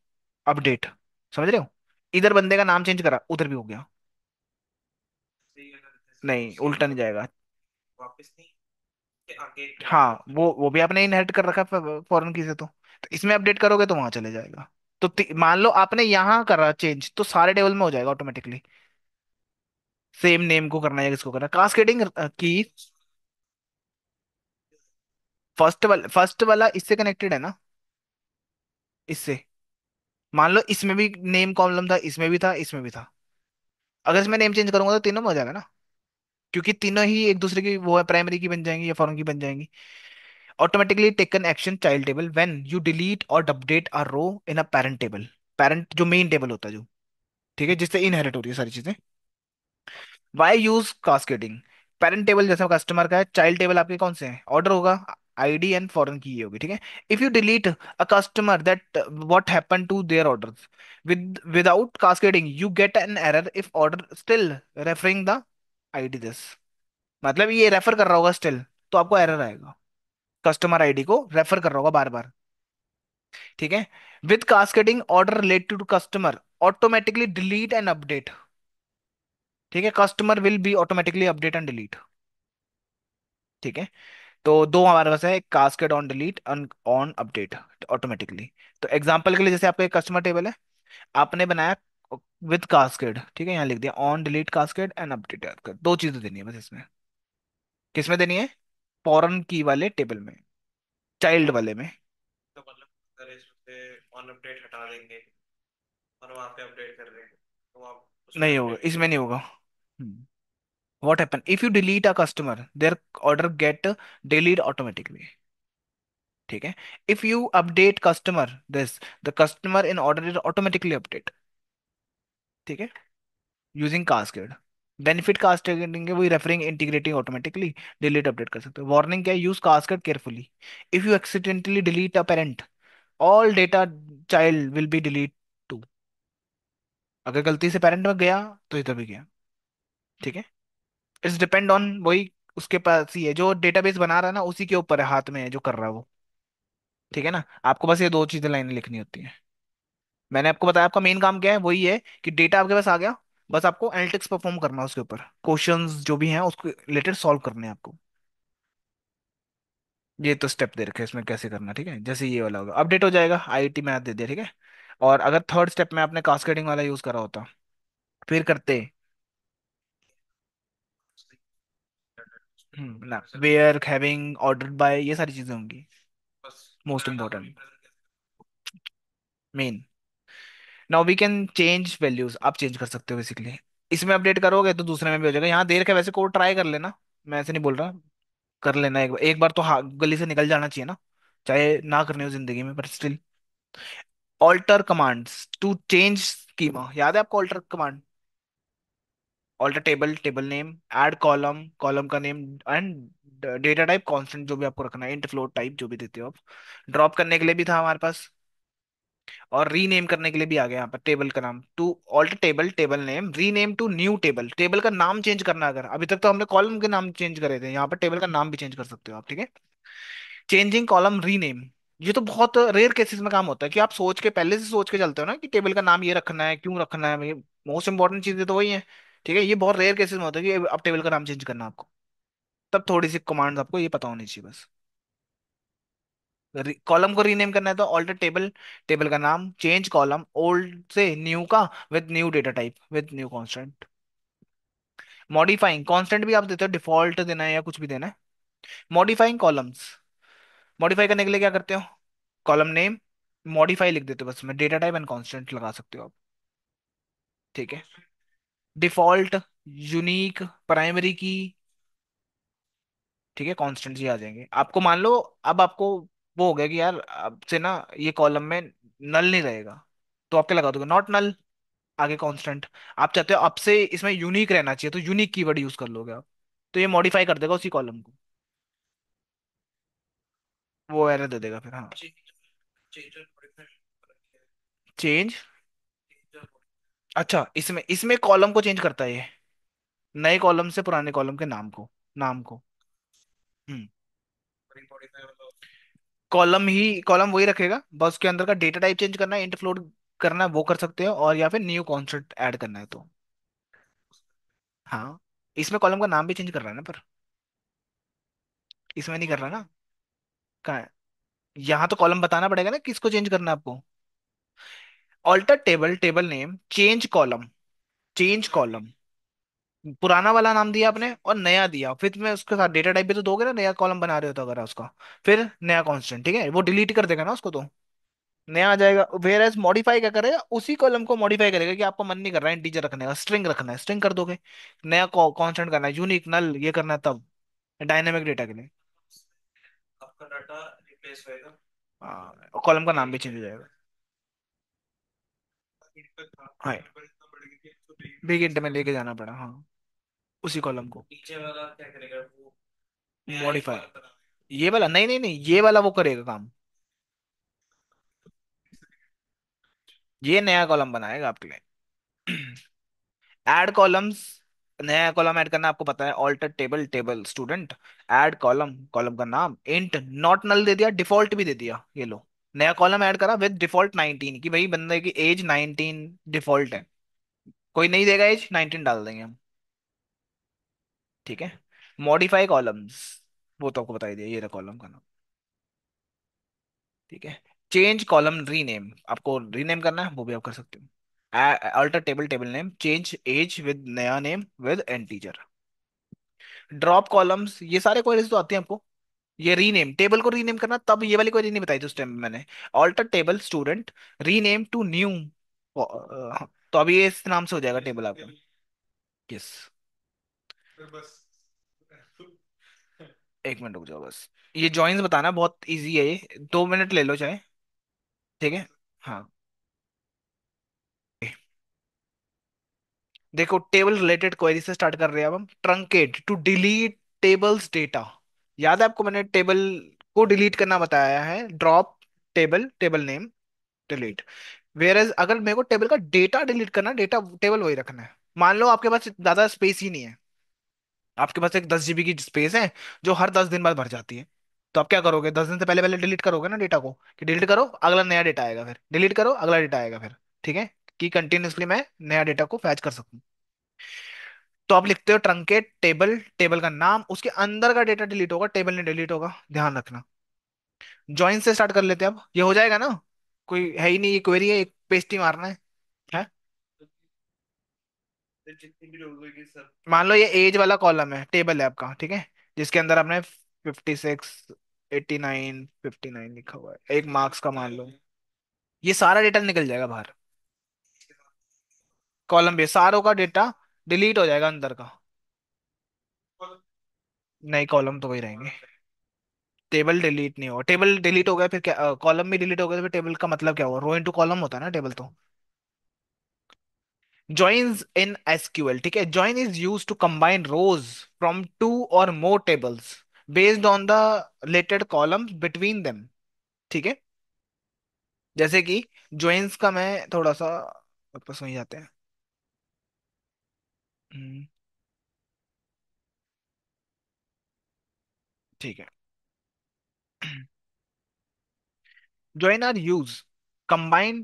अपडेट। समझ रहे हो, इधर बंदे का नाम चेंज करा, उधर भी हो गया। नहीं, उल्टा नहीं जाएगा। हाँ, वो भी आपने इनहेरिट कर रखा है फॉरेन की से, तो इसमें अपडेट करोगे तो वहां चले जाएगा। तो मान लो आपने यहाँ करा चेंज, तो सारे टेबल में हो जाएगा ऑटोमेटिकली। सेम नेम को करना है, किसको करना है, कास्केडिंग की। फर्स्ट वाला इससे कनेक्टेड है ना, इससे। मान लो इसमें भी नेम कॉलम था, इसमें भी था, इसमें भी था, अगर इसमें नेम चेंज करूंगा तो तीनों में हो जाएगा ना, क्योंकि तीनों ही एक दूसरे की वो है, प्राइमरी की बन जाएंगी या फॉरेन की बन जाएंगी। Automatically taken action child table when you delete और update a row in a parent table. Parent जो मेन टेबल होता है जो, ठीक है, जिससे इनहेरिट होती है सारी चीजें। Why use cascading, parent table जैसे कस्टमर का है, चाइल्ड टेबल आपके कौन से हैं, ऑर्डर होगा, आईडी एंड फॉरेन की ये होगी। ठीक है, if you delete a customer that what happen to their orders without cascading you get an error if order still referring the ID this. मतलब ये रेफर कर रहा होगा स्टिल, तो आपको एरर आएगा, कस्टमर आईडी को रेफर कर रहा होगा बार बार। ठीक है, with cascading order related to customer automatically delete and update. ठीक है, customer will be automatically update and delete. ठीक है, तो दो हमारे पास है, cascade on delete, on update automatically. तो एग्जांपल के लिए, जैसे आपका एक कस्टमर टेबल है, आपने बनाया विद कास्केड, ठीक है, यहाँ लिख दिया on delete cascade and update cascade, दो चीजें देनी है बस इसमें। किसमें देनी है, फॉरेन की वाले टेबल में, चाइल्ड वाले में। तो मतलब अगर इसमें ऑन अपडेट हटा देंगे और वहां पे अपडेट कर रहे हैं तो आप नहीं होगा, इसमें नहीं होगा। What happen if you delete a customer their order get delete automatically. ठीक है, if you update customer this the customer in order is automatically update. ठीक है, यूजिंग कास्केड। बेनिफिट कास्केडिंग है वही, referring, integrating automatically, delete update कर सकते हो। Warning क्या है, use cascade carefully, if you accidentally delete a parent all data child will be delete too. अगर गलती से पेरेंट में गया तो इधर भी गया। ठीक है, इट्स डिपेंड ऑन वही, उसके पास ही है जो डेटाबेस बना रहा है ना, उसी के ऊपर है, हाथ में है जो कर रहा है वो। ठीक है ना, आपको बस ये दो चीजें लाइनें लिखनी होती हैं। मैंने आपको बताया आपका मेन काम क्या है, वही है कि डेटा आपके पास आ गया, बस आपको एनालिटिक्स परफॉर्म करना है उसके ऊपर, क्वेश्चंस जो भी हैं उसको रिलेटेड सॉल्व करने हैं आपको। ये तो स्टेप दे रखे हैं इसमें कैसे करना। ठीक है, जैसे ये वाला होगा अपडेट हो जाएगा, आईआईटी मैथ दे दिया। ठीक है, और अगर थर्ड स्टेप में आपने कास्केडिंग वाला यूज करा होता, फिर करते ना, वेयर हैविंग ऑर्डर्ड बाय, ये सारी चीजें होंगी most important, main. Now we can change values, आप चेंज कर सकते हो बेसिकली। इसमें अपडेट करोगे तो दूसरे में भी हो जाएगा। यहाँ देर के वैसे कोड ट्राई कर लेना, मैं ऐसे नहीं बोल रहा, कर लेना एक बार तो, हाँ गली से निकल जाना चाहिए ना, चाहे ना करनी हो जिंदगी में, पर still. Alter commands to change schema, याद है आपको alter command, alter table, table name, add column, column का name and data type constant जो भी आपको रखना है, इंट फ्लोट टाइप जो भी देते हो आप। ड्रॉप करने के लिए भी था हमारे पास, और रीनेम करने के लिए भी आ गया यहाँ पर टेबल का नाम, to alter table table name rename to new table, table का नाम चेंज करना है अगर, अभी तक तो हमने कॉलम के नाम चेंज करे थे, यहाँ पर टेबल का नाम भी चेंज कर सकते हो आप, ठीक है। चेंजिंग कॉलम रीनेम, ये तो बहुत रेयर केसेस में काम होता है कि आप सोच के पहले से सोच के चलते हो ना कि टेबल का नाम ये रखना है, क्यों रखना है, ये मोस्ट इंपॉर्टेंट चीजें तो वही है, ठीक है। ये बहुत रेयर केसेस में होता है कि अब टेबल का नाम चेंज करना है आपको, तब थोड़ी सी कमांड्स आपको ये पता होनी चाहिए बस। कॉलम को रीनेम करना है तो ऑल्टर टेबल, टेबल का नाम, चेंज कॉलम ओल्ड से न्यू का with new data type with new constant. Modifying constant भी आप देते हो, डिफॉल्ट देना है या कुछ भी देना है। मॉडिफाइंग कॉलम्स, मॉडिफाई करने के लिए क्या करते हो, कॉलम नेम मॉडिफाई लिख देते हो बस में, डेटा टाइप एंड कांस्टेंट लगा सकते हो आप, ठीक है। डिफॉल्ट, यूनिक, प्राइमरी की, ठीक है, कांस्टेंट ही आ जाएंगे आपको। मान लो अब आपको वो हो गया कि यार अब से ना ये कॉलम में नल नहीं रहेगा, तो आप क्या लगा दोगे, नॉट नल, आगे कांस्टेंट। आप चाहते हो अब से इसमें यूनिक रहना चाहिए तो यूनिक कीवर्ड यूज कर लोगे आप, तो ये मॉडिफाई कर देगा उसी कॉलम को, वो एरर दे देगा फिर, हाँ। चेंज, अच्छा इसमें इसमें कॉलम को चेंज करता है ये, नए कॉलम से पुराने कॉलम के नाम को। हम्म। कॉलम ही कॉलम वही रखेगा, बस उसके अंदर का डेटा टाइप चेंज करना है, इंट फ्लोट करना है वो कर सकते हो, और या फिर न्यू कॉन्सेप्ट ऐड करना है तो। हाँ, इसमें कॉलम का नाम भी चेंज कर रहा है ना, पर इसमें नहीं कर रहा ना। कहाँ है? यहाँ तो कॉलम बताना पड़ेगा ना किसको चेंज करना है आपको। Alter table table name change column, change column, पुराना वाला नाम दिया आपने और नया दिया, फिर मैं उसके साथ डेटा टाइप भी तो दोगे ना, नया कॉलम बना रहे हो तो अगर उसका, फिर नया कांस्टेंट, ठीक है, वो डिलीट कर देगा ना उसको तो नया आ जाएगा। वेयर एज मॉडिफाई क्या करेगा, उसी कॉलम को मॉडिफाई करेगा कि आपको मन नहीं कर रहा है इंटीजर रखने का, स्ट्रिंग रखना है, स्ट्रिंग कर दोगे। नया कांस्टेंट करना है, यूनिक नल ये करना है तब, डायनेमिक डेटा के लिए। आपका डाटा रिप्लेस होएगा, हाँ, कॉलम का नाम भी चेंज हो जाएगा। हाँ, बिग इंट में लेके जाना पड़ा, हाँ, उसी कॉलम को नीचे वाला क्या करेगा वो, मॉडिफाई, ये वाला नहीं नहीं नहीं, ये वाला वो करेगा काम, ये नया कॉलम बनाएगा आपके लिए। ऐड कॉलम्स, नया कॉलम ऐड करना आपको पता है, alter table table student, add column, column का नाम, इंट नॉट नल दे दिया, डिफॉल्ट भी दे दिया, ये लो, नया कॉलम ऐड करा विद डिफॉल्ट 19 की भाई बंदे की एज 19 डिफॉल्ट है, कोई नहीं देगा एज 19 डाल देंगे हम, ठीक है। मॉडिफाई कॉलम्स, वो तो आपको बता ही दिया, ये रहा कॉलम का नाम, ठीक है। चेंज कॉलम रीनेम, आपको रीनेम करना है वो भी आप कर सकते हो, alter table table name change as with नया name with integer. Drop columns, ये सारे क्वेरीज तो आती हैं आपको। ये रीनेम, टेबल को रीनेम करना, तब ये वाली क्वेरी नहीं बताई थी उस टाइम में मैंने, alter table student rename to new, तो अभी ये इस नाम से हो जाएगा टेबल आपका, यस। एक मिनट रुक जाओ बस, ये जॉइंस बताना बहुत इजी है ये, 2 मिनट ले लो चाहे, ठीक है। हाँ, देखो टेबल रिलेटेड क्वेरी से स्टार्ट कर रहे हैं अब हम, truncate to delete tables data, याद है आपको मैंने टेबल को डिलीट करना बताया है, drop table table name delete. Whereas अगर मेरे को टेबल का डेटा डिलीट करना है, डेटा टेबल वही रखना है, मान लो आपके पास ज्यादा स्पेस ही नहीं है, आपके पास एक 10 GB की स्पेस है जो हर 10 दिन बाद भर जाती है, तो आप क्या करोगे, 10 दिन से पहले पहले डिलीट करोगे ना डेटा को, कि डिलीट करो अगला नया डेटा आएगा, फिर डिलीट करो अगला डेटा आएगा फिर, ठीक है, कि कंटिन्यूअसली मैं नया डेटा को फैच कर सकूं। तो आप लिखते हो ट्रंकेट टेबल, टेबल का नाम, उसके अंदर का डेटा डिलीट होगा, टेबल नहीं डिलीट होगा, ध्यान रखना। जॉइन से स्टार्ट कर लेते हैं अब, ये हो जाएगा ना, कोई है ही नहीं, ये क्वेरी है, एक पेस्ट ही मारना है। मान लो ये एज वाला कॉलम है, टेबल है आपका, ठीक है, जिसके अंदर आपने 56 89 59 लिखा हुआ है, एक मार्क्स का मान लो, ये सारा डेटा निकल जाएगा बाहर, कॉलम भी सारों का डेटा डिलीट हो जाएगा अंदर का, नहीं कॉलम तो वही रहेंगे, टेबल डिलीट नहीं होगा, टेबल डिलीट हो गया फिर क्या, कॉलम भी डिलीट हो गया तो फिर टेबल का मतलब क्या हुआ, रो इनटू कॉलम होता है ना टेबल तो। joins in SQL, ठीक है, join is used to combine rows from two or more tables based on the related columns between them. ठीक है। जैसे कि ज्वाइंस का मैं थोड़ा सा वापस वहीं जाते हैं। हम्म, ठीक है। Join are use combine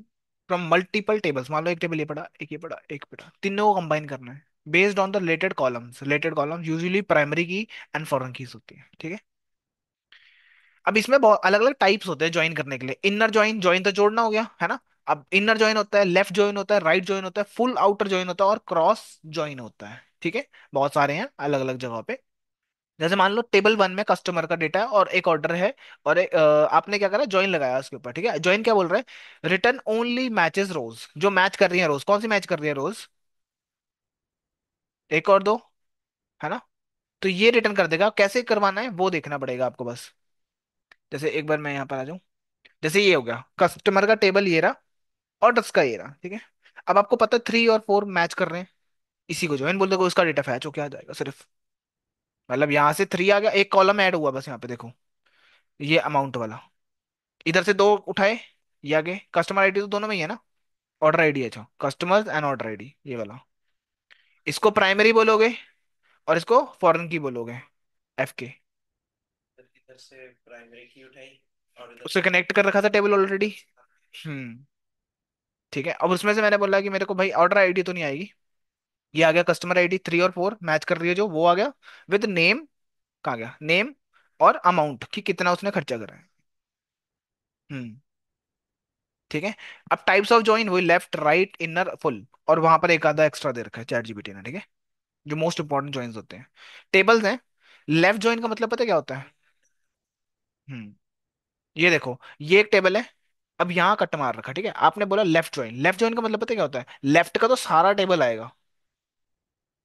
from multiple tables. मान लो एक टेबल ये पड़ा, एक ये पड़ा, एक पड़ा, तीनों को कंबाइन करना है based on the related columns. Related columns usually primary key and foreign keys होती है। ठीक है। अब इसमें बहुत अलग अलग टाइप्स होते हैं ज्वाइन करने के लिए। इनर ज्वाइन, ज्वाइन तो जोड़ना हो गया है ना। अब इनर ज्वाइन होता है, लेफ्ट ज्वाइन होता है, राइट ज्वाइन होता है, फुल आउटर ज्वाइन होता है, और क्रॉस ज्वाइन होता है। ठीक है। बहुत सारे हैं अलग अलग जगहों पे। जैसे मान लो टेबल वन में कस्टमर का डेटा है और एक ऑर्डर है, और आपने क्या करा, ज्वाइन लगाया उसके ऊपर। ठीक है। ज्वाइन क्या बोल रहा है, रिटर्न ओनली मैचेस रोज। जो मैच कर रही है रोज, कौन सी मैच कर रही है रोज, एक और दो, है ना। तो ये रिटर्न कर देगा। कैसे करवाना है वो देखना पड़ेगा आपको बस। जैसे एक बार मैं यहाँ पर आ जाऊं। जैसे ये हो गया कस्टमर का टेबल, ये रहा, ऑर्डर्स का ये रहा। ठीक है। अब आपको पता है 3 और 4 मैच कर रहे हैं, इसी को ज्वाइन बोल दोगे, उसका डेटा फैच होके आ जाएगा सिर्फ। मतलब यहाँ से 3 आ गया, एक कॉलम ऐड हुआ बस यहाँ पे देखो, ये अमाउंट वाला। इधर से 2 उठाए, ये आगे कस्टमर आईडी तो दोनों में ही है ना। ऑर्डर आईडी है, अच्छा, कस्टमर एंड ऑर्डर आईडी ये वाला। इसको प्राइमरी बोलोगे और इसको फॉरेन की बोलोगे, एफ के। इधर से प्राइमरी की उठाई और इधर उससे से कनेक्ट कर रखा था टेबल ऑलरेडी। हम्म। ठीक है। अब उसमें से मैंने बोला कि मेरे को भाई ऑर्डर आईडी तो नहीं आएगी, ये आ गया कस्टमर आईडी, 3 और 4 मैच कर रही है जो, वो आ गया विद नेम। कहाँ गया नेम, और अमाउंट कि कितना उसने खर्चा करा है। हम्म। ठीक है। अब टाइप्स ऑफ जॉइन वही, लेफ्ट राइट इनर फुल, और वहां पर एक आधा एक्स्ट्रा दे रखा है चैट जीपीटी ने। ठीक है। जो मोस्ट इंपॉर्टेंट जॉइन्स होते हैं, टेबल्स हैं। लेफ्ट जॉइन का मतलब पता है क्या होता है। हम्म। ये देखो, ये एक टेबल है, अब यहाँ कट मार रखा। ठीक है। आपने बोला लेफ्ट जॉइन, लेफ्ट जॉइन का मतलब पता है क्या होता है, लेफ्ट का तो सारा टेबल आएगा,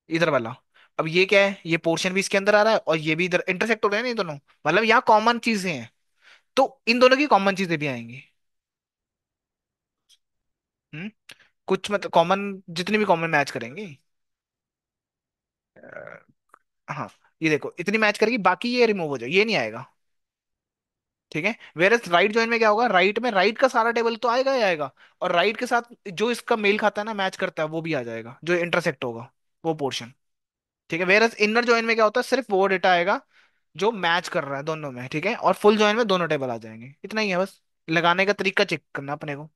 इधर वाला। अब ये क्या है, ये पोर्शन भी इसके अंदर आ रहा है और ये भी इधर इंटरसेक्ट हो रहे हैं ना ये दोनों, मतलब यहाँ कॉमन चीजें हैं, तो इन दोनों की कॉमन चीजें भी आएंगी। हम्म। कुछ मतलब कॉमन, जितनी भी कॉमन मैच करेंगे। हाँ, ये देखो इतनी मैच करेगी, बाकी ये रिमूव हो जाए, ये नहीं आएगा। ठीक है। वेर एज राइट जॉइन में क्या होगा, राइट में राइट का सारा टेबल तो आएगा ही आएगा, और राइट के साथ जो इसका मेल खाता है ना, मैच करता है, वो भी आ जाएगा, जो इंटरसेक्ट होगा वो पोर्शन। ठीक है। वेर एज इनर जॉइन में क्या होता है, सिर्फ वो डेटा आएगा जो मैच कर रहा है दोनों में। ठीक है। और फुल जॉइन में दोनों टेबल आ जाएंगे, इतना ही है बस। लगाने का तरीका चेक करना अपने को।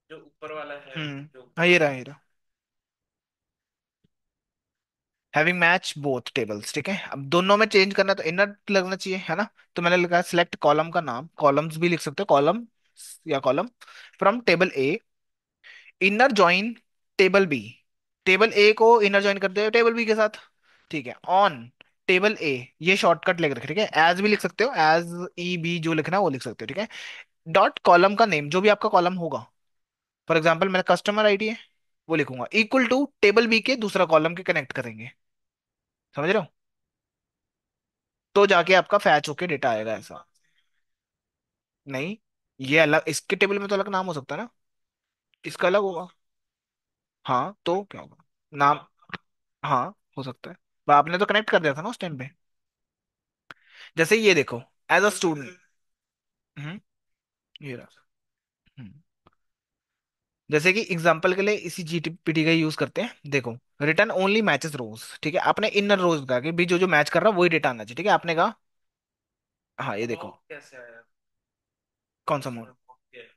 जो ऊपर वाला है, जो हाँ, ऊपर ये वाला रहा, ये रहा। Having match both tables. ठीक है। अब दोनों में चेंज करना है तो इनर लगना चाहिए, है ना। तो मैंने लिखा सिलेक्ट कॉलम का नाम, कॉलम्स भी लिख सकते हो, कॉलम या column from table A, inner join table B. Table A को इनर जॉइन करते हो टेबल बी के साथ। ठीक है। ऑन टेबल ए, ये शॉर्टकट लिख रखे। ठीक है। एज भी लिख सकते हो, एज ई बी जो लिखना है वो लिख सकते हो। ठीक है। डॉट कॉलम का नेम, जो भी आपका कॉलम होगा, फॉर एग्जाम्पल मेरा कस्टमर आईडी है, वो लिखूंगा इक्वल टू टेबल बी के दूसरा कॉलम के कनेक्ट करेंगे। समझ रहे हो। तो जाके आपका फैच होके डेटा आएगा ऐसा। नहीं, ये अलग, इसके टेबल में तो अलग नाम हो सकता है ना, इसका अलग होगा। हाँ, तो क्या होगा नाम। हाँ, हो सकता है, पर आपने तो कनेक्ट कर दिया था ना उस टाइम पे। जैसे ये देखो, एज अ स्टूडेंट। हम्म। ये रहा। हम्म। जैसे कि एग्जांपल के लिए इसी जीटीपीटी का यूज करते हैं, देखो रिटर्न ओनली मैचेस रोज। ठीक है। आपने इनर रोज कहा कि भी जो जो मैच कर रहा है वही डेटा आना चाहिए। ठीक है। आपने कहा, हाँ ये देखो, अमाउंट कैसे आया, कौन सा मोड। इसमें अमाउंट क्या है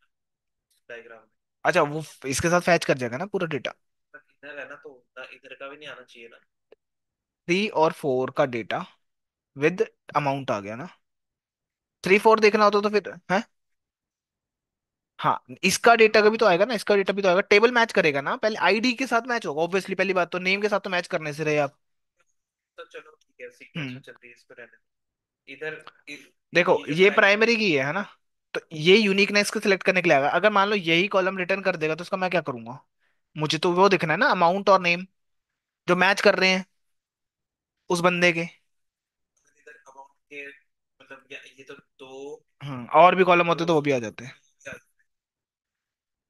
डायग्राम में। अच्छा, वो इसके साथ फैच कर जाएगा ना पूरा डेटा। पर इधर है ना, तो इधर का भी नहीं आना चाहिए ना। 3 और 4 का डेटा विद अमाउंट आ गया ना। 3 4 देखना होता तो फिर है। हाँ, इसका डेटा का भी तो आएगा ना, इसका डेटा भी तो आएगा, टेबल मैच करेगा ना, पहले आईडी के साथ मैच होगा ऑब्वियसली, पहली बात तो नेम के साथ तो मैच करने से रहे आप। तो चलो ठीक है, सीक्वेंस हम्म। में चलती है, इस पे रहने दो। इधर देखो ये जो ये प्राइमरी। प्राइमरी की है ना, तो ये यूनिकनेस को सिलेक्ट करने के लिए आएगा। अगर मान लो यही कॉलम रिटर्न कर देगा तो उसका मैं क्या करूंगा, मुझे तो वो दिखना है ना, अमाउंट और नेम जो मैच कर रहे हैं उस बंदे के। इधर अमाउंट के मतलब ये तो दो, और भी कॉलम होते दो तो वो भी आ जाते हैं। क्या-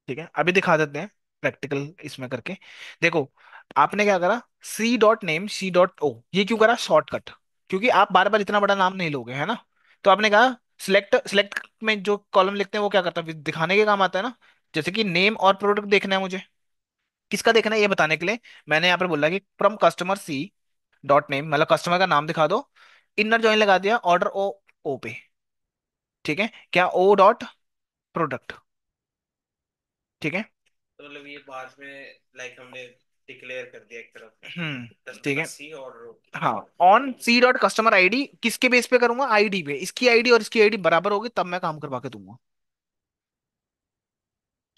ठीक है। अभी दिखा देते हैं प्रैक्टिकल इसमें करके। देखो, आपने क्या करा, C dot name C dot O, ये क्यों करा शॉर्टकट, क्योंकि आप बार बार इतना बड़ा नाम नहीं लोगे, है ना। तो आपने कहा सिलेक्ट, सिलेक्ट में जो कॉलम लिखते हैं वो क्या करता है, दिखाने के काम आता है ना। जैसे कि नेम और प्रोडक्ट देखना है मुझे, किसका देखना है ये बताने के लिए मैंने यहाँ पर बोला कि from customer C dot name, मतलब कस्टमर का नाम दिखा दो, इनर जॉइन लगा दिया ऑर्डर ओ, ओ पे, ठीक है, क्या ओ डॉट प्रोडक्ट, ठीक है। तो मतलब ये बाद में लाइक हमने डिक्लेयर कर दिया एक तरफ, ठीक कस्टमर है। सी और हाँ, on C dot customer ID, किसके बेस पे करूंगा, आईडी पे, इसकी आईडी और इसकी आईडी बराबर होगी तब मैं काम करवा के दूंगा।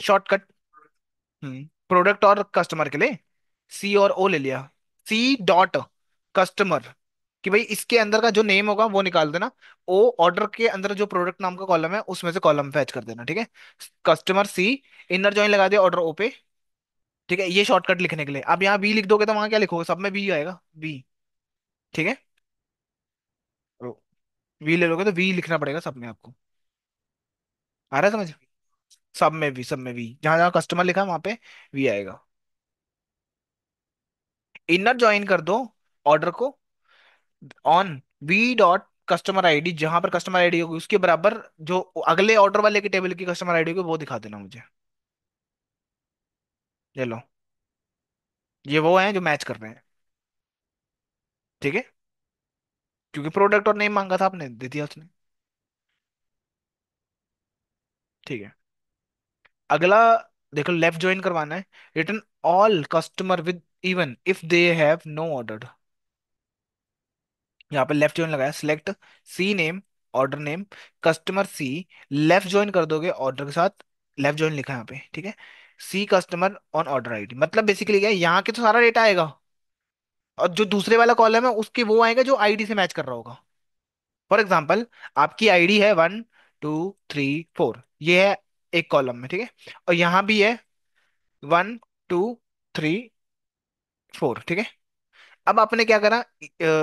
शॉर्टकट। प्रोडक्ट और कस्टमर के लिए सी और ओ ले लिया, सी डॉट कस्टमर, कि भाई इसके अंदर का जो नेम होगा वो निकाल देना, ओ ऑर्डर के अंदर जो प्रोडक्ट नाम का कॉलम है उसमें से कॉलम फैच कर देना, ठीक है। कस्टमर सी, इनर जॉइन लगा दिया ऑर्डर ओ पे, ठीक है। ये शॉर्टकट लिखने के लिए, अब यहाँ बी लिख दोगे तो वहां क्या लिखोगे, सब में बी आएगा, बी, ठीक है। वी ले लोगे तो वी लिखना पड़ेगा सब में आपको, आ रहा है समझ। सब में भी, सब में भी, जहां जहां कस्टमर लिखा है वहां पे वी आएगा। इनर ज्वाइन कर दो ऑर्डर को on V dot customer ID, जहां पर कस्टमर आईडी होगी उसके बराबर जो अगले ऑर्डर वाले के टेबल की कस्टमर आईडी होगी वो दिखा देना मुझे। ये लो, ये वो हैं जो मैच कर रहे हैं, ठीक है। क्योंकि प्रोडक्ट और नेम मांगा था आपने, दे दिया उसने, ठीक है। अगला देखो, लेफ्ट ज्वाइन करवाना है, return all customer with even if they have no order. यहाँ पे लेफ्ट ज्वाइन लगाया, select C name, order name, customer C, left join कर दोगे ऑर्डर के साथ, लेफ्ट ज्वाइन लिखा है यहाँ पे, ठीक है। C customer on order ID, मतलब बेसिकली क्या है, यहाँ के तो सारा डेटा आएगा, और जो दूसरे वाला कॉलम है उसके वो आएगा जो आईडी से मैच कर रहा होगा। फॉर एग्जाम्पल, आपकी आईडी है 1 2 3 4, ये है एक कॉलम में, ठीक है। और यहाँ भी है 1 2 3 4, ठीक है। अब आपने क्या करा,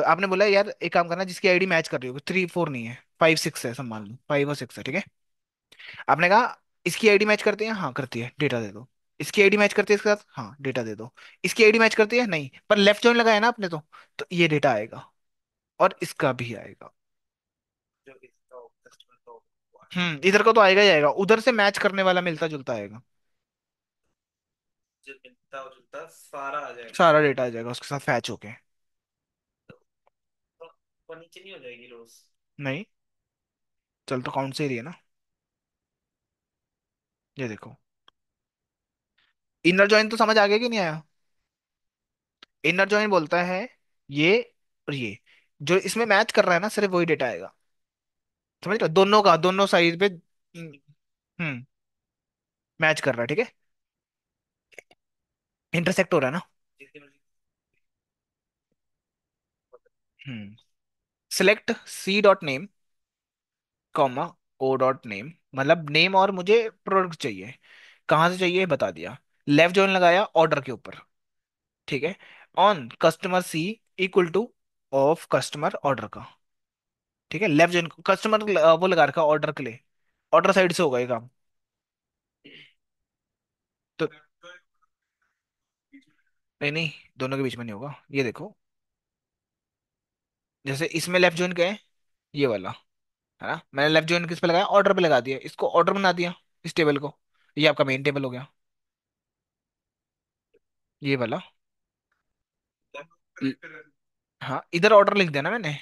आपने बोला यार एक काम करना जिसकी आईडी मैच कर रही होगी, 3 4 नहीं है, 5 6 है, सब मान लो 5 और 6 है, ठीक है। आपने कहा इसकी आईडी मैच करती है, हाँ करती है, डेटा दे दो। इसकी आईडी मैच करती है इसके साथ, हाँ डेटा दे दो। इसकी आईडी मैच करती है नहीं, पर लेफ्ट जॉइन लगाया ना आपने तो ये डेटा आएगा, और इसका भी आएगा। जो इसका कस्टमर का हुआ है, इधर का तो आएगा ही आएगा, उधर से मैच करने वाला मिलता जुलता आएगा, जो मिलता जुलता सारा आ जाएगा। सारा डेटा आ जाएगा उसके साथ फैच होके। तो ऊपर नीचे नहीं हो जाएगी रोज? नहीं, चल तो काउंट से ही रही है ना। ये देखो, इनर जॉइन तो समझ आ गया कि नहीं आया। इनर जॉइन बोलता है ये और ये, जो इसमें मैच कर रहा है ना सिर्फ वही डेटा आएगा, समझ रहे हो? दोनों का, दोनों साइड पे मैच कर रहा है, ठीक है, इंटरसेक्ट हो रहा है ना। जितनी मर्जी hmm select C dot name, comma O dot name, मतलब नेम और मुझे प्रोडक्ट चाहिए, कहाँ से चाहिए बता दिया। लेफ्ट जॉइन लगाया ऑर्डर के ऊपर, ठीक है। On customer C equal to of customer order का, ठीक है। लेफ्ट जॉइन कस्टमर वो लगा रखा ऑर्डर के लिए, ऑर्डर साइड से होगा ये काम। तो नहीं नहीं, दोनों के बीच में नहीं होगा, ये देखो, जैसे इसमें लेफ्ट जॉइन क्या है, ये वाला, है ना। मैंने लेफ्ट जॉइन किस पे लगाया, ऑर्डर पे लगा दिया, इसको ऑर्डर बना दिया इस टेबल को, ये आपका मेन टेबल हो गया, ये वाला। ल- हाँ, इधर ऑर्डर लिख दिया ना मैंने,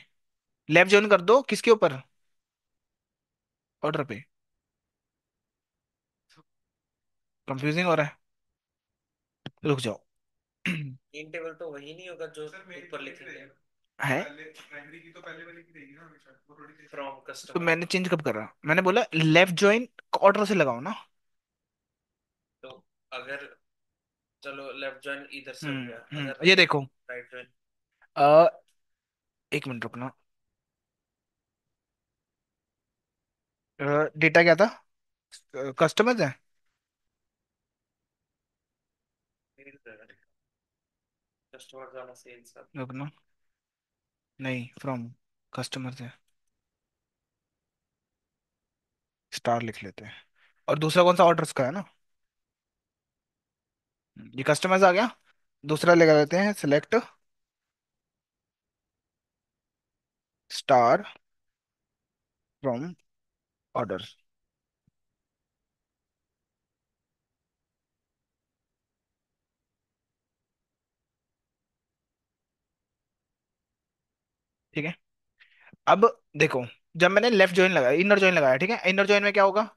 लेफ्ट जॉइन कर दो किसके ऊपर, ऑर्डर पे। कंफ्यूजिंग हो रहा है, रुक जाओ। इन टेबल तो वही नहीं होगा जो ऊपर लिखेंगे, है, फ्रॉम तो कस्टमर। मैंने चेंज कब करा, मैंने बोला लेफ्ट जॉइन ऑर्डर से लगाओ ना। तो अगर चलो लेफ्ट जॉइन इधर से हो गया, अगर ये देखो, राइट जॉइन अ, एक मिनट रुकना, डेटा क्या था, कस्टमर्स है, कस्टमर जाना सेल्स का। रुकना, नहीं फ्रॉम कस्टमर्स है, स्टार लिख लेते हैं। और दूसरा कौन सा ऑर्डर्स का है ना, ये कस्टमर्स आ गया। दूसरा लगा लेते हैं सिलेक्ट स्टार फ्रॉम ऑर्डर। ठीक है। अब देखो, जब मैंने लेफ्ट जॉइन लगाया, इनर जॉइन लगाया, ठीक है, इनर जॉइन में क्या होगा?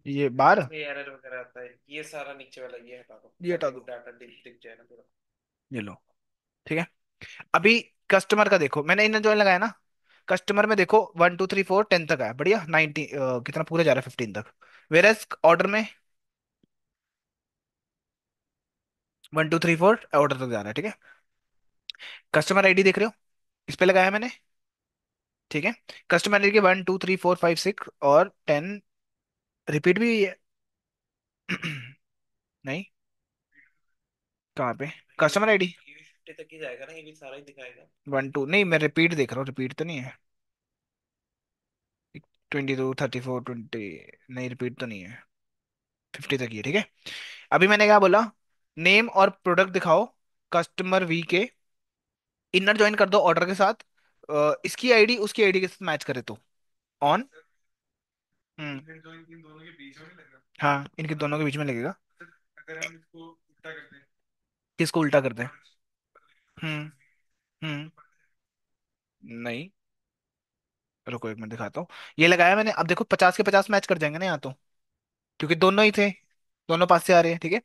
ये बार, इसमें एरर वगैरह आता है, ये सारा नीचे वाला ये हटा दो ये हटा ताकि दो, डाटा दिख दिख जाए ना पूरा। ये लो। ठीक है। अभी कस्टमर का देखो, मैंने इनर जॉइन लगाया ना, कस्टमर में देखो 1 2 3 4 10 तक आया, बढ़िया 90, कितना पूरा जा रहा है 15 तक। वेरएस ऑर्डर में 1 2 3 4 ऑर्डर तक जा रहा है, ठीक है। कस्टमर आईडी देख रहे हो, इस पे लगाया मैंने, ठीक है। कस्टमर आईडी के 1 2 3 4 5 6 और 10 रिपीट भी हुई है। नहीं, कहाँ पे? कस्टमर ये आईडी भी 50 तक ही जाएगा ना, ये भी सारा ही दिखाएगा। 1 2, नहीं मैं रिपीट देख रहा हूँ, रिपीट तो नहीं है। 22 34 20, नहीं रिपीट तो नहीं है, 50 तक ही है, ठीक है। अभी मैंने क्या बोला, नेम और प्रोडक्ट दिखाओ कस्टमर वी के, इनर ज्वाइन कर दो ऑर्डर के साथ, इसकी आईडी उसकी आईडी के साथ मैच करे तो ऑन। हम्म, हाँ इनके दोनों के बीच में लगेगा। किसको उल्टा करते हैं? हम्म। हम्म। नहीं, रुको एक मिनट दिखाता हूँ। ये लगाया मैंने, अब देखो 50 के 50 मैच कर जाएंगे ना यहाँ तो, क्योंकि दोनों ही थे, दोनों पास से आ रहे हैं, ठीक है।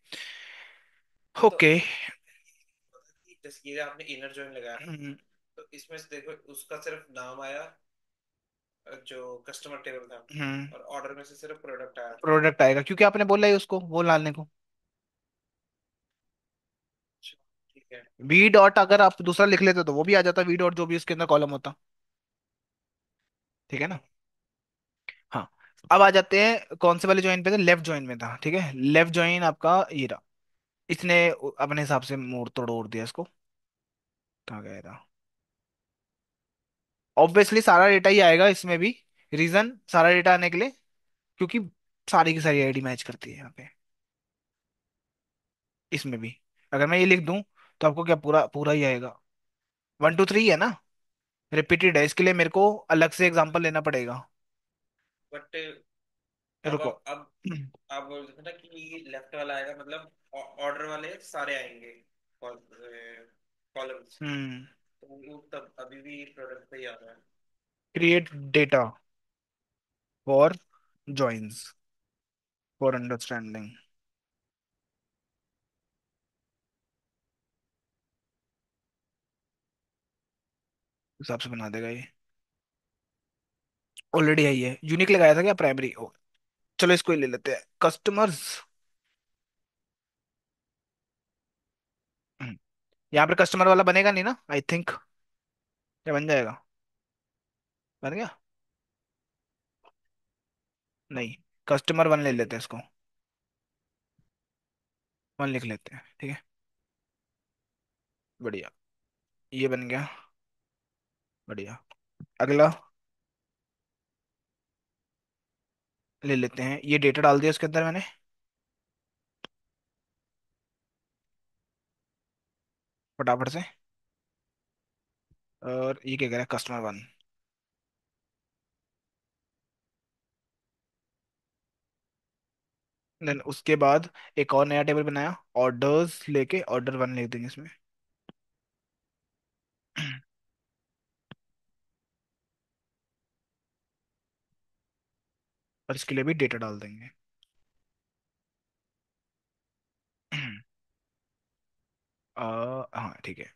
तो ओके। जैसे ये आपने इनर जॉइन लगाया ना, हम्म। तो इसमें से देखो उसका सिर्फ नाम आया जो कस्टमर टेबल था, हम्म। और ऑर्डर में से सिर्फ प्रोडक्ट आया। प्रोडक्ट आएगा क्योंकि आपने बोला ही उसको वो डालने को। अच्छा, ठीक है। वी डॉट अगर आप दूसरा लिख लेते तो वो भी आ जाता, वी डॉट जो भी उसके अंदर कॉलम होता, ठीक है ना। हाँ। अब आ जाते हैं कौन से वाले ज्वाइन पे थे, लेफ्ट ज्वाइन में था, ठीक है। लेफ्ट ज्वाइन आपका ये रहा, इसने अपने हिसाब से मोड़ तोड़ दिया इसको, कहाँ गया था। ऑब्वियसली सारा डेटा ही आएगा इसमें भी, रीजन सारा डेटा आने के लिए, क्योंकि सारी की सारी आईडी मैच करती है यहाँ पे, इसमें भी। अगर मैं ये लिख दूं तो आपको क्या पूरा पूरा ही आएगा। 1 2 3 है ना, रिपीटेड है, इसके लिए मेरे को अलग से एग्जांपल लेना पड़ेगा। बट अब रुको। आप बोल रहे थे ना कि लेफ्ट वाला आएगा, मतलब ऑर्डर वाले सारे आएंगे कॉलम्स। हम्म। तो वो तब अभी भी प्रोडक्ट पे ही आ रहा है। Create data for joins for understanding, हिसाब से बना देगा ये। ऑलरेडी है, ये यूनिक लगाया था क्या प्राइमरी? ओ, चलो इसको ही ले लेते हैं, कस्टमर्स। यहाँ पे कस्टमर वाला बनेगा नहीं ना, आई थिंक, या बन जाएगा? बन गया? नहीं, कस्टमर वन ले लेते हैं इसको, वन लिख लेते हैं, ठीक है। बढ़िया, ये बन गया, बढ़िया। अगला ले लेते हैं, ये डेटा डाल दिया इसके अंदर मैंने फटाफट से। और ये क्या कह रहा है, कस्टमर वन। देन उसके बाद एक और नया टेबल बनाया, ऑर्डर्स लेके ऑर्डर वन लिख देंगे इसमें। और इसके लिए भी डेटा डाल देंगे। हाँ ठीक है।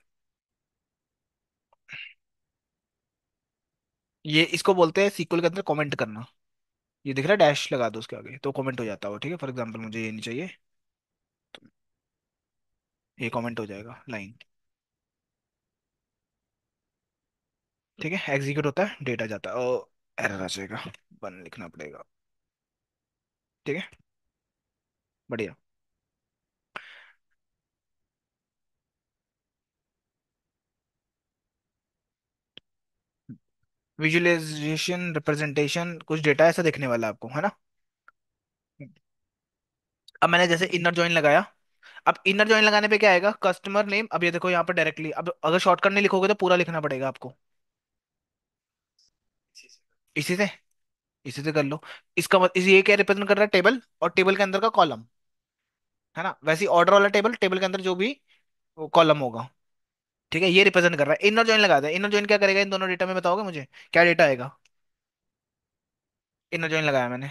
ये इसको बोलते हैं सीक्वल के अंदर कमेंट करना। ये दिख रहा है, डैश लगा दो उसके आगे तो कमेंट हो जाता हो, ठीक है। फॉर एग्जांपल मुझे ये नहीं चाहिए, तो ये कमेंट हो जाएगा लाइन, ठीक है। एग्जीक्यूट होता है, डेटा जाता है, ओ एरर आ जाएगा, वन लिखना पड़ेगा, ठीक है। बढ़िया। विजुअलाइजेशन रिप्रेजेंटेशन, कुछ डेटा ऐसा दिखने वाला है आपको, है ना। अब मैंने जैसे इनर जॉइन लगाया, अब इनर जॉइन लगाने पे क्या आएगा, कस्टमर नेम, अब ये देखो यहाँ पर डायरेक्टली, अब अगर शॉर्टकट नहीं लिखोगे तो पूरा लिखना पड़ेगा आपको। इसी से। इसी से, इसी से कर लो। इसका मतलब इस ये क्या रिप्रेजेंट कर रहा है, टेबल, और टेबल के अंदर का कॉलम, है ना, वैसे ही ऑर्डर वाला टेबल, टेबल के अंदर जो भी कॉलम होगा। ठीक है, ये रिप्रेजेंट कर रहा है। इनर जॉइन लगा दे, इनर जॉइन क्या करेगा इन दोनों डेटा में, बताओगे मुझे क्या डेटा आएगा। इनर जॉइन लगाया मैंने।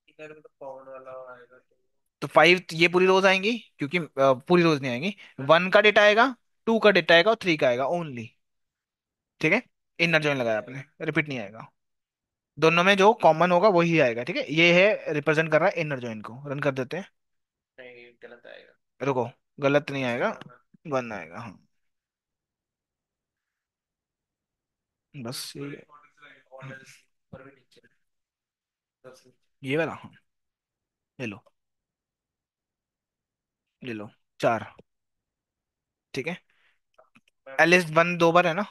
इधर तो कॉमन वाला आएगा तो। तो 5 ये पूरी रोज आएंगी, क्योंकि पूरी रोज नहीं आएंगी। 1 का डेटा आएगा, 2 का डेटा आएगा और 3 का आएगा ओनली। ठीक है, इनर जॉइन रिपीट लगाया नहीं आपने, आएगा। रिपीट नहीं आएगा। दोनों में जो कॉमन होगा वही आएगा। ठीक है, ये है रिप्रेजेंट कर रहा है इनर जॉइन को। रन कर देते हैं। नहीं गलत आएगा। रुको, गलत नहीं आएगा, वन वन। 1 आएगा, हाँ। बस ये, ऑर्डर पर भी नीचे। दस नीचे। ये वाला, हाँ। ले लो, ले लो, 4। ठीक है, मैं एलिस 1 2 बार है ना।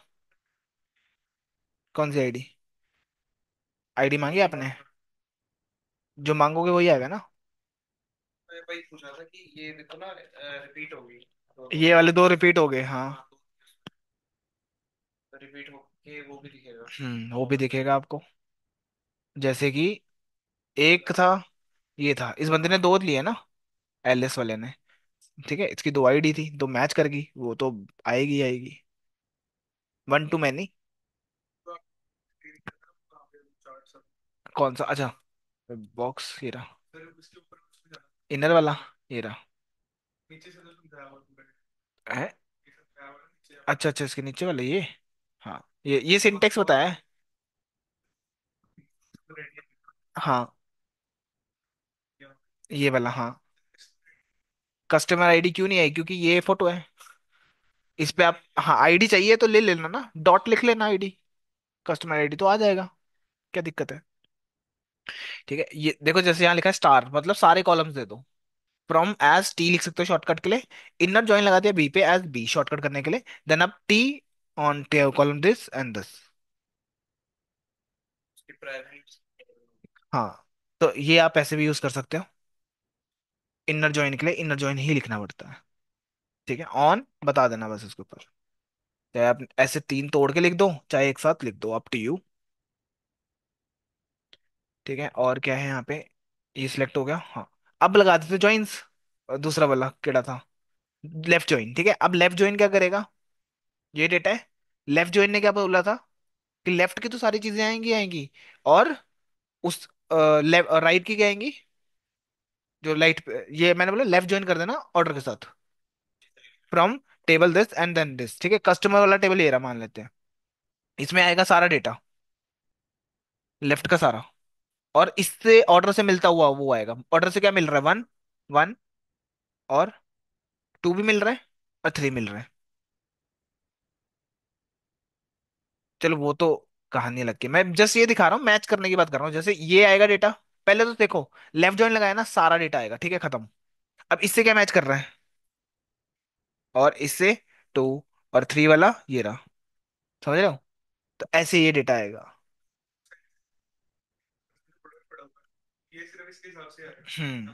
कौन सी आईडी, आईडी मांगी ये आपने, वन वन। जो मांगोगे वही आएगा ना। मैं वही पूछ रहा था कि ये देखो ना रिपीट होगी दोनों। ये वाले 2 रिपीट हो गए, हाँ। हाँ दो। तो रिपीट होके वो भी दिखेगा। वो भी कॉमन में। दिखेगा आपको। जैसे कि एक था, ये था, इस बंदे ने 2 लिए ना, एलिस वाले ने। ठीक है, इसकी 2 आईडी थी, तो मैच कर गई वो तो, आएगी आएगी। 1 टू मैनी। कौन सा, अच्छा, बॉक्स ये रहा, इनर वाला, ये रहा है। अच्छा अच्छा, इसके नीचे वाला ये, हाँ, ये सिंटेक्स बताया है। हाँ, ये वाला, हाँ। कस्टमर आईडी क्यों नहीं आई, क्योंकि ये फोटो है। इस पे आप, हाँ, आईडी चाहिए तो ले लेना ना, डॉट लिख लेना आईडी, कस्टमर आईडी तो आ जाएगा। क्या दिक्कत है। ठीक है, ये देखो जैसे यहाँ लिखा है स्टार, मतलब सारे कॉलम्स दे दो। फ्रॉम एज टी लिख सकते हो शॉर्टकट के लिए। इनर जॉइन लगा दिया बी पे एज बी शॉर्टकट करने के लिए। देन आप T on column this and this. उसकी प्राइमरी। हाँ, तो ये आप ऐसे भी यूज कर सकते हो। इनर जॉइन के लिए इनर जॉइन ही लिखना पड़ता है। ठीक है, ऑन बता देना बस इसके ऊपर। चाहे आप ऐसे 3 तोड़ के लिख दो, चाहे एक साथ लिख दो, अप टू यू। ठीक है, और क्या है यहाँ पे, ये सिलेक्ट हो गया, हाँ। अब लगा देते ज्वाइंस, दूसरा वाला केड़ा था, लेफ्ट ज्वाइन। ठीक है, अब लेफ्ट ज्वाइन क्या करेगा, ये डेटा है। लेफ्ट ज्वाइन ने क्या बोला था, कि लेफ्ट की तो सारी चीजें आएंगी आएंगी, और उस लेफ्ट राइट की क्या आएंगी, जो लाइट, ये मैंने बोला लेफ्ट ज्वाइन कर देना ऑर्डर के साथ। From table this and then this. ठीक है, कस्टमर वाला टेबल ये रहा मान लेते हैं। इसमें आएगा सारा डेटा, लेफ्ट का सारा, और इससे ऑर्डर से मिलता हुआ वो आएगा। ऑर्डर से क्या मिल रहा है, 1 1, और 2 भी मिल रहा है, और 3 मिल रहा है। चलो वो तो कहानी लग गई, मैं जस्ट ये दिखा रहा हूँ, मैच करने की बात कर रहा हूँ। जैसे ये आएगा डेटा, पहले तो देखो, लेफ्ट जॉइन लगाया ना, सारा डेटा आएगा। ठीक है, खत्म। अब इससे क्या मैच कर रहा है, और इससे 2 और 3 वाला ये रहा, समझ रहे हो। तो ऐसे ये डेटा आएगा। हम्म।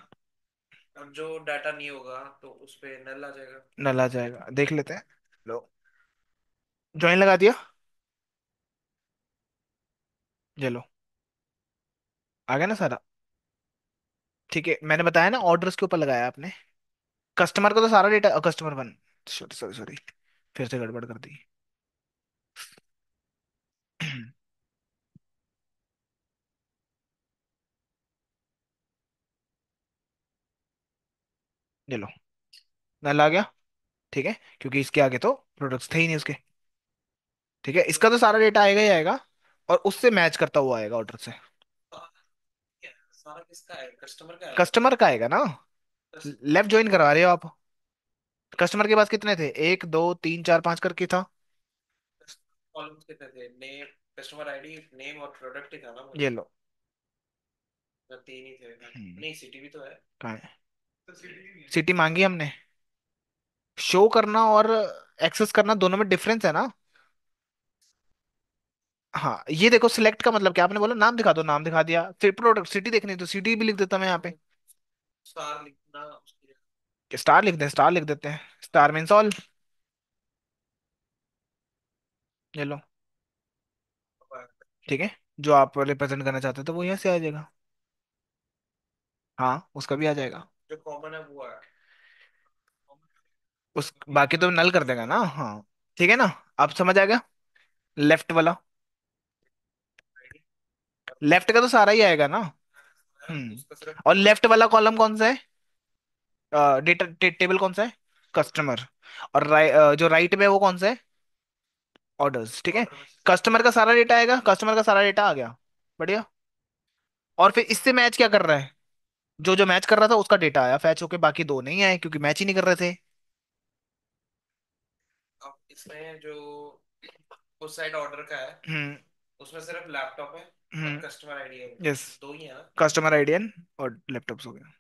अब जो डाटा नहीं होगा तो उस पे नल आ जाएगा। नल आ जाएगा, देख लेते हैं। लो, ज्वाइन लगा दिया, ये लो, आ गया ना सारा। ठीक है, मैंने बताया ना ऑर्डर्स के ऊपर लगाया आपने। कस्टमर का तो सारा data, customer 1, sorry sorry sorry, फिर से गड़बड़ कर दी। ये लो, नल आ गया। ठीक है, क्योंकि इसके आगे तो प्रोडक्ट्स थे ही नहीं उसके। ठीक है, इसका तो सारा डेटा आएगा ही आएगा, और उससे मैच करता हुआ आएगा ऑर्डर से। सारा किसका है, कस्टमर का है। कस्टमर का आएगा ना, लेफ्ट ज्वाइन करवा रहे हो आप। कस्टमर के पास कितने थे, 1 2 3 4 5 करके था। कॉलम्स कितने थे, नेम, कस्टमर आईडी, नेम और प्रोडक्ट ही था ना वो। ये लो। तो तीन ही थे। हम्म, नहीं सिटी भी तो है। कहाँ है, सिटी मांगी हमने। शो करना और एक्सेस करना दोनों में डिफरेंस है ना। हाँ, ये देखो सिलेक्ट का मतलब क्या, आपने बोला नाम दिखा दो, नाम दिखा दिया, फिर प्रोडक्ट सिटी देखनी तो सिटी भी लिख देता मैं यहाँ पे। स्टार लिखना उसकी जगह। स्टार लिख दें, स्टार लिख देते हैं, स्टार मीन्स ऑल। ये लो। ठीक है, जो आप रिप्रेजेंट करना चाहते थे तो वो यहाँ से आ जाएगा। हाँ, उसका भी आ जाएगा। जो कॉमन है वो है। उस बाकी तो नल कर देगा ना, हाँ। ठीक है ना, आप समझ आ गया। लेफ्ट वाला, लेफ्ट का तो सारा ही आएगा ना। उसका सिर्फ और लेफ्ट वाला कॉलम कौन सा है? डेटा टेबल कौन सा है? कस्टमर। और जो राइट में है वो कौन सा है? ऑर्डर्स। ठीक है, ऑर्डर में से कस्टमर का सारा डेटा आएगा, कस्टमर का सारा डेटा आ गया। बढ़िया। और फिर इससे मैच क्या कर रहा है? जो जो मैच कर रहा था उसका डेटा आया फैच होके, बाकी दो नहीं आए क्योंकि मैच ही नहीं कर रहे थे। अब इसमें जो उस साइड ऑर्डर का है हम्म। उसमें सिर्फ लैपटॉप है और हम्म। कस्टमर आईडी है। यस। दो ही है ना। कस्टमर आईडीएन और लैपटॉप्स हो गया,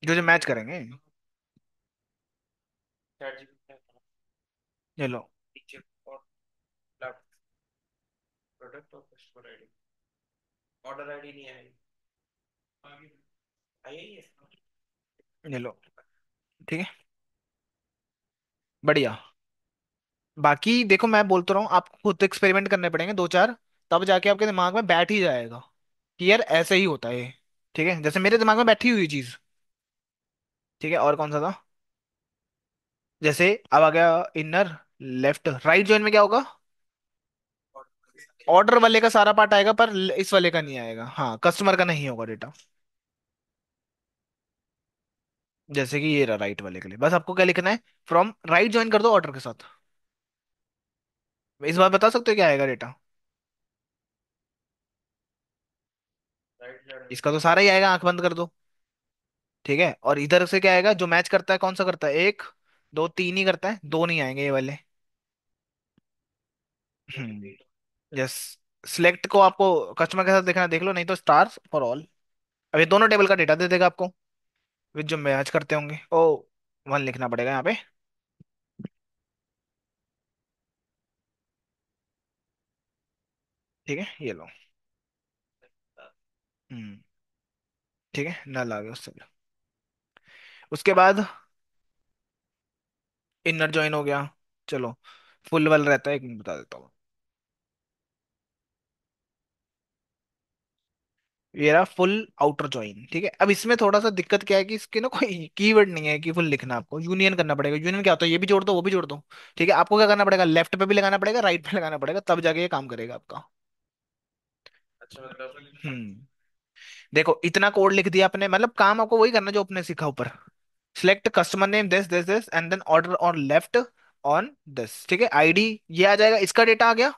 जो जो मैच करेंगे। चैट जीपीटी ये लो। नीचे और लैपटॉप प्रोडक्ट और कस्टमर आईडी। ऑर्डर आईडी नहीं आई। आई है। ये लो। ठीक है, बढ़िया। बाकी देखो, मैं बोलता रहा हूँ, आपको खुद एक्सपेरिमेंट करने पड़ेंगे दो चार, तब जाके आपके दिमाग में बैठ ही जाएगा कि यार ऐसे ही होता है। ठीक है, जैसे मेरे दिमाग में बैठी हुई चीज। ठीक है, और कौन सा था? जैसे अब आ गया इनर, लेफ्ट, राइट जॉइन में क्या होगा? ऑर्डर वाले का सारा पार्ट आएगा पर इस वाले का नहीं आएगा, हाँ, कस्टमर का नहीं होगा डेटा। जैसे कि ये रहा राइट वाले के लिए, बस आपको क्या लिखना है? फ्रॉम राइट ज्वाइन कर दो ऑर्डर के साथ। इस बार बता सकते हो क्या आएगा डेटा? Right hand. इसका तो सारा ही आएगा, आंख बंद कर दो। ठीक है, और इधर से क्या आएगा? जो मैच करता है कौन सा करता है? एक, दो, तीन ही करता है, दो नहीं आएंगे ये वाले। हम्म। यस। सिलेक्ट को आपको कस्टमर के साथ देखना, देख लो, नहीं तो स्टार्स फॉर ऑल। अब ये दोनों टेबल का डेटा दे देगा आपको, विद जो मैच करते होंगे। ओ, वन लिखना पड़ेगा यहाँ पे। ठीक है, ये लो। हम्म। ठीक है, नल आ गया उससे भी। उसके बाद इनर ज्वाइन हो गया। चलो, फुल वाला रहता है, एक मिनट बता देता हूँ। ये रहा फुल आउटर ज्वाइन। ठीक है, अब इसमें थोड़ा सा दिक्कत क्या है कि इसके ना कोई कीवर्ड नहीं है कि फुल लिखना, आपको यूनियन करना पड़ेगा। यूनियन क्या होता है? ये भी जोड़ दो वो भी जोड़ दो। ठीक है, आपको क्या करना पड़ेगा? लेफ्ट पे भी लगाना पड़ेगा, राइट पे लगाना पड़ेगा, तब जाके ये काम करेगा आपका। अच्छा मतलब हम्म। देखो, इतना कोड लिख दिया आपने, मतलब काम आपको वही करना जो आपने सीखा ऊपर। Select customer name this this this and then order on left on this. ठीक है, आईडी ये आ जाएगा, इसका डेटा आ गया,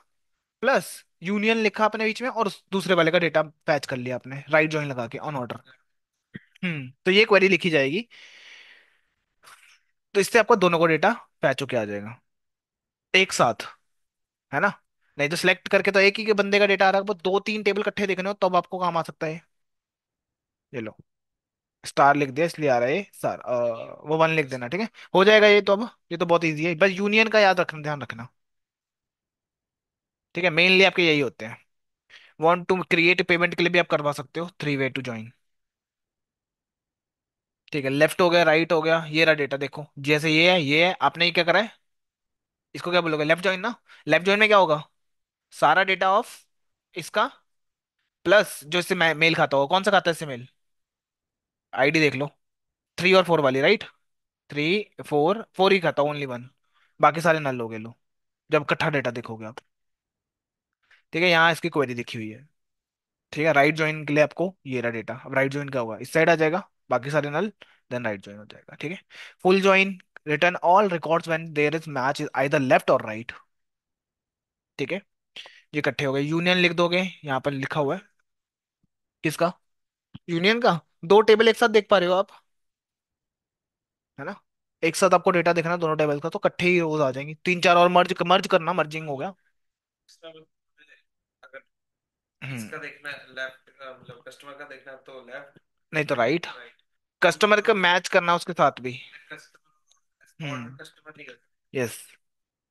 प्लस यूनियन लिखा आपने बीच में, और उस दूसरे वाले का डेटा पैच कर लिया आपने राइट जॉइन लगा के ऑन ऑर्डर। तो ये क्वेरी लिखी जाएगी, तो इससे आपको दोनों को डेटा पैच होके आ जाएगा एक साथ, है ना? नहीं तो सिलेक्ट करके तो एक ही के बंदे का डेटा आ रहा है, वो दो तीन टेबल इकट्ठे देखने हो तब आपको काम आ सकता है। ये लो, स्टार लिख दिया इसलिए आ रहा है ये सर, वो वन लिख देना। ठीक है, हो जाएगा ये तो। अब ये तो बहुत इजी है, बस यूनियन का याद रखना, ध्यान रखना। ठीक है, मेनली आपके यही होते हैं। वांट टू क्रिएट पेमेंट के लिए भी आप करवा सकते हो, थ्री वे टू ज्वाइन। ठीक है, लेफ्ट हो गया, राइट हो गया, ये रहा डेटा देखो, जैसे ये है, आपने ये क्या करा है? इसको क्या बोलोगे? लेफ्ट ज्वाइन ना। लेफ्ट ज्वाइन में क्या होगा? सारा डेटा ऑफ इसका, प्लस जो इससे मेल खाता होगा, कौन सा खाता है इससे मेल? आईडी देख लो, थ्री और फोर वाली, राइट? थ्री, फोर, फोर ही खाता, ओनली वन। बाकी सारे नल हो गए, लो, जब इकट्ठा डेटा देखोगे आप। ठीक है, यहाँ इसकी क्वेरी लिखी हुई है। ठीक है, राइट ज्वाइन के लिए आपको ये रहा डेटा। अब राइट ज्वाइन क्या होगा? इस साइड आ जाएगा, बाकी सारे नल, देन राइट ज्वाइन हो जाएगा। ठीक है, full join, return all records when there is match is either left और राइट। ठीक है, ये इकट्ठे हो गए, यूनियन लिख दोगे, यहाँ पर लिखा हुआ है। किसका? यूनियन का। दो टेबल एक साथ देख पा रहे हो आप, है ना? एक साथ आपको डेटा देखना है दोनों टेबल का, तो इकट्ठे ही रोज आ जाएंगी, तीन चार और मर्ज मर्ज करना, मर्जिंग हो गया। इसका अगर हम्म। इसका देखना है लेफ्ट मतलब कस्टमर का देखना है तो लेफ्ट। नहीं तो राइट, राइट। कस्टमर का मैच करना उसके साथ भी। कस्टमर ऑर्डर हम्म। कस्टमर नहीं करता। यस,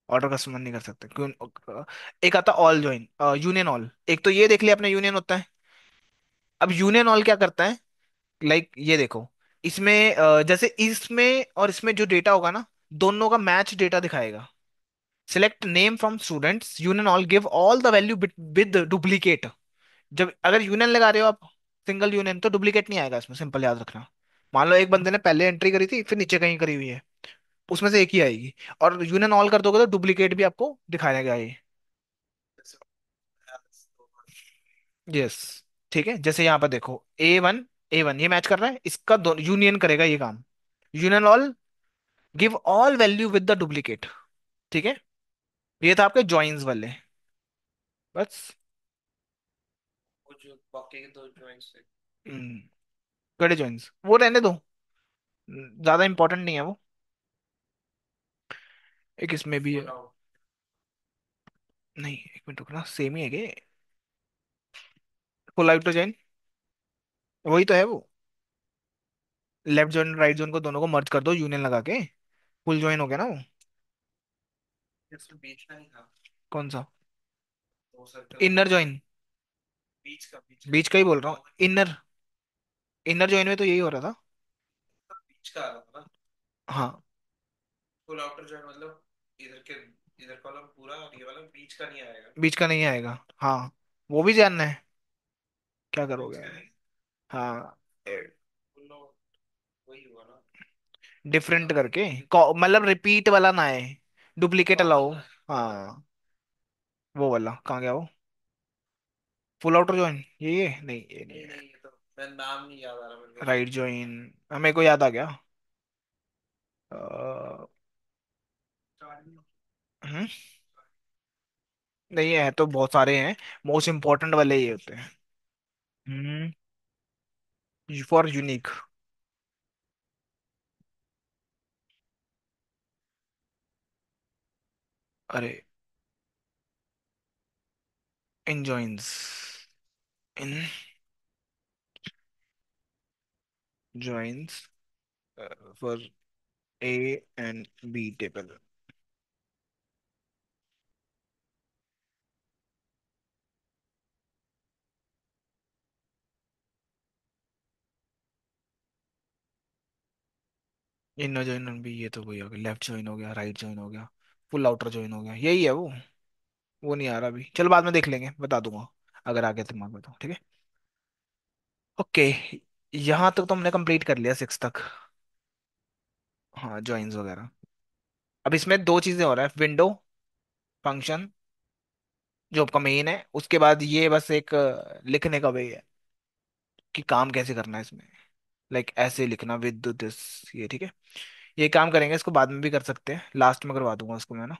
ऑर्डर कस्टमर नहीं कर सकते क्यों? एक आता ऑल ज्वाइन, यूनियन ऑल, एक तो ये देख लिया आपने यूनियन होता है। अब यूनियन ऑल क्या करता है? लाइक ये देखो, इसमें जैसे इसमें और इसमें जो डेटा होगा ना, दोनों का मैच डेटा दिखाएगा। Select name from students, union all, give all the value with duplicate. जब अगर यूनियन लगा रहे हो आप, सिंगल यूनियन, तो डुप्लीकेट नहीं आएगा इसमें, सिंपल याद रखना। मान लो एक बंदे ने पहले एंट्री करी थी, फिर नीचे कहीं करी हुई है, उसमें से एक ही आएगी। और यूनियन ऑल कर दोगे तो डुप्लीकेट भी आपको दिखाया जाएगा ये। जैसे एल्स तो यस। ठीक है, जैसे यहाँ पर देखो ए वन ये मैच कर रहा है, इसका यूनियन करेगा ये काम। Union all, give all value with the duplicate. ठीक है, ये था आपके ज्वाइंस वाले। बस। वो जो बाकी के दो जॉइंट्स थे। हम्म, कड़े ज्वाइंस वो रहने दो, ज्यादा इंपॉर्टेंट नहीं है वो। एक इसमें भी है। Full out. नहीं, एक मिनट रुकना, सेम ही है क्या? फुल आउट ज्वाइन, वही तो है वो। लेफ्ट जॉइन राइट जॉइन को दोनों को मर्ज कर दो यूनियन लगा के, फुल ज्वाइन हो गया ना वो। इसमें बीच का नहीं था। कौन सा? दो सर्कल थे। Inner join. बीच का बीच का ही बोल रहा हूँ, दोनों इनर। इनर जॉइन में तो यही हो रहा था। बीच का आ रहा था ना। हाँ। फुल आउटर जॉइंट मतलब इधर के, इधर का वाला पूरा और ये वाला बीच का नहीं आएगा। बीच का नहीं आएगा, हाँ। वो भी जानना है, क्या बीच करोगे? का नहीं। हाँ। फुल आउट वही हुआ ना। डिफरेंट हाँ, करके, मतलब रिपीट वाला ना आए, डुप्लीकेट कॉमन अलाउ। ना है। हाँ, वो वाला कहाँ गया वो? फुल आउटर ज्वाइन ये नहीं, ये नहीं नहीं है। नहीं, ये तो मैं नाम नहीं याद आ रहा मेरे को राइट उसका। ज्वाइन, मेरे को याद आ गया। अ, हम्म, नहीं है तो बहुत सारे हैं, मोस्ट इंपॉर्टेंट वाले ये होते हैं। Hmm, for unique. अरे, in joins, in joins for A and B table. Inner join B, ये तो वही हो गया, लेफ्ट जॉइन हो गया, राइट जॉइन हो गया, फुल आउटर जॉइन हो गया, यही है वो नहीं आ रहा अभी, चलो बाद में देख लेंगे, बता दूंगा अगर आ गया दिमाग में तो, ठीक है। ओके, यहाँ तक तो हमने कंप्लीट कर लिया, सिक्स तक। हाँ, जॉइंस वगैरह। अब इसमें दो चीजें हो रहा है, विंडो फंक्शन जो आपका मेन है, उसके बाद ये बस एक लिखने का वे है कि काम कैसे करना है इसमें। लाइक ऐसे लिखना विद दिस, ये ठीक है। ये काम करेंगे, इसको बाद में भी कर सकते हैं, लास्ट में करवा दूंगा उसको मैं ना।